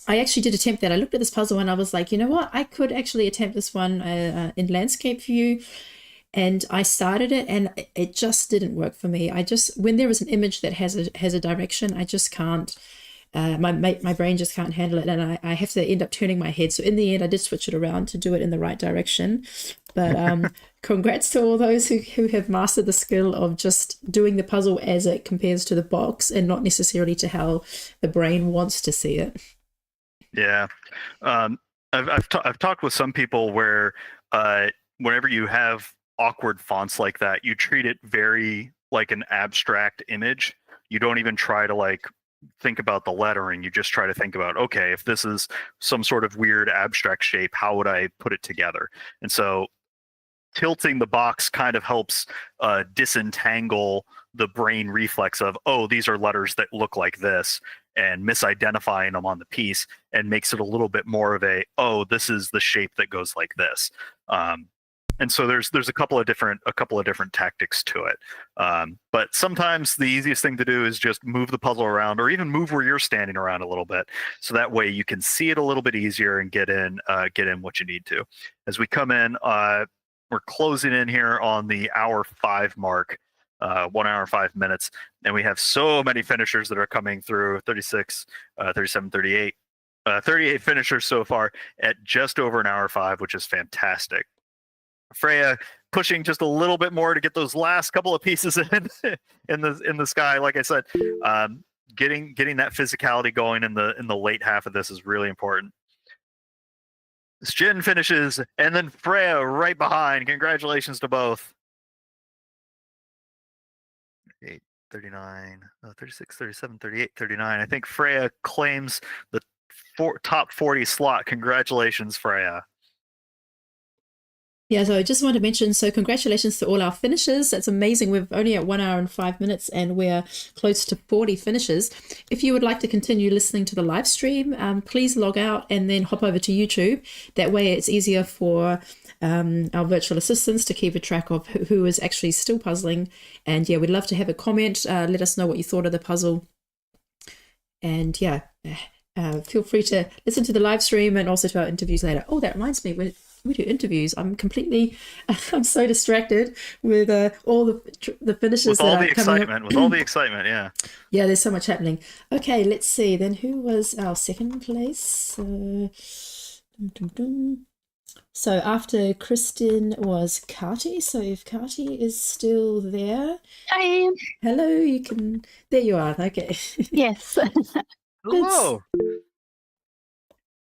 I actually did attempt that. I looked at this puzzle and I was like, you know what? I could actually attempt this one in landscape view. And I started it and it just didn't work for me. When there is an image that has a direction, I just can't, my brain just can't handle it. And I have to end up turning my head. So in the end, I did switch it around to do it in the right direction. But congrats to all those who have mastered the skill of just doing the puzzle as it compares to the box and not necessarily to how the brain wants to see it. Yeah. I've talked with some people where whenever you have awkward fonts like that, you treat it very like an abstract image. You don't even try to like think about the lettering. You just try to think about, okay, if this is some sort of weird abstract shape, how would I put it together? And so tilting the box kind of helps disentangle the brain reflex of, oh, these are letters that look like this, and misidentifying them on the piece, and makes it a little bit more of a, oh, this is the shape that goes like this. And so there's a couple of different tactics to it. But sometimes the easiest thing to do is just move the puzzle around, or even move where you're standing around a little bit, so that way you can see it a little bit easier and get in what you need to. As we come in, we're closing in here on the hour 5 mark. 1 hour 5 minutes, and we have so many finishers that are coming through. 36, 37, 38, 38 finishers so far at just over an hour 5, which is fantastic. Freya pushing just a little bit more to get those last couple of pieces in the sky. Like I said, getting that physicality going in the late half of this is really important. Jin finishes, and then Freya right behind. Congratulations to both. 39, 36, 37, 38, 39. I think Freya claims the top 40 slot. Congratulations, Freya. Yeah, so I just want to mention, so congratulations to all our finishers. That's amazing. We're only at 1 hour and 5 minutes and we're close to 40 finishers. If you would like to continue listening to the live stream, please log out and then hop over to YouTube. That way it's easier for our virtual assistants to keep a track of who is actually still puzzling. And yeah, we'd love to have a comment. Let us know what you thought of the puzzle. And yeah, feel free to listen to the live stream and also to our interviews later. Oh, that reminds me, we do interviews. I'm so distracted with all the finishes. With all the excitement, yeah. Yeah, there's so much happening. Okay, let's see. Then who was our second place? So after Kristen was Kati. So if Kati is still there. Hi. Hello, you can. There you are. Okay. Yes. Hello.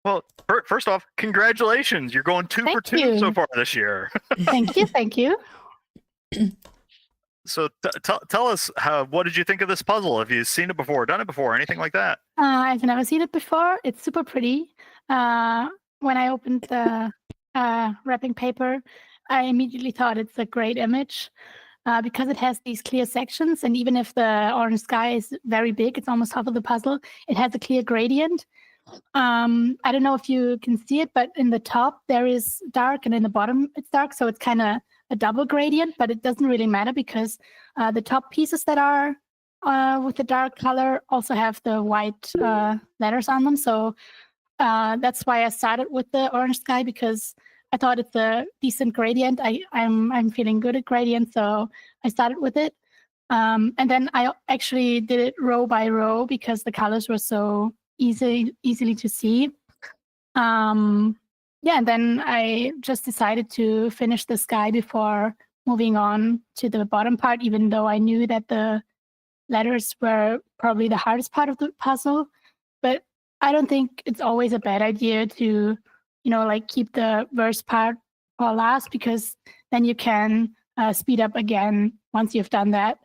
Well, first off, congratulations. You're going 2 for 2 so far this year. Thank you. So tell us, what did you think of this puzzle? Have you seen it before, done it before, anything like that? I've never seen it before. It's super pretty. When I opened the wrapping paper, I immediately thought it's a great image because it has these clear sections. And even if the orange sky is very big, it's almost half of the puzzle, it has a clear gradient. I don't know if you can see it, but in the top there is dark and in the bottom it's dark, so it's kind of a double gradient, but it doesn't really matter because the top pieces that are with the dark color also have the white letters on them. So that's why I started with the orange sky, because I thought it's a decent gradient. I'm feeling good at gradient, so I started with it. And then I actually did it row by row because the colors were so easily to see. Yeah, and then I just decided to finish the sky before moving on to the bottom part, even though I knew that the letters were probably the hardest part of the puzzle. But I don't think it's always a bad idea to, like keep the verse part for last, because then you can speed up again once you've done that.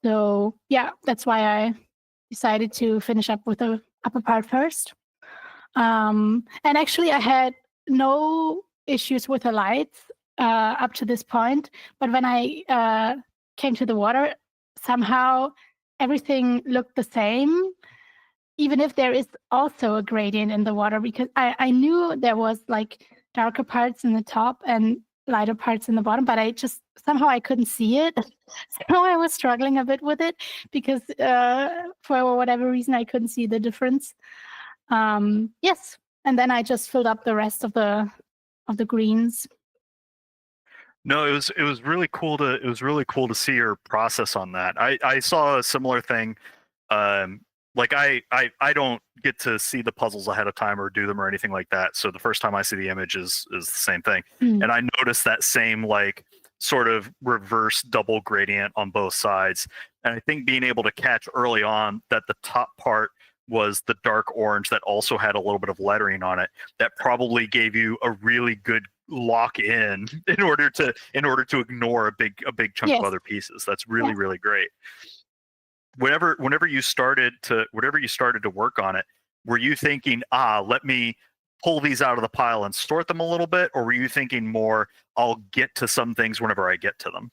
So yeah, that's why I decided to finish up with the upper part first. And actually I had no issues with the lights up to this point, but when I came to the water, somehow everything looked the same, even if there is also a gradient in the water, because I knew there was like darker parts in the top and lighter parts in the bottom, but I just somehow I couldn't see it. So I was struggling a bit with it because for whatever reason I couldn't see the difference. Yes, and then I just filled up the rest of the greens. No, it was really cool to see your process on that. I saw a similar thing. Like I don't get to see the puzzles ahead of time or do them or anything like that. So the first time I see the image is the same thing. And I noticed that same like sort of reverse double gradient on both sides. And I think being able to catch early on that the top part was the dark orange that also had a little bit of lettering on it, that probably gave you a really good lock in order to ignore a big chunk of other pieces. That's really great. Whenever you started to work on it, were you thinking, let me pull these out of the pile and sort them a little bit, or were you thinking more, I'll get to some things whenever I get to them?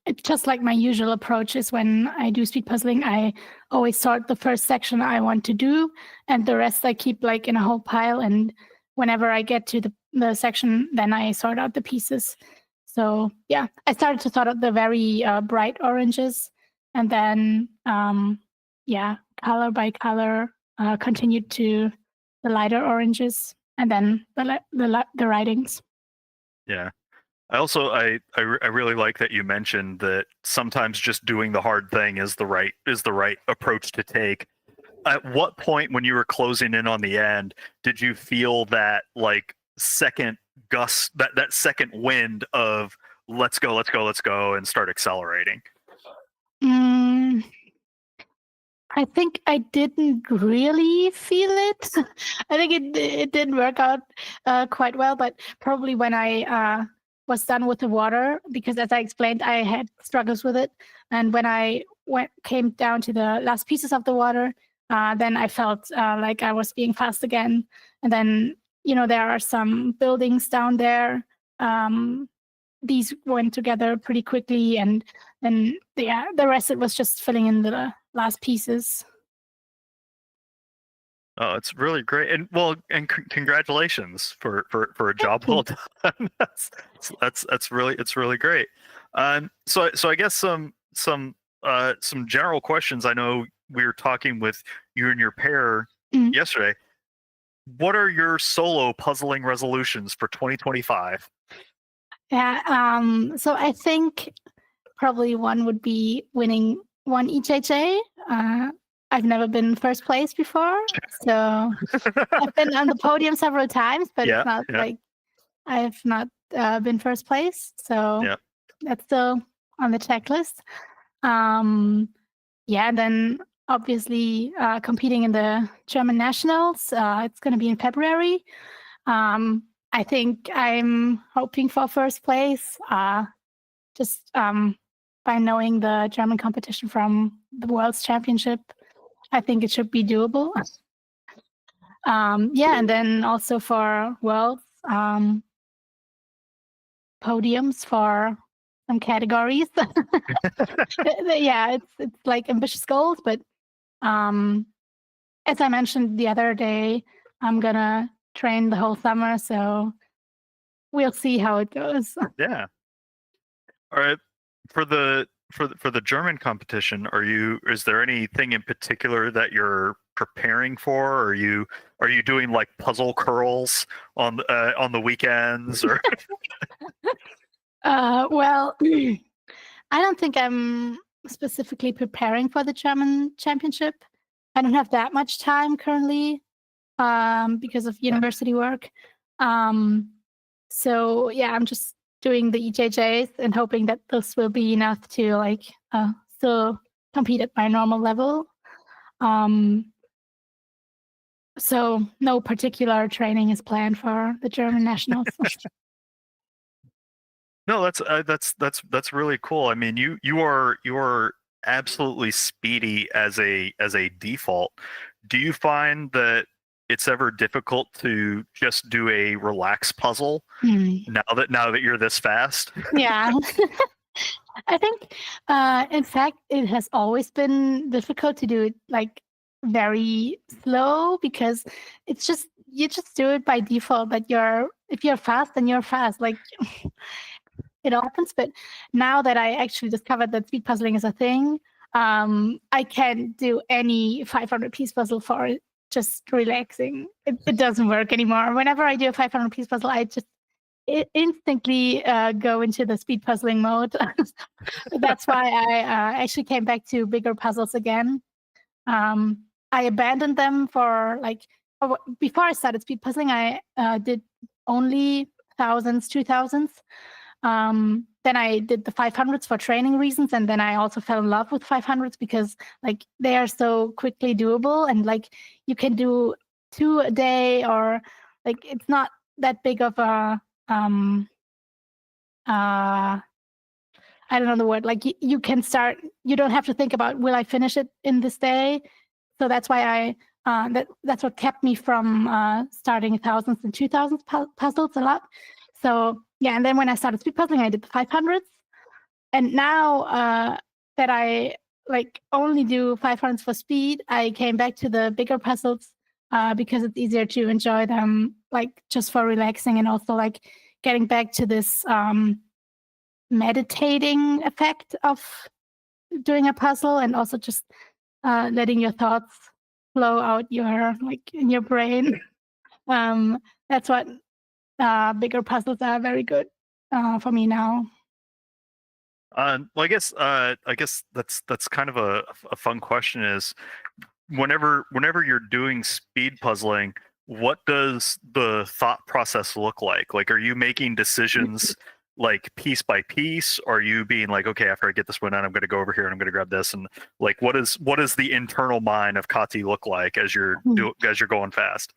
It's just like my usual approach is when I do speed puzzling, I always sort the first section I want to do, and the rest I keep like in a whole pile. And whenever I get to the section, then I sort out the pieces. So yeah, I started to sort out the very bright oranges, and then color by color continued to the lighter oranges, and then the writings. Yeah. I really like that you mentioned that sometimes just doing the hard thing is the right approach to take. At what point when you were closing in on the end did you feel that like second gust, that second wind of let's go and start accelerating? I think I didn't really feel it. I think it didn't work out quite well, but probably when I was done with the water, because as I explained, I had struggles with it. And when I came down to the last pieces of the water, then I felt like I was being fast again. And then, there are some buildings down there. These went together pretty quickly, and then the rest it was just filling in the last pieces. Oh, it's really great, and congratulations for a job well done. That's really great. So I guess some general questions. I know we were talking with you and your pair yesterday. What are your solo puzzling resolutions for 2025? Yeah, so I think probably one would be winning one EJJ. I've never been first place before, so I've been on the podium several times, but it's not like I've not been first place. So that's still on the checklist. And then obviously competing in the German nationals. It's going to be in February. I think I'm hoping for first place, just by knowing the German competition from the World's Championship. I think it should be doable. And then also for Worlds, podiums for some categories. It's like ambitious goals, but as I mentioned the other day, I'm gonna train the whole summer, so we'll see how it goes. Yeah. All right. For the German competition, is there anything in particular that you're preparing for? Are you doing like puzzle curls on the weekends or? Well, I don't think I'm specifically preparing for the German championship. I don't have that much time currently because of university work. So yeah, I'm just doing the EJJs and hoping that this will be enough to still compete at my normal level. So no particular training is planned for the German nationals. No, that's really cool. I mean, you are absolutely speedy as a default. Do you find that it's ever difficult to just do a relax puzzle now that you're this fast? Yeah. I think in fact it has always been difficult to do it like very slow, because it's just you just do it by default, but if you're fast, then you're fast. Like it happens. But now that I actually discovered that speed puzzling is a thing, I can't do any 500-piece puzzle for just relaxing. It doesn't work anymore. Whenever I do a 500-piece puzzle, I just instantly go into the speed puzzling mode. That's why I actually came back to bigger puzzles again. I abandoned them for before I started speed puzzling, I did only thousands, 2000s. Then I did the 500s for training reasons, and then I also fell in love with 500s because they are so quickly doable, and you can do 2 a day, or it's not that big of a I don't know the word. You can start. You don't have to think about, will I finish it in this day? So that's why that's what kept me from starting thousands and 2000s puzzles a lot. So yeah, and then when I started speed puzzling, I did the 500s, and now that I only do 500s for speed, I came back to the bigger puzzles because it's easier to enjoy them, just for relaxing, and also getting back to this meditating effect of doing a puzzle, and also just letting your thoughts flow out in your brain. That's what bigger puzzles are very good for me now. Well, I guess that's kind of a fun question. Is whenever you're doing speed puzzling, what does the thought process look like? Are you making decisions piece by piece? Or are you being okay, after I get this one done, I'm going to go over here and I'm going to grab this, and what does the internal mind of Kati look like as you're going fast?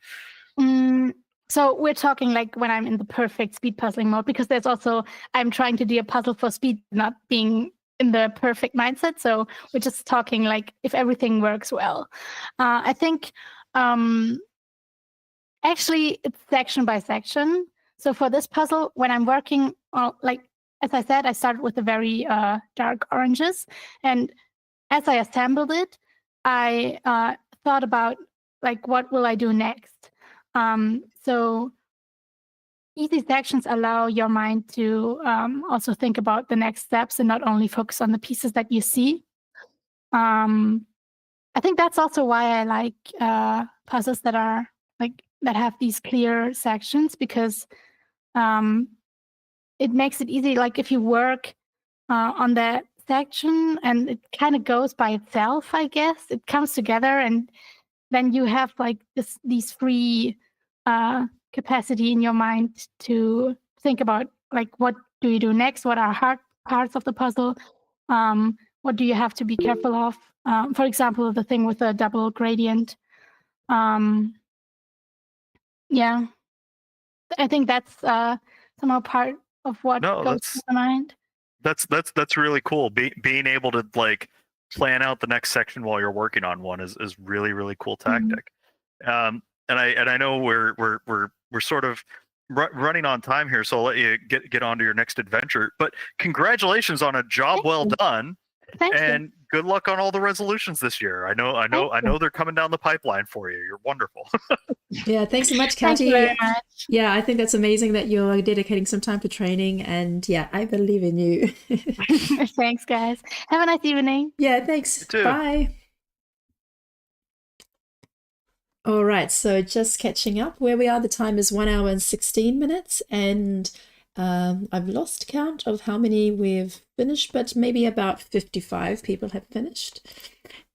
So we're talking when I'm in the perfect speed puzzling mode, because there's also, I'm trying to do a puzzle for speed, not being in the perfect mindset. So we're just talking if everything works well. I think actually it's section by section. So for this puzzle, when I'm working, as I said, I started with the very dark oranges, and as I assembled it, I thought about what will I do next. So easy sections allow your mind to also think about the next steps and not only focus on the pieces that you see. I think that's also why I like puzzles that are that have these clear sections, because it makes it easy. If you work on that section and it kind of goes by itself, I guess it comes together, and then you have these free capacity in your mind to think about what do you do next, what are hard parts of the puzzle, what do you have to be careful of, for example, the thing with the double gradient. Yeah, I think that's somehow part of what goes through my mind. That's really cool. Being able to plan out the next section while you're working on one is really, really cool tactic. And I know we're sort of running on time here, so I'll let you get on to your next adventure. But congratulations on a job well done. Thank and you. Good luck on all the resolutions this year. I know they're coming down the pipeline for you. You're wonderful. Yeah, thanks so much, Kati. Thank you very much. Yeah, I think that's amazing that you're dedicating some time to training, and yeah, I believe in you. Thanks, guys. Have a nice evening. Yeah, thanks. You too. Bye. All right, so just catching up where we are. The time is 1 hour and 16 minutes, and I've lost count of how many we've finished, but maybe about 55 people have finished.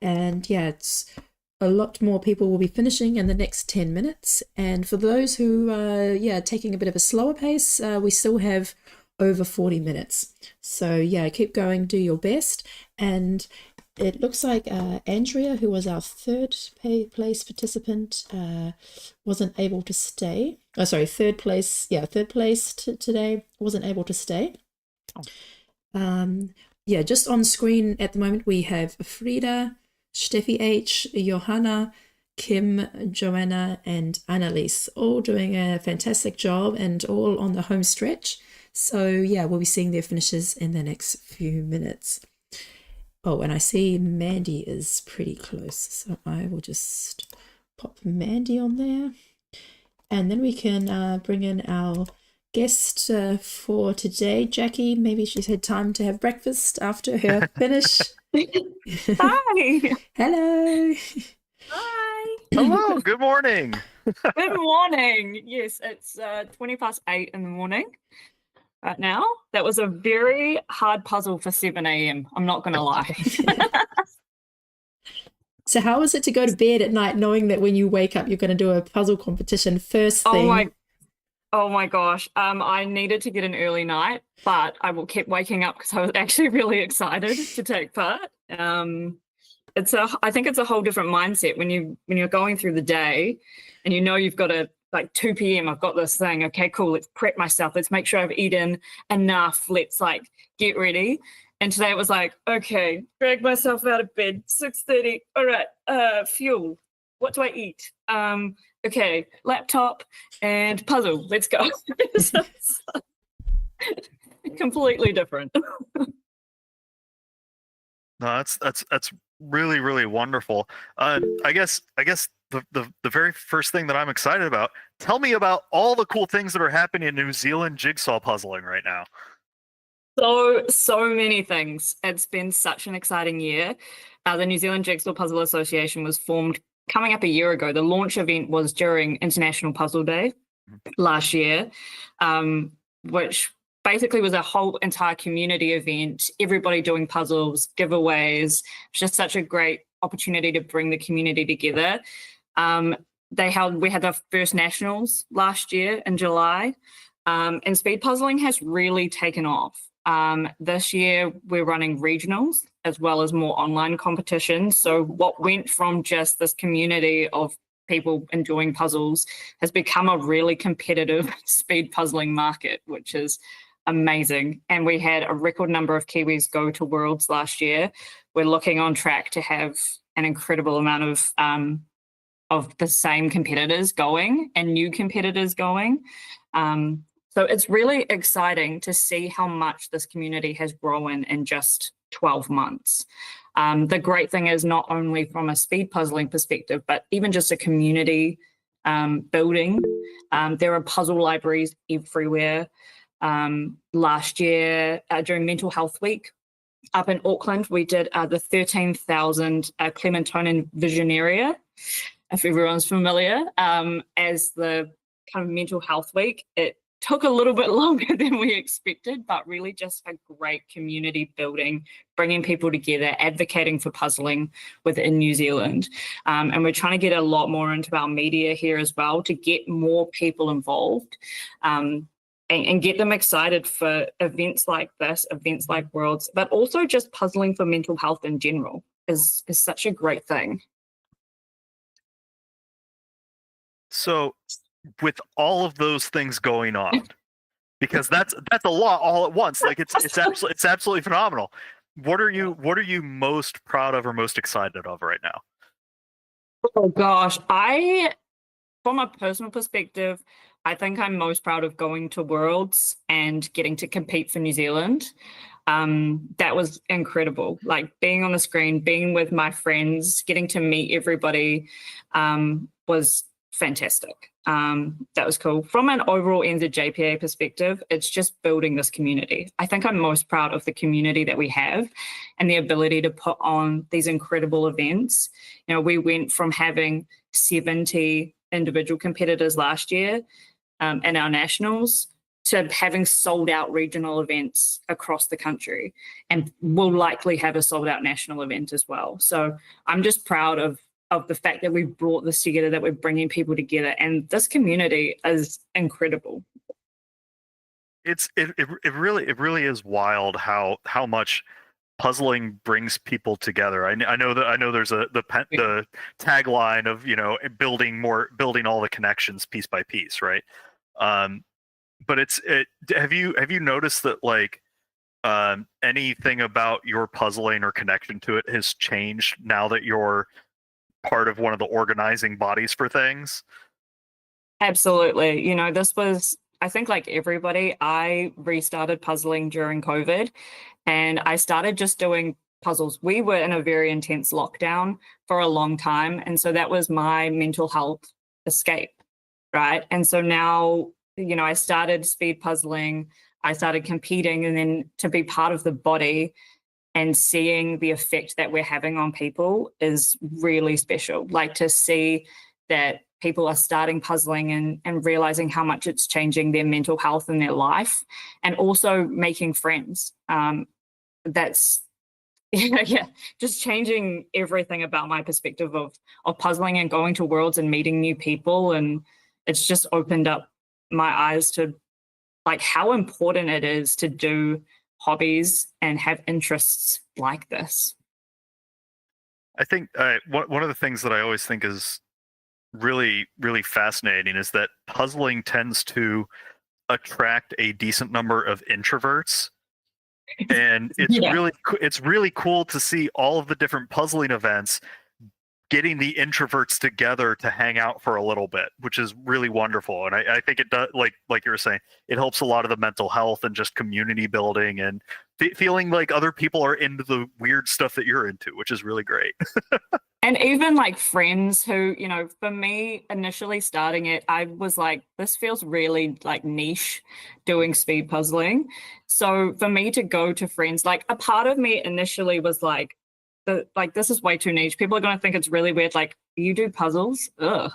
And yeah, it's a lot more people will be finishing in the next 10 minutes. And for those who are taking a bit of a slower pace, we still have over 40 minutes. So yeah, keep going, do your best. And it looks like Andrea, who was our third place participant, wasn't able to stay. Oh, sorry, third place. Yeah, third place today, wasn't able to stay. Yeah, just on screen at the moment we have Frida, Steffi H, Johanna, Kim, Joanna, and Annalise, all doing a fantastic job and all on the home stretch. So yeah, we'll be seeing their finishes in the next few minutes. Oh, and I see Mandy is pretty close, so I will just pop Mandy on there. And then we can bring in our guest for today, Jackie. Maybe she's had time to have breakfast after her finish. Hi. Hello. Hi. Hello, good morning. Good morning. Yes, it's 8:20 in the morning right now. That was a very hard puzzle for 7 a.m. I'm not going to lie. So how is it to go to bed at night knowing that when you wake up you're going to do a puzzle competition first thing? Oh my gosh. I needed to get an early night, but I kept waking up because I was actually really excited to take part. I think it's a whole different mindset when you're going through the day and you know you've got to, like 2 p.m. I've got this thing. Okay, cool. Let's prep myself. Let's make sure I've eaten enough. Let's like get ready. And today it was like, okay, drag myself out of bed, 6:30. All right, fuel. What do I eat? Okay, laptop and puzzle. Let's go. So it's completely different. No, that's really, really wonderful. I guess the very first thing that I'm excited about. Tell me about all the cool things that are happening in New Zealand jigsaw puzzling right now. So many things. It's been such an exciting year. The New Zealand Jigsaw Puzzle Association was formed coming up a year ago. The launch event was during International Puzzle Day last year, which basically was a whole entire community event, everybody doing puzzles, giveaways. It's just such a great opportunity to bring the community together. We had the first nationals last year in July, and speed puzzling has really taken off. This year we're running regionals as well as more online competitions. So what went from just this community of people enjoying puzzles has become a really competitive speed puzzling market, which is amazing. And we had a record number of Kiwis go to Worlds last year. We're looking on track to have an incredible amount of the same competitors going and new competitors going. So it's really exciting to see how much this community has grown in just 12 months. The great thing is not only from a speed puzzling perspective, but even just a community building. There are puzzle libraries everywhere. Last year, during Mental Health Week up in Auckland, we did the 13,000 Clementine Vision Area, if everyone's familiar, as the kind of Mental Health Week. It took a little bit longer than we expected, but really just a great community building, bringing people together, advocating for puzzling within New Zealand. And we're trying to get a lot more into our media here as well to get more people involved and get them excited for events like this, events like Worlds, but also just puzzling for mental health in general is such a great thing. So with all of those things going on, because that's a lot all at once. Like it's absolutely phenomenal. What are you most proud of or most excited of right now? Oh gosh, from a personal perspective, I think I'm most proud of going to Worlds and getting to compete for New Zealand. That was incredible. Like being on the screen, being with my friends, getting to meet everybody was fantastic. That was cool. From an overall NZJPA perspective, it's just building this community. I think I'm most proud of the community that we have and the ability to put on these incredible events. You know, we went from having 70 individual competitors last year in our nationals to having sold out regional events across the country, and we'll likely have a sold out national event as well. So I'm just proud of the fact that we've brought this together, that we're bringing people together, and this community is incredible. It really is wild how much puzzling brings people together. I know there's the tagline of, you know, building all the connections piece by piece, right? But have you noticed that like anything about your puzzling or connection to it has changed now that you're part of one of the organizing bodies for things? Absolutely. You know, this was, I think like everybody, I restarted puzzling during COVID and I started just doing puzzles. We were in a very intense lockdown for a long time. And so that was my mental health escape, right? And so now I started speed puzzling, I started competing, and then to be part of the body and seeing the effect that we're having on people is really special. Like to see that people are starting puzzling and realizing how much it's changing their mental health and their life, and also making friends. That's yeah, just changing everything about my perspective of puzzling and going to worlds and meeting new people. And it's just opened up my eyes to like how important it is to do hobbies and have interests like this. I think one of the things that I always think is really, really fascinating is that puzzling tends to attract a decent number of introverts. And it's really cool to see all of the different puzzling events getting the introverts together to hang out for a little bit, which is really wonderful. And I think it does, like you were saying, it helps a lot of the mental health and just community building and feeling like other people are into the weird stuff that you're into, which is really great. And even like friends who, for me, initially starting it, I was like, this feels really like niche doing speed puzzling. So for me to go to friends, like a part of me initially was like, this is way too niche. People are going to think it's really weird. Like, you do puzzles? Ugh.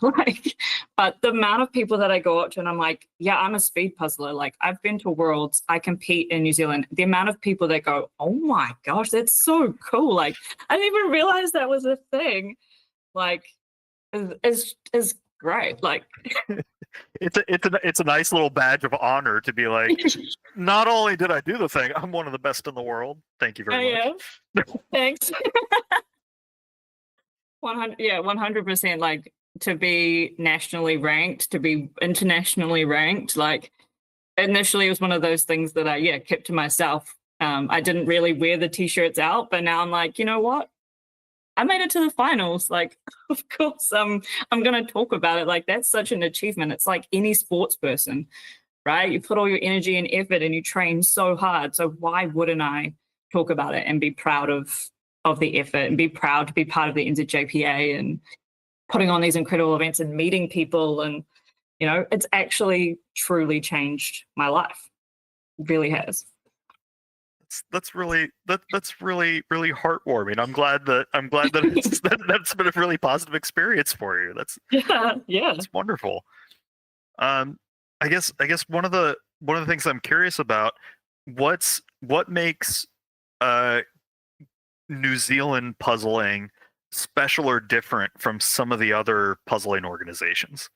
But the amount of people that I go up to and I'm like, yeah, I'm a speed puzzler. Like, I've been to worlds. I compete in New Zealand. The amount of people that go, oh my gosh, that's so cool. Like, I didn't even realize that was a thing. Like, is great. Like, it's a nice little badge of honor to be like, not only did I do the thing, I'm one of the best in the world. Thank you very much. Thanks. 100%. Like to be nationally ranked, to be internationally ranked. Like initially, it was one of those things that I kept to myself. I didn't really wear the t-shirts out, but now I'm like, you know what? I made it to the finals. Like, of course, I'm going to talk about it. Like, that's such an achievement. It's like any sports person, right? You put all your energy and effort and you train so hard. So why wouldn't I talk about it and be proud of the effort and be proud to be part of the NZJPA and putting on these incredible events and meeting people? And, it's actually truly changed my life. It really has. That's really really heartwarming. I'm glad that that's been a really positive experience for you. That's That's wonderful. I guess one of the things I'm curious about, what makes New Zealand puzzling special or different from some of the other puzzling organizations?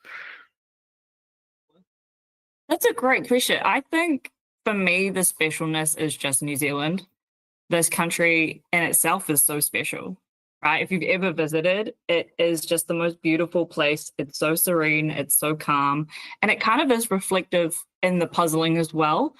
That's a great question. I think for me, the specialness is just New Zealand. This country in itself is so special, right? If you've ever visited, it is just the most beautiful place. It's so serene, it's so calm, and it kind of is reflective in the puzzling as well.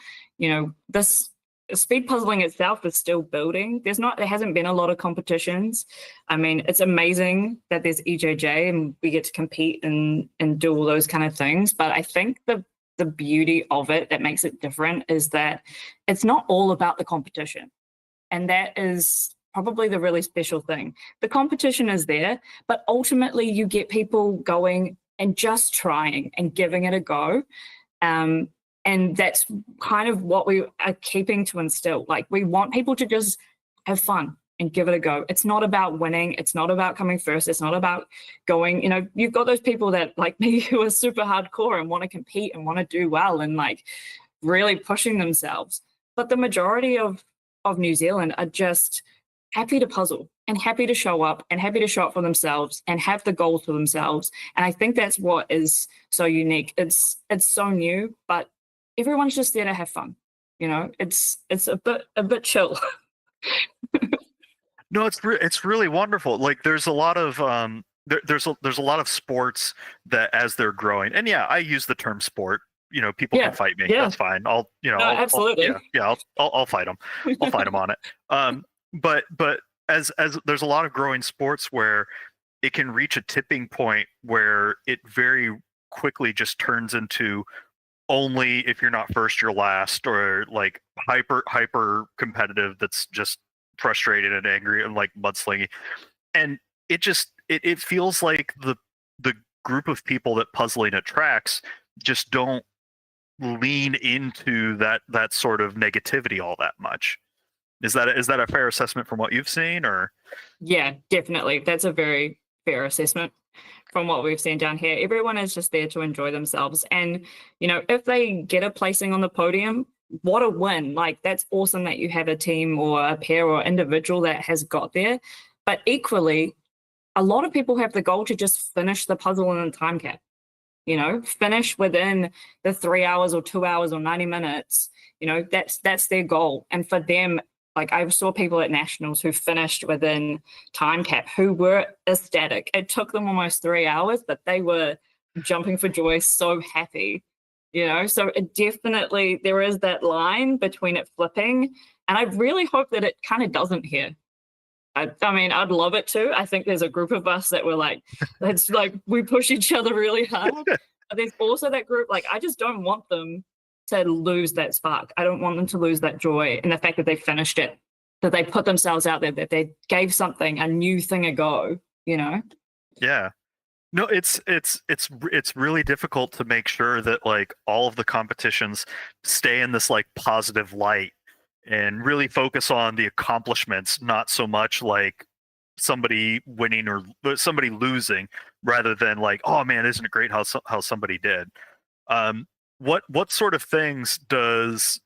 This speed puzzling itself is still building. There hasn't been a lot of competitions. I mean, it's amazing that there's EJJ and we get to compete and do all those kind of things. But I think the beauty of it that makes it different is that it's not all about the competition. And that is probably the really special thing. The competition is there, but ultimately you get people going and just trying and giving it a go. And that's kind of what we are keeping to instill. Like, we want people to just have fun and give it a go. It's not about winning. It's not about coming first. It's not about going, you've got those people that like me who are super hardcore and want to compete and want to do well and like really pushing themselves. But the majority of New Zealand are just happy to puzzle and happy to show up and happy to show up for themselves and have the goals for themselves. And I think that's what is so unique. It's so new, but everyone's just there to have fun. It's a bit chill. No, it's really wonderful. Like, there's a lot of there's a lot of sports that, as they're growing, and I use the term sport. People can fight me. That's fine. Absolutely. I'll fight them. I'll fight them on it. But as there's a lot of growing sports where it can reach a tipping point where it very quickly just turns into only if you're not first, you're last, or like hyper competitive. That's just frustrated and angry and like mudslinging, and it feels like the group of people that puzzling attracts just don't lean into that sort of negativity all that much. Is that a fair assessment from what you've seen, or? Yeah, definitely. That's a very fair assessment from what we've seen down here. Everyone is just there to enjoy themselves. And, you know, if they get a placing on the podium, what a win. Like, that's awesome that you have a team or a pair or individual that has got there. But equally, a lot of people have the goal to just finish the puzzle in a time cap. You know, finish within the 3 hours or 2 hours or 90 minutes. You know, that's their goal. And for them, like, I saw people at nationals who finished within time cap who were ecstatic. It took them almost 3 hours, but they were jumping for joy, so happy. You know, so it definitely, there is that line between it flipping, and I really hope that it kind of doesn't here. I mean, I'd love it too. I think there's a group of us that were like, it's like we push each other really hard. But there's also that group, like, I just don't want them to lose that spark. I don't want them to lose that joy and the fact that they finished it, that they put themselves out there, that they gave something, a new thing a go, you know? Yeah. No, it's really difficult to make sure that, like, all of the competitions stay in this, like, positive light and really focus on the accomplishments, not so much like somebody winning or somebody losing, rather than like, oh man, isn't it great how somebody did. What sort of things does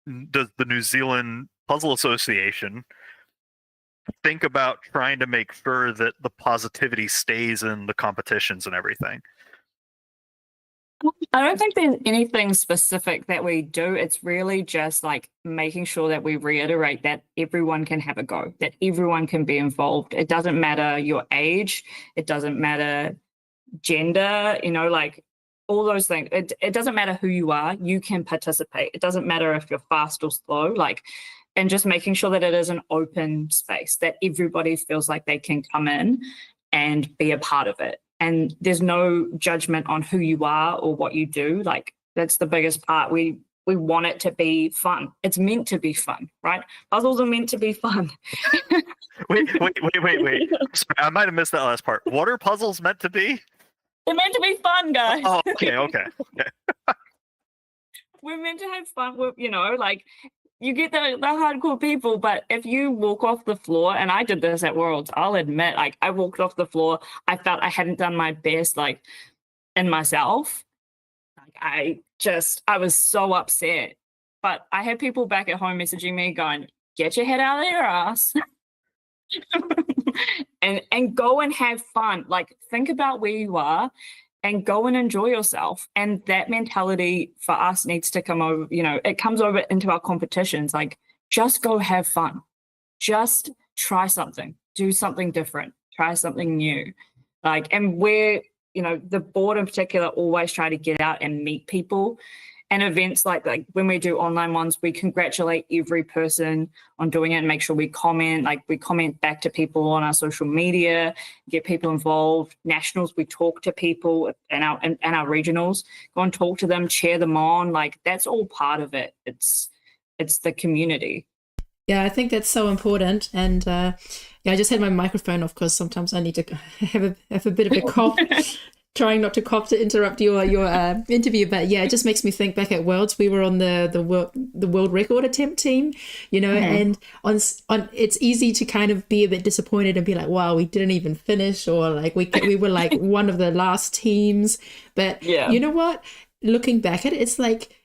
the New Zealand Puzzle Association think about trying to make sure that the positivity stays in the competitions and everything? I don't think there's anything specific that we do. It's really just like making sure that we reiterate that everyone can have a go, that everyone can be involved. It doesn't matter your age. It doesn't matter gender, you know, like all those things. It doesn't matter who you are. You can participate. It doesn't matter if you're fast or slow, like, and just making sure that it is an open space, that everybody feels like they can come in and be a part of it. And there's no judgment on who you are or what you do. Like, that's the biggest part. We want it to be fun. It's meant to be fun, right? Puzzles are meant to be fun. Wait. Sorry, I might have missed that last part. What are puzzles meant to be? They're meant to be fun, guys. Oh, okay. We're meant to have fun with, you know, like, you get the hardcore people, but if you walk off the floor, and I did this at Worlds, I'll admit, like, I walked off the floor, I felt I hadn't done my best, like, in myself. Like, I was so upset. But I had people back at home messaging me going, get your head out of your ass and go and have fun. Like, think about where you are and go and enjoy yourself. And that mentality for us needs to come over, you know, it comes over into our competitions. Like, just go have fun. Just try something, do something different, try something new. Like, and we're, you know, the board in particular always try to get out and meet people. And events like when we do online ones, we congratulate every person on doing it and make sure we comment back to people on our social media, get people involved. Nationals, we talk to people, and our regionals, go and talk to them, cheer them on. Like, that's all part of it. It's the community. Yeah, I think that's so important. And yeah, I just had my microphone off because sometimes I need to have a bit of a cough. Trying not to cough to interrupt your interview, but yeah, it just makes me think back at Worlds. We were on the world record attempt team, you know, and on it's easy to kind of be a bit disappointed and be like, wow, we didn't even finish, or like we were like one of the last teams. But you know what? Looking back at it, it's like,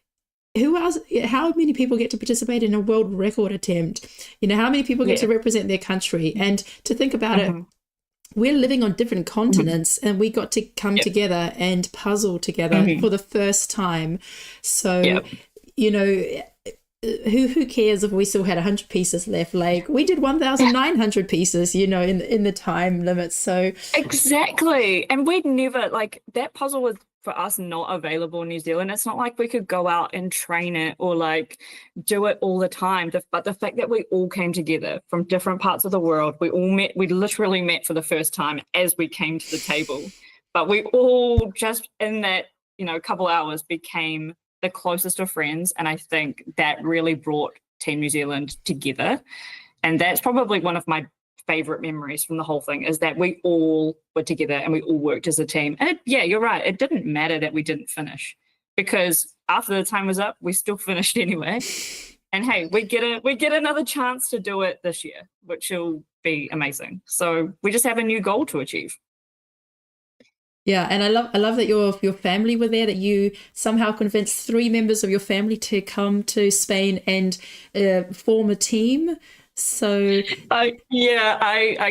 who else? How many people get to participate in a world record attempt? You know, how many people get to represent their country? And to think about it, we're living on different continents and we got to come together and puzzle together for the first time. So, you know, who cares if we still had 100 pieces left? Like, we did 1,900 pieces, you know, in the time limit. So exactly. And we'd never, like, that puzzle was for us not available in New Zealand. It's not like we could go out and train it or like do it all the time. But the fact that we all came together from different parts of the world, we literally met for the first time as we came to the table. But we all just in that, you know, couple hours became the closest of friends. And I think that really brought Team New Zealand together. And that's probably one of my favorite memories from the whole thing, is that we all were together and we all worked as a team. And yeah, you're right. It didn't matter that we didn't finish, because after the time was up, we still finished anyway. And hey, we get another chance to do it this year, which will be amazing. So we just have a new goal to achieve. Yeah, and I love that your family were there, that you somehow convinced 3 members of your family to come to Spain and form a team. So I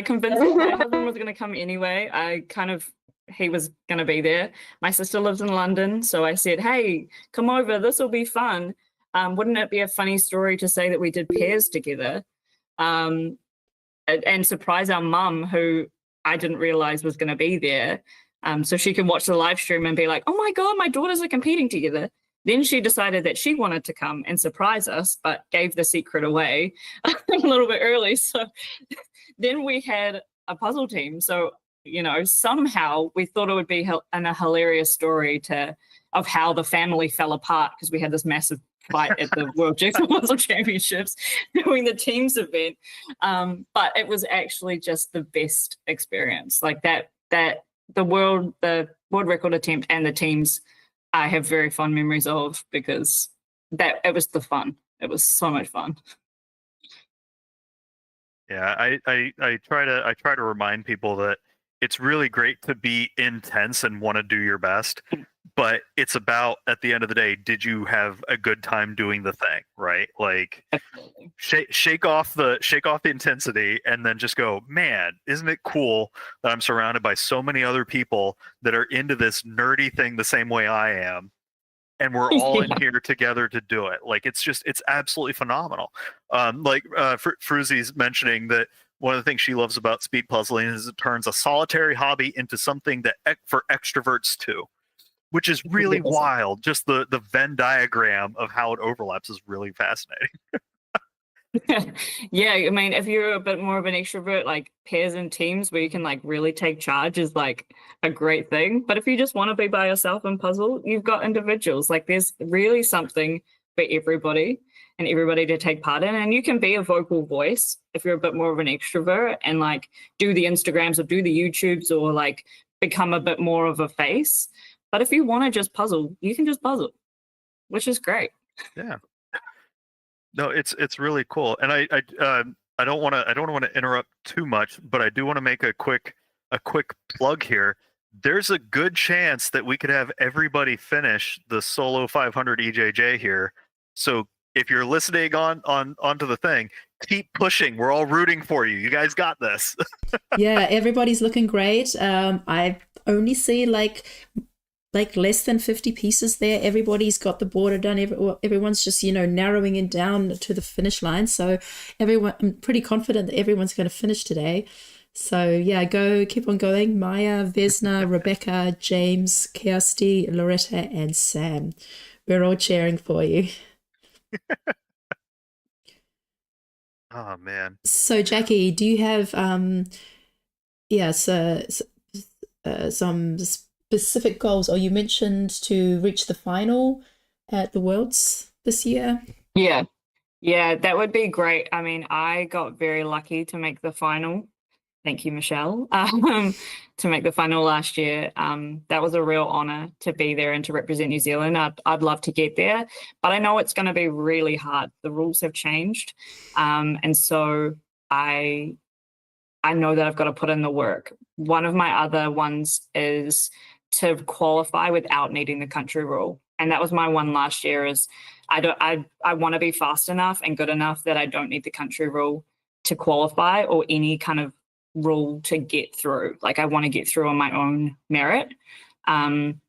convinced him. My husband was going to come anyway. He was going to be there. My sister lives in London, so I said, hey, come over, this will be fun. Wouldn't it be a funny story to say that we did pairs together and surprise our mum, who I didn't realize was going to be there, so she can watch the live stream and be like, oh my God, my daughters are competing together. Then she decided that she wanted to come and surprise us, but gave the secret away a little bit early. So then we had a puzzle team. So, somehow we thought it would be a hilarious story of how the family fell apart, because we had this massive fight at the World Jigsaw Puzzle Championships doing the teams event. But it was actually just the best experience. Like that the world record attempt and the teams I have very fond memories of, because it was the fun. It was so much fun. Yeah, I try to remind people that it's really great to be intense and want to do your best, but it's about, at the end of the day, did you have a good time doing the thing, right? Like, shake off the intensity and then just go, man, isn't it cool that I'm surrounded by so many other people that are into this nerdy thing the same way I am, and we're all in here together to do it. Like, it's absolutely phenomenal. Fruzy's mentioning that one of the things she loves about speed puzzling is it turns a solitary hobby into something that for extroverts too, which is really wild. Just the Venn diagram of how it overlaps is really fascinating. Yeah, I mean, if you're a bit more of an extrovert, like pairs and teams where you can like really take charge is like a great thing. But if you just want to be by yourself and puzzle, you've got individuals. Like, there's really something for everybody and everybody to take part in. And you can be a vocal voice if you're a bit more of an extrovert and like do the Instagrams or do the YouTubes or like become a bit more of a face. But if you want to just puzzle, you can just puzzle, which is great. Yeah. No, it's really cool. And I don't want to interrupt too much, but I do want to make a quick plug here. There's a good chance that we could have everybody finish the solo 500 EJJ here. So if you're listening onto the thing, keep pushing. We're all rooting for you. You guys got this. yeah, everybody's looking great. I only see like less than 50 pieces there. Everybody's got the border done. Everyone's just, narrowing it down to the finish line. So I'm pretty confident that everyone's going to finish today. So yeah, keep on going. Maya, Vesna, Rebecca, James, Kirsty, Loretta, and Sam. We're all cheering for you. Oh man. So Jackie, do you have some specific goals? Or you mentioned to reach the final at the Worlds this year. Yeah, that would be great. I mean, I got very lucky to make the final. Thank you, Michelle, to make the final last year. That was a real honor to be there and to represent New Zealand. I'd love to get there, but I know it's going to be really hard. The rules have changed. And so I know that I've got to put in the work. One of my other ones is to qualify without needing the country rule. And that was my one last year, is I want to be fast enough and good enough that I don't need the country rule to qualify or any kind of rule to get through. Like, I want to get through on my own merit. And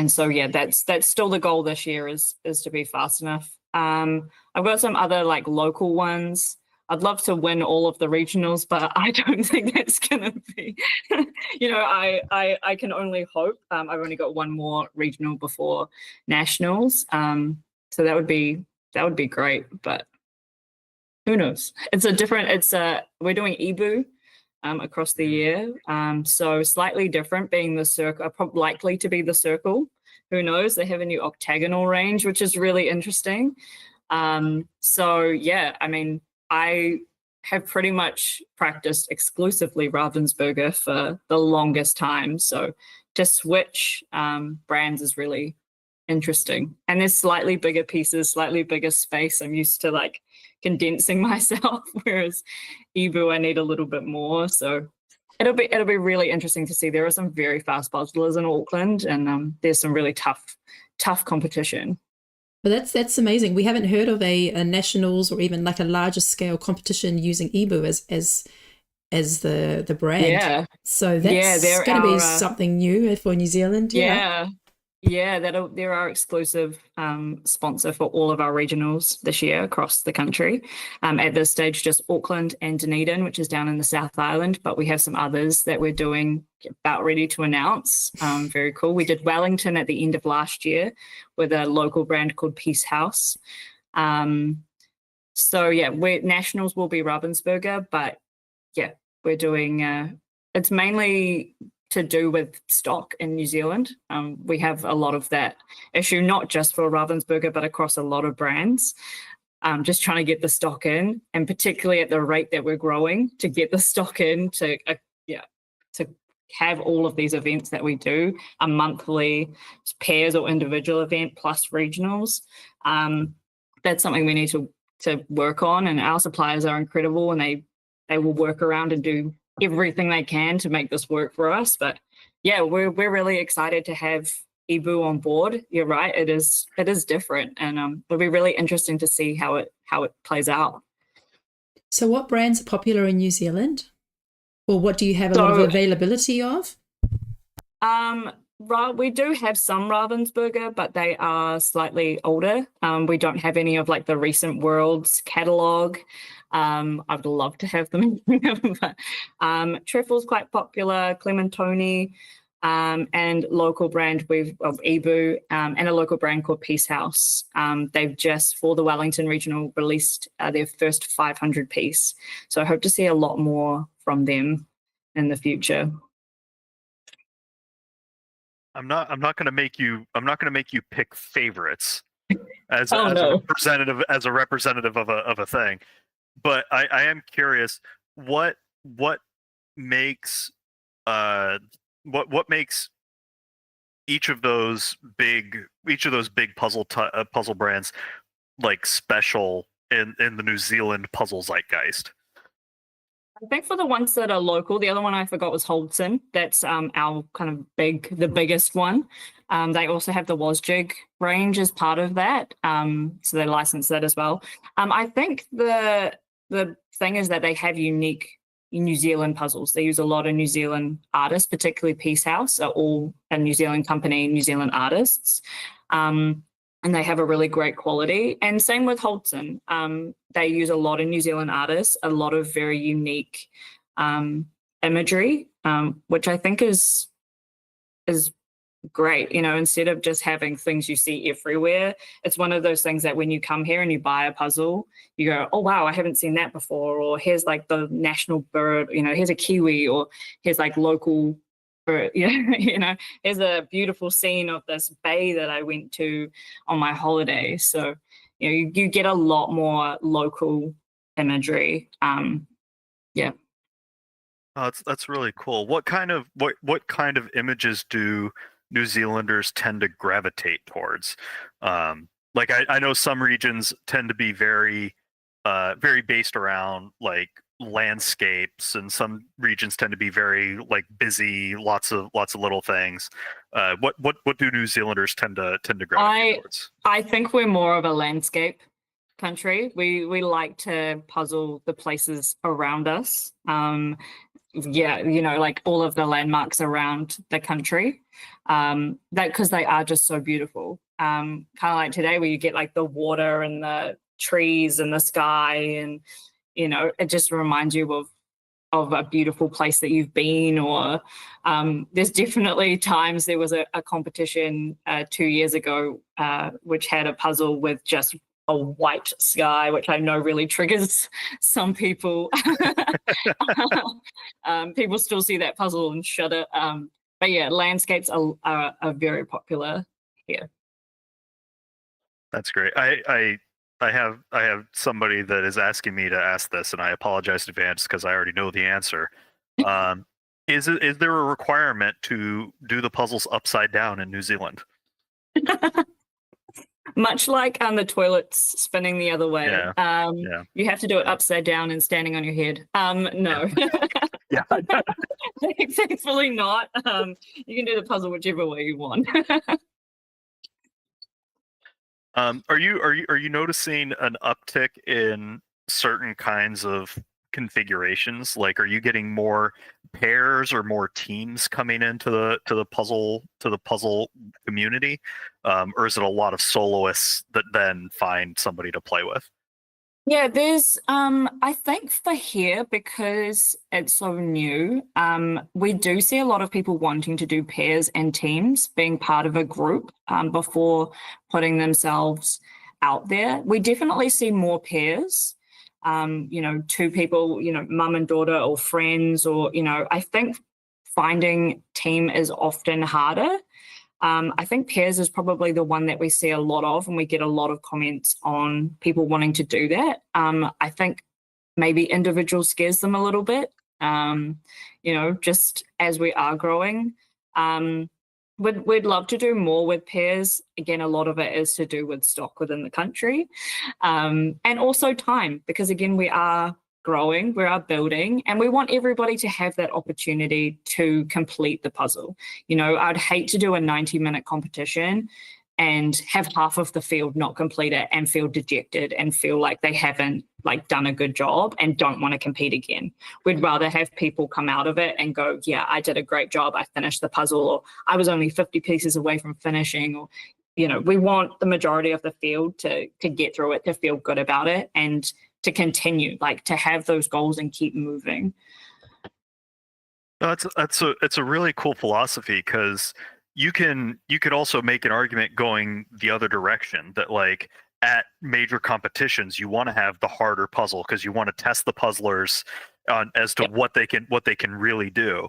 so, yeah, that's still the goal this year, is to be fast enough. I've got some other like local ones. I'd love to win all of the regionals, but I don't think that's going to be, I can only hope. I've only got one more regional before nationals. So that would be great, but who knows? We're doing EBU across the year. So slightly different, being the circle, likely to be the circle. Who knows? They have a new octagonal range, which is really interesting. So yeah, I mean, I have pretty much practiced exclusively Ravensburger for the longest time. So to switch brands is really interesting. And there's slightly bigger pieces, slightly bigger space. I'm used to like condensing myself, whereas Ebu I need a little bit more. So it'll be really interesting to see. There are some very fast puzzlers in Auckland, and there's some really tough competition. But that's amazing. We haven't heard of a nationals or even like a larger scale competition using Ebu as the brand. Yeah. So that's going to be something new for New Zealand. Yeah. They're our exclusive sponsor for all of our regionals this year across the country. At this stage, just Auckland and Dunedin, which is down in the South Island, but we have some others that we're doing about ready to announce. Very cool. We did Wellington at the end of last year with a local brand called Peace House. So yeah, nationals will be Ravensburger, but yeah, we're doing it's mainly to do with stock in New Zealand. We have a lot of that issue, not just for Ravensburger, but across a lot of brands. Just trying to get the stock in, and particularly at the rate that we're growing, to get the stock in to have all of these events that we do, a monthly pairs or individual event plus regionals. That's something we need to work on, and our suppliers are incredible, and they will work around and do everything they can to make this work for us. But yeah, we're really excited to have Ebu on board. You're right, it is different, and it'll be really interesting to see how it plays out. So what brands are popular in New Zealand, or what do you have a lot of availability of? We do have some Ravensburger, but they are slightly older. We don't have any of like the recent Worlds catalog. I'd love to have them, but Trifle's quite popular, Clementoni, and local brand of Ebu, and a local brand called Peace House. They've just, for the Wellington Regional, released their first 500 piece. So I hope to see a lot more from them in the future. I'm not going to make you pick favorites as a representative of a thing, but I am curious what makes each of those big puzzle brands like special in the New Zealand puzzle zeitgeist. I think for the ones that are local, the other one I forgot was Holdson. That's our kind of the biggest one. They also have the WasJig range as part of that, so they license that as well. I think the thing is that they have unique New Zealand puzzles. They use a lot of New Zealand artists, particularly Peace House, are all a New Zealand company, New Zealand artists. And they have a really great quality. And same with Holdson. They use a lot of New Zealand artists, a lot of very unique imagery, which I think is great. You know, instead of just having things you see everywhere, it's one of those things that when you come here and you buy a puzzle, you go, oh, wow, I haven't seen that before. Or here's like the national bird, you know, here's a kiwi, or here's like local bird. You know, here's a beautiful scene of this bay that I went to on my holiday. So, you know, you get a lot more local imagery. Yeah. Oh, that's really cool. What kind of images do New Zealanders tend to gravitate towards? Like I know some regions tend to be very based around like landscapes, and some regions tend to be very like busy, lots of little things. What do New Zealanders tend to gravitate towards? I think we're more of a landscape country. We like to puzzle the places around us. Yeah, you know, like all of the landmarks around the country, that because they are just so beautiful. Kind of like today where you get like the water and the trees and the sky, and you know, it just reminds you of a beautiful place that you've been. Or there's definitely times, there was a competition 2 years ago which had a puzzle with just a white sky, which I know really triggers some people. People still see that puzzle and shudder. But yeah, landscapes are very popular here. That's great. I have somebody that is asking me to ask this, and I apologize in advance because I already know the answer. Is there a requirement to do the puzzles upside down in New Zealand? Much like the toilets spinning the other way. Yeah. Yeah. You have to do it upside down and standing on your head. No. Yeah. Thankfully not. You can do the puzzle whichever way you want. Are you noticing an uptick in certain kinds of configurations? Like, are you getting more pairs or more teams coming into the puzzle community, or is it a lot of soloists that then find somebody to play with? Yeah, there's I think for here, because it's so new, we do see a lot of people wanting to do pairs and teams, being part of a group before putting themselves out there. We definitely see more pairs, two people, mum and daughter or friends, or, I think finding team is often harder. I think pairs is probably the one that we see a lot of, and we get a lot of comments on people wanting to do that. I think maybe individual scares them a little bit, just as we are growing. We'd love to do more with pairs. Again, a lot of it is to do with stock within the country, and also time, because again, we are growing, we are building, and we want everybody to have that opportunity to complete the puzzle. I'd hate to do a 90-minute competition and have half of the field not complete it and feel dejected and feel like they haven't done a good job and don't want to compete again. We'd rather have people come out of it and go, yeah, I did a great job, I finished the puzzle, or I was only 50 pieces away from finishing, or we want the majority of the field to get through it, to feel good about it, and to continue, to have those goals and keep moving. No, it's a really cool philosophy, because you could also make an argument going the other direction, that at major competitions you want to have the harder puzzle because you want to test the puzzlers on as to what they can really do.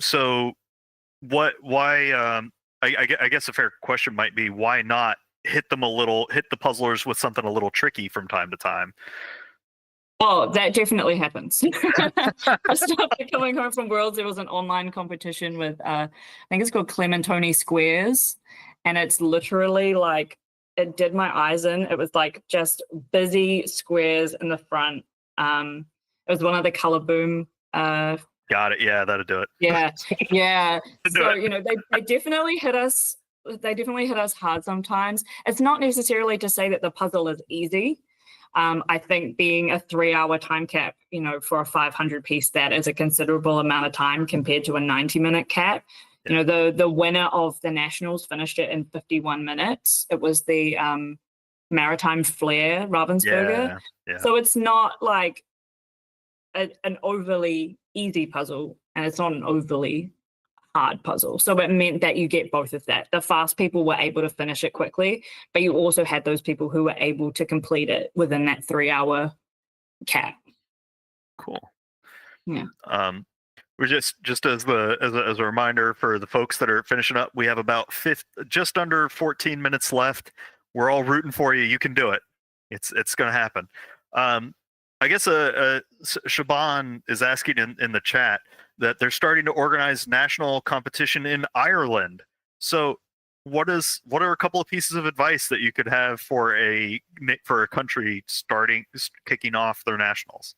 So why I guess a fair question might be, why not hit the puzzlers with something a little tricky from time to time? Oh, that definitely happens. Just after coming home from Worlds, there was an online competition with I think it's called Clementoni Squares, and it's literally it did my eyes in. It was just busy squares in the front. It was one of the Color Boom. Got it. Yeah, that'll do it. Yeah. So they definitely hit us. They definitely hit us hard sometimes. It's not necessarily to say that the puzzle is easy. I think being a 3-hour time cap, for a 500 piece, that is a considerable amount of time compared to a 90-minute cap. Yeah. The winner of the nationals finished it in 51 minutes. It was the Maritime Flair Ravensburger. Yeah. So it's not an overly easy puzzle, and it's not an overly hard puzzle. So it meant that you get both of that. The fast people were able to finish it quickly, but you also had those people who were able to complete it within that 3-hour cap. Cool. Yeah. We're just as a reminder for the folks that are finishing up, we have about just under 14 minutes left. We're all rooting for you. You can do it. It's going to happen. I guess Shaban is asking in the chat that they're starting to organize national competition in Ireland. So what are a couple of pieces of advice that you could have for a country kicking off their nationals?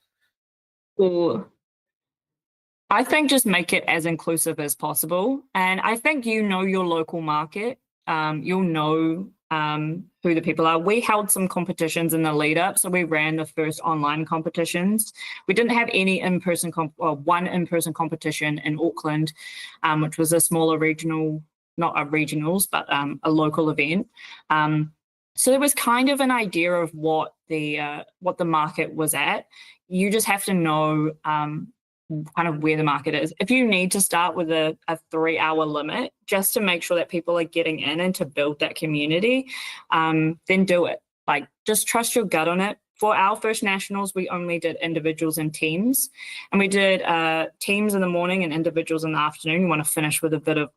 Ooh. I think just make it as inclusive as possible. And I think your local market. You'll know who the people are. We held some competitions in the lead up. So we ran the first online competitions. We didn't have any in-person, one in-person competition in Auckland, which was a smaller regional, not a regionals, but a local event. So there was kind of an idea of what the market was at. You just have to know kind of where the market is. If you need to start with a 3-hour limit just to make sure that people are getting in and to build that community, then do it. Just trust your gut on it. For our first nationals, we only did individuals and teams, and we did teams in the morning and individuals in the afternoon. You want to finish with a bit of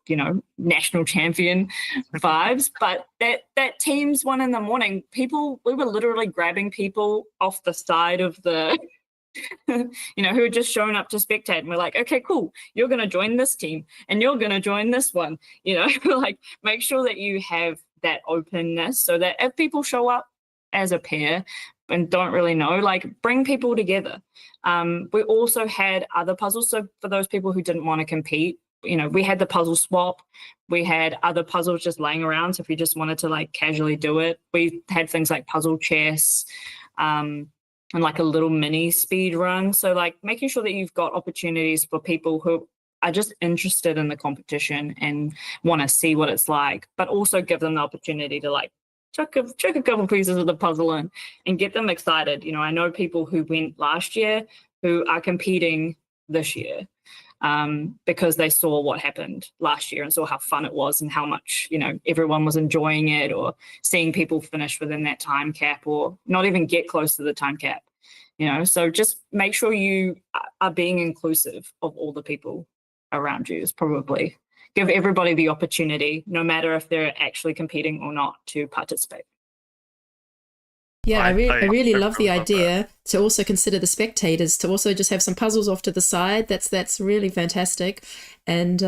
national champion vibes, but that teams one in the morning, we were literally grabbing people off the side of the who had just shown up to spectate, and we're like, okay, cool, you're going to join this team and you're going to join this one, like make sure that you have that openness so that if people show up as a pair and don't really know, like bring people together. We also had other puzzles. So for those people who didn't want to compete, we had the puzzle swap. We had other puzzles just laying around. So if you just wanted to like casually do it, we had things like puzzle chess, and like a little mini speed run. So like making sure that you've got opportunities for people who are just interested in the competition and want to see what it's like, but also give them the opportunity to like chuck a couple pieces of the puzzle in and get them excited. I know people who went last year who are competing this year because they saw what happened last year and saw how fun it was and how much, everyone was enjoying it, or seeing people finish within that time cap or not even get close to the time cap, So just make sure you are being inclusive of all the people around you is probably give everybody the opportunity, no matter if they're actually competing or not, to participate. Yeah, I really love the idea to also consider the spectators, to also just have some puzzles off to the side. That's really fantastic. And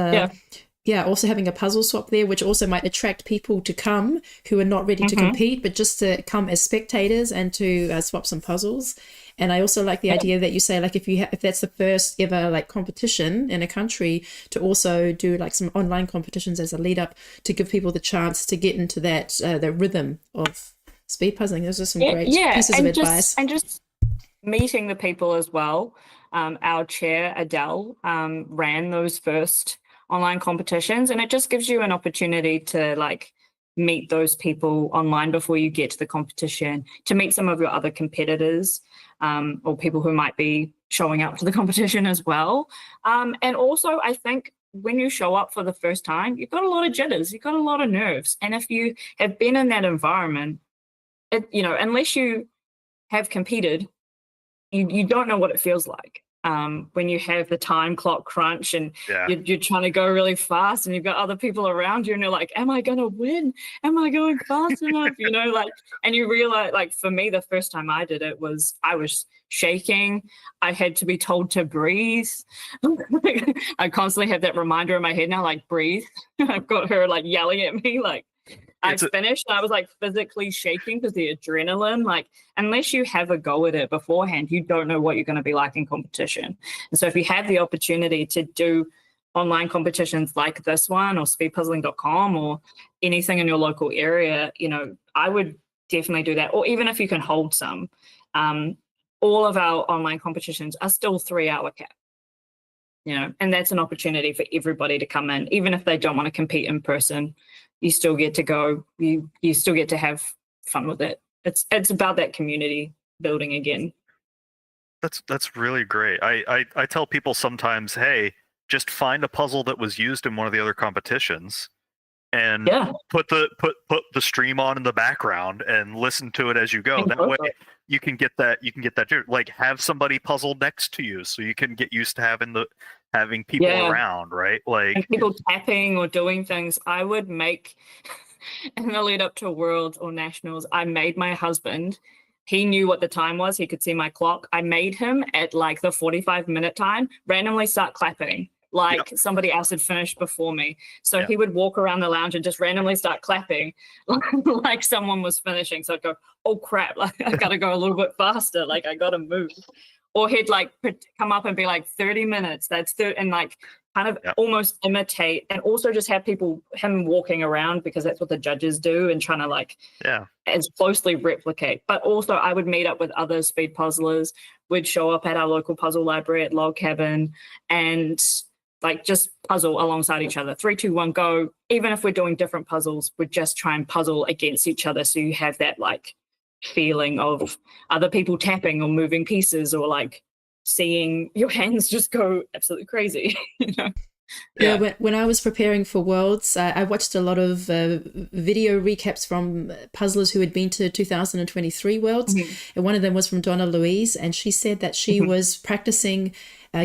also having a puzzle swap there, which also might attract people to come who are not ready to compete, but just to come as spectators and to swap some puzzles. And I also like the idea that you say, like, if that's the first ever like competition in a country, to also do like some online competitions as a lead up to give people the chance to get into that the rhythm of speed puzzling. Those are some great pieces of advice. And just meeting the people as well. Our chair, Adele, ran those first online competitions, and it just gives you an opportunity to like meet those people online before you get to the competition, to meet some of your other competitors, or people who might be showing up to the competition as well. And also, I think when you show up for the first time, you've got a lot of jitters, you've got a lot of nerves. And if you have been in that environment, unless you have competed, you don't know what it feels like. When you have the time clock crunch and you're trying to go really fast and you've got other people around you and you're like, am I going to win? Am I going fast enough? And you realize, like, for me, the first time I did it I was shaking. I had to be told to breathe. I constantly have that reminder in my head now, like, breathe. I've got her like yelling at me, like, I finished and I was like physically shaking because the adrenaline, like, unless you have a go at it beforehand, you don't know what you're going to be like in competition. And so if you have the opportunity to do online competitions like this one, or speedpuzzling.com, or anything in your local area, I would definitely do that. Or even if you can hold some, all of our online competitions are still 3-hour cap. And that's an opportunity for everybody to come in, even if they don't want to compete in person. You still get to go. You still get to have fun with it. It's about that community building again. That's really great. I tell people sometimes, hey, just find a puzzle that was used in one of the other competitions, and put the stream on in the background and listen to it as you go. That way you can get that. Like, have somebody puzzle next to you so you can get used to having people around, right? Like, and people tapping or doing things. I would make in the lead up to Worlds or Nationals, I made my husband, he knew what the time was, he could see my clock. I made him at like the 45-minute time randomly start clapping like somebody else had finished before me. So he would walk around the lounge and just randomly start clapping like someone was finishing. So I'd go, oh crap, like I gotta go a little bit faster, like I gotta move. Or he'd like come up and be like 30 minutes, that's and like kind of almost imitate, and also just have him walking around, because that's what the judges do, and trying to like as closely replicate. But also I would meet up with other speed puzzlers, we'd show up at our local puzzle library at Log Cabin and like just puzzle alongside each other. 3, 2, 1, go. Even if we're doing different puzzles, we'd just try and puzzle against each other, so you have that like feeling of other people tapping or moving pieces, or like seeing your hands just go absolutely crazy. When I was preparing for Worlds, I watched a lot of video recaps from puzzlers who had been to 2023 Worlds, and one of them was from Donna Louise, and she said that she was practicing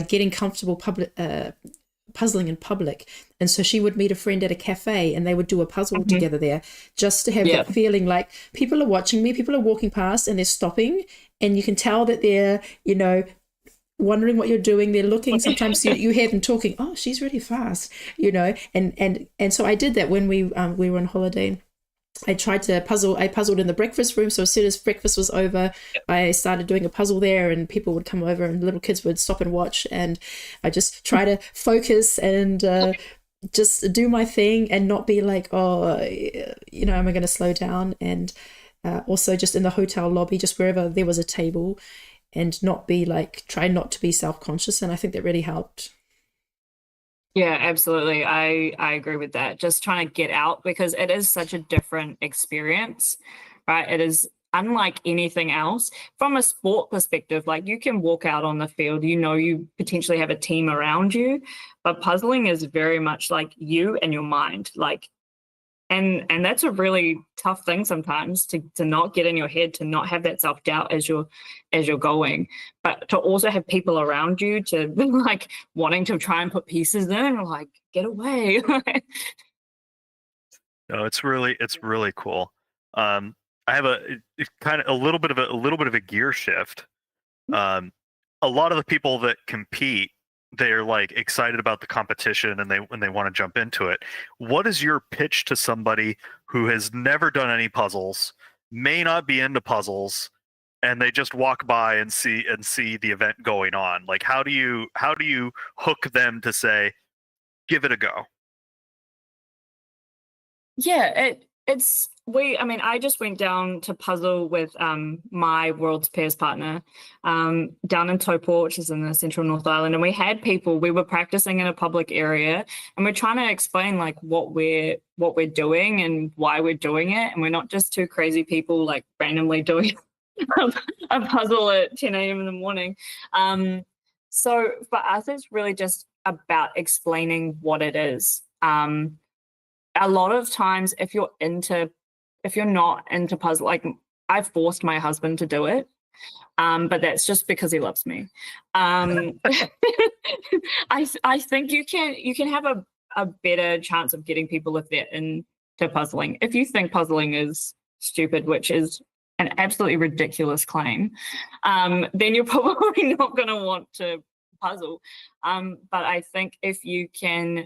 getting comfortable puzzling in public, and so she would meet a friend at a cafe and they would do a puzzle together there, just to have that feeling like people are watching me, people are walking past and they're stopping, and you can tell that they're wondering what you're doing. They're looking. Sometimes you hear them talking. Oh, she's really fast, you know. And so I did that when we were on holiday. I tried to puzzle. I puzzled in the breakfast room. So as soon as breakfast was over, I started doing a puzzle there, and people would come over, and little kids would stop and watch. And I just try to focus and just do my thing, and not be like, oh, you know, am I going to slow down? And also just in the hotel lobby, just wherever there was a table, and not be like, try not to be self-conscious. And I think that really helped. Yeah, absolutely. I agree with that. Just trying to get out, because it is such a different experience, right? It is unlike anything else. From a sport perspective, like you can walk out on the field, you know, you potentially have a team around you, but puzzling is very much like you and your mind. Like, and that's a really tough thing sometimes, to not get in your head, to not have that self-doubt as you're going, but to also have people around you to like wanting to try and put pieces in, or like, get away. No, it's really cool. I have a little bit of a gear shift. A lot of the people that compete, they're like excited about the competition, and they want to jump into it. What is your pitch to somebody who has never done any puzzles, may not be into puzzles, and they just walk by and see the event going on? Like, how do you hook them to say, give it a go? Yeah, I mean, I just went down to puzzle with my World's Pairs partner down in Taupo, which is in the central North Island, and we were practicing in a public area, and we're trying to explain like what we're doing and why we're doing it, and we're not just two crazy people like randomly doing a puzzle at 10 a.m. in the morning. So for us, it's really just about explaining what it is. A lot of times, if you're not into puzzle, like I've forced my husband to do it, but that's just because he loves me. I think you can have a better chance of getting people if they're into puzzling. If you think puzzling is stupid, which is an absolutely ridiculous claim, then you're probably not going to want to puzzle. But I think if you can,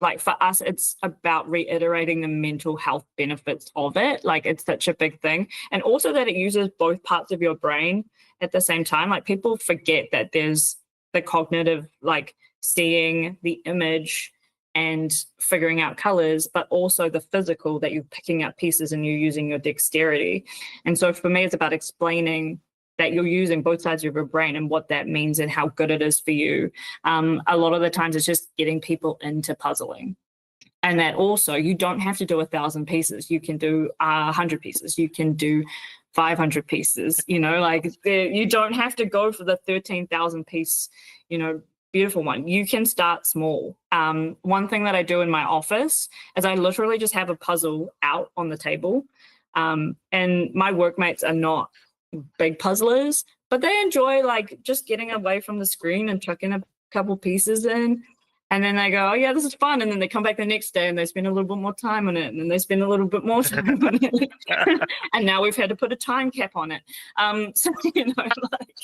like for us, it's about reiterating the mental health benefits of it. Like it's such a big thing. And also that it uses both parts of your brain at the same time. Like people forget that there's the cognitive, like seeing the image and figuring out colors, but also the physical, that you're picking up pieces and you're using your dexterity. And so for me, it's about explaining that you're using both sides of your brain and what that means and how good it is for you. A lot of the times it's just getting people into puzzling. And that also, you don't have to do 1,000 pieces. You can do 100 pieces. You can do 500 pieces, you know, like you don't have to go for the 13,000 piece, you know, beautiful one. You can start small. One thing that I do in my office is I literally just have a puzzle out on the table. And my workmates are not big puzzlers, but they enjoy like just getting away from the screen and chucking a couple pieces in, and then they go, oh yeah, this is fun, and then they come back the next day and they spend a little bit more time on it, and then they spend a little bit more time on it, and now we've had to put a time cap on it. So you know, like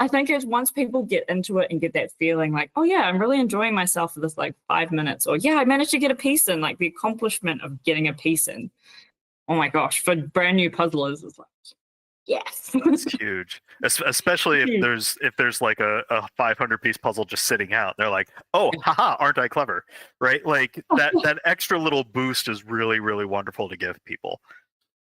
I think it's once people get into it and get that feeling like, oh yeah, I'm really enjoying myself for this like 5 minutes, or yeah, I managed to get a piece in, like the accomplishment of getting a piece in, oh my gosh, for brand new puzzlers, it's like, yes. It's huge, especially if there's like a 500 piece puzzle just sitting out. They're like, oh, haha, aren't I clever? Right? Like that extra little boost is really, really wonderful to give people.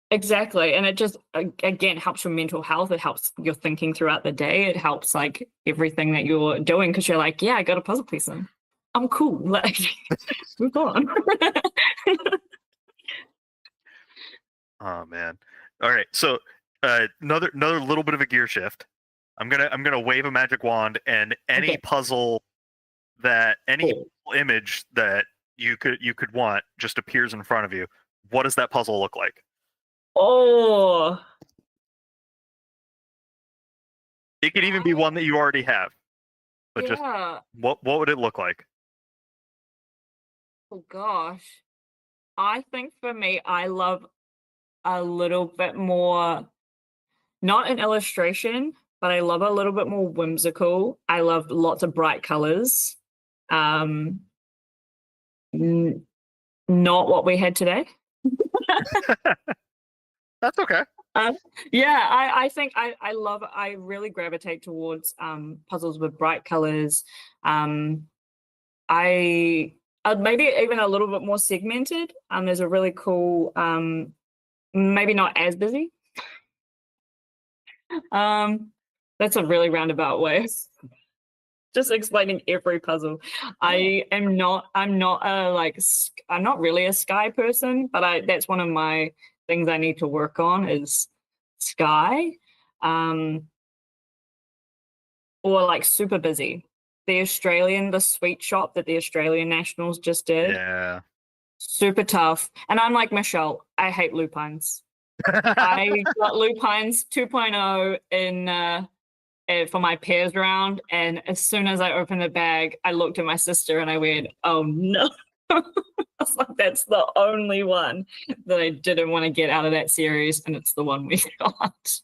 Exactly. And it just, again, helps your mental health. It helps your thinking throughout the day. It helps like everything that you're doing, because you're like, yeah, I got a puzzle piece in. I'm cool. Like, move on. Oh man. All right. So another little bit of a gear shift. I'm gonna wave a magic wand, and any puzzle that image that you could want just appears in front of you. What does that puzzle look like? Oh. It could even be one that you already have. But just what would it look like? Oh gosh. I think for me, I love a little bit more, not an illustration, but I love a little bit more whimsical. I love lots of bright colors. Not what we had today. That's okay. Yeah, I think I really gravitate towards puzzles with bright colors. Maybe even a little bit more segmented. There's a really cool, maybe not as busy. That's a really roundabout way. Just explaining every puzzle. I'm not really a sky person, but that's one of my things I need to work on is sky. Or like super busy. The sweet shop that the Australian Nationals just did. Yeah. Super tough. And I'm like Michelle, I hate lupines. I got lupines 2.0 in for my pairs round, and as soon as I opened the bag, I looked at my sister and I went, "Oh no!" I was like, "That's the only one that I didn't want to get out of that series, and it's the one we got."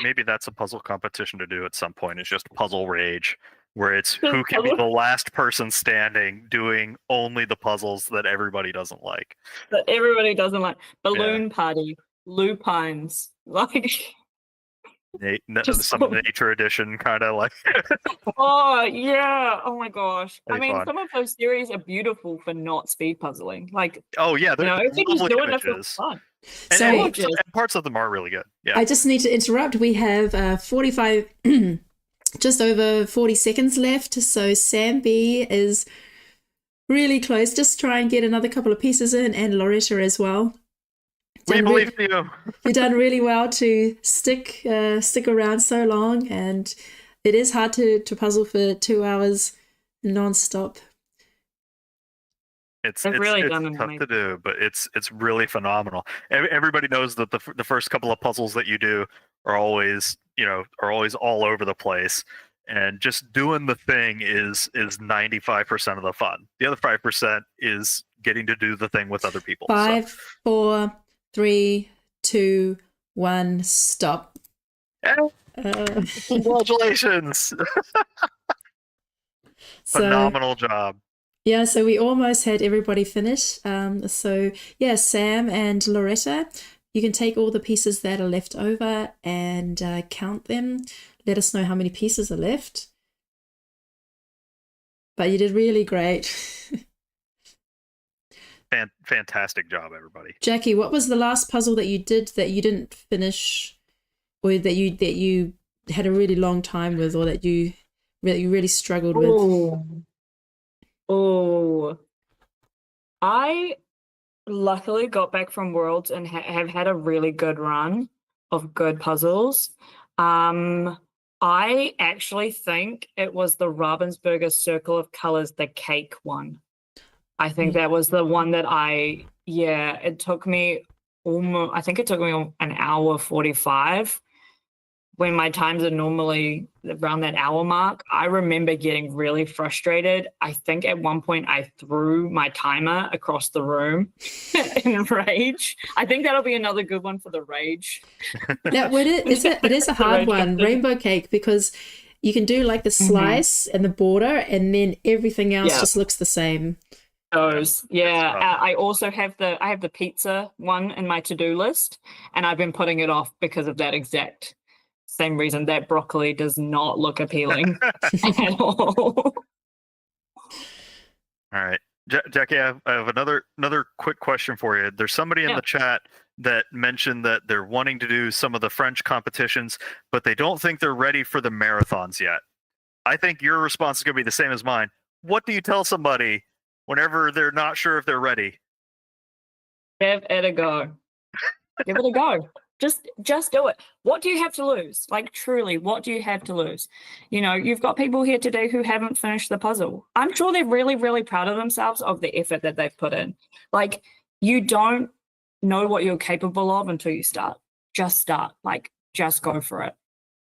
Maybe that's a puzzle competition to do at some point. It's just puzzle rage, where it's who can be the last person standing doing only the puzzles that everybody doesn't like. That everybody doesn't like. Balloon party, lupines, like. Some nature edition kind of like. Oh yeah! Oh my gosh! Pretty I mean, fun. some of those series are beautiful for not speed puzzling. Like, oh yeah, they're if you're just doing it for images. fun. And parts of them are really good. Yeah. I just need to interrupt. We have 45, just over 40 seconds left. So Sam B is really close. Just try and get another couple of pieces in, and Loretta as well. We believe in you. You've done really well to stick around so long, and it is hard to puzzle for 2 hours non-stop. It's tough to do, but it's really phenomenal. Everybody knows that the first couple of puzzles that you do are always all over the place, and just doing the thing is 95% of the fun. The other 5% is getting to do the thing with other people. 5, 4, 3, 2, 1, stop. Congratulations. Phenomenal job. Yeah, so we almost had everybody finish. So yeah, Sam and Loretta, you can take all the pieces that are left over and count them. Let us know how many pieces are left. But you did really great. Fantastic job, everybody. Jackie, what was the last puzzle that you did that you didn't finish, or that you had a really long time with, or that you really struggled with? I luckily got back from Worlds and have had a really good run of good puzzles. I actually think it was the Ravensburger Circle of Colors, the cake one. I think that was the one that it took me I think it took me an hour 45 when my times are normally around that hour mark. I remember getting really frustrated. I think at one point I threw my timer across the room in rage. I think that'll be another good one for the rage. Now, it is a hard one, Rainbow Cake, because you can do like the slice and the border, and then everything else just looks the same. I also have the pizza one in my to-do list, and I've been putting it off because of that exact same reason. That broccoli does not look appealing at all. All right, Jackie, I have another quick question for you. There's somebody in the chat that mentioned that they're wanting to do some of the French competitions, but they don't think they're ready for the marathons yet. I think your response is going to be the same as mine. What do you tell somebody whenever they're not sure if they're ready? Give it a go. Give it a go. Just do it. What do you have to lose? Like, truly, what do you have to lose? You've got people here today who haven't finished the puzzle. I'm sure they're really, really proud of themselves, of the effort that they've put in. Like, you don't know what you're capable of until you start. Just start. Like, just go for it.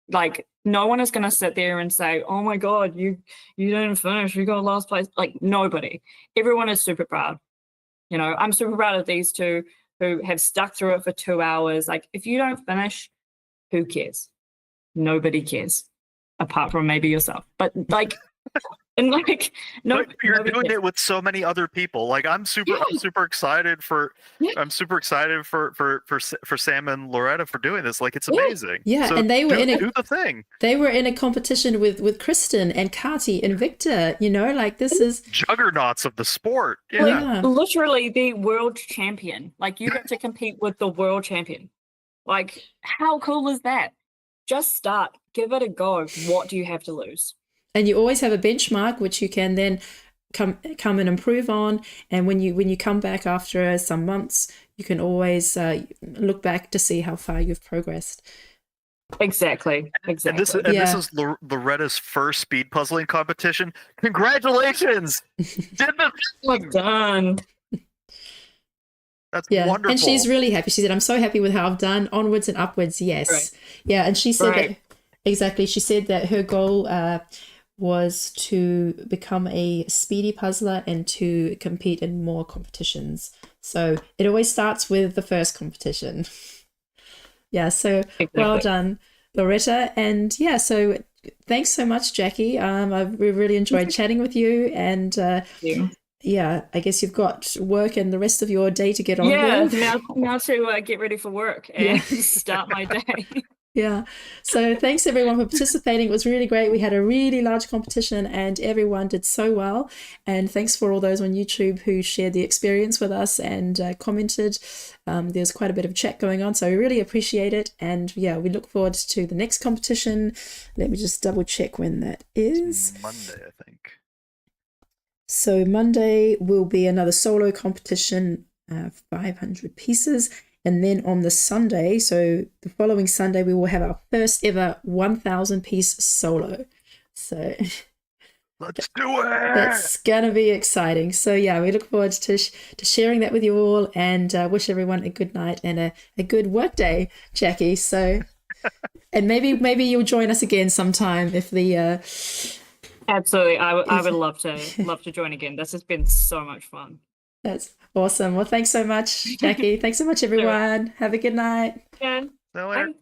Like, no one is going to sit there and say, "Oh my God, you didn't finish. You got last place." Like, nobody. Everyone is super proud. I'm super proud of these two who have stuck through it for 2 hours. Like, if you don't finish, who cares? nobody cares apart from maybe yourself. But like, and like, no, But you're nobody doing cares. it with so many other people. Like I'm super excited for Yeah. I'm super excited for Sam and Loretta for doing this. Like it's Yeah. amazing. Yeah, So and they were do the thing. They were in a competition with Kristen and Kati and Victor, you know, like this is Juggernauts of the sport. Yeah. Yeah. Literally the world champion. Like you get to compete with the world champion. Like how cool is that? Just start, give it a go. What do you have to lose? and you always have a benchmark which you can then come and improve on, and when you come back after some months, you can always look back to see how far you've progressed. Exactly. And this Yeah. is Loretta's first speed puzzling competition. Congratulations! Did the Well done. That's Yeah, wonderful. and she's really happy. She said, "I'm so happy with how I've done. Onwards and upwards, yes." Right. Yeah, and she said Right. that exactly. She said that her goal was to become a speedy puzzler and to compete in more competitions. So it always starts with the first competition. Yeah, so well Exactly. done, Loretta. And yeah, so thanks so much, Jackie. I've really enjoyed chatting with you. And Yeah. yeah, I guess you've got work and the rest of your day to get on Yeah, with. now to get ready for work and Yeah. start my day. Yeah. So thanks everyone for participating. It was really great. We had a really large competition and everyone did so well. And thanks for all those on YouTube who shared the experience with us and commented. There's quite a bit of chat going on, so we really appreciate it. And yeah, we look forward to the next competition. Let me just double check when that is. Monday, I think. So Monday will be another solo competition, 500 pieces. And then on the Sunday, so the following Sunday, we will have our first ever 1,000 piece solo. So Let's do it! that's going to be exciting. So yeah, we look forward to sharing that with you all, and wish everyone a good night and a good work day, Jackie. So, and maybe you'll join us again sometime if the... Absolutely. I would love to join again. This has been so much fun. That's awesome. Well, thanks so much, Jackie. Thanks so much, everyone. Have a good night. Yeah. See you later. Bye.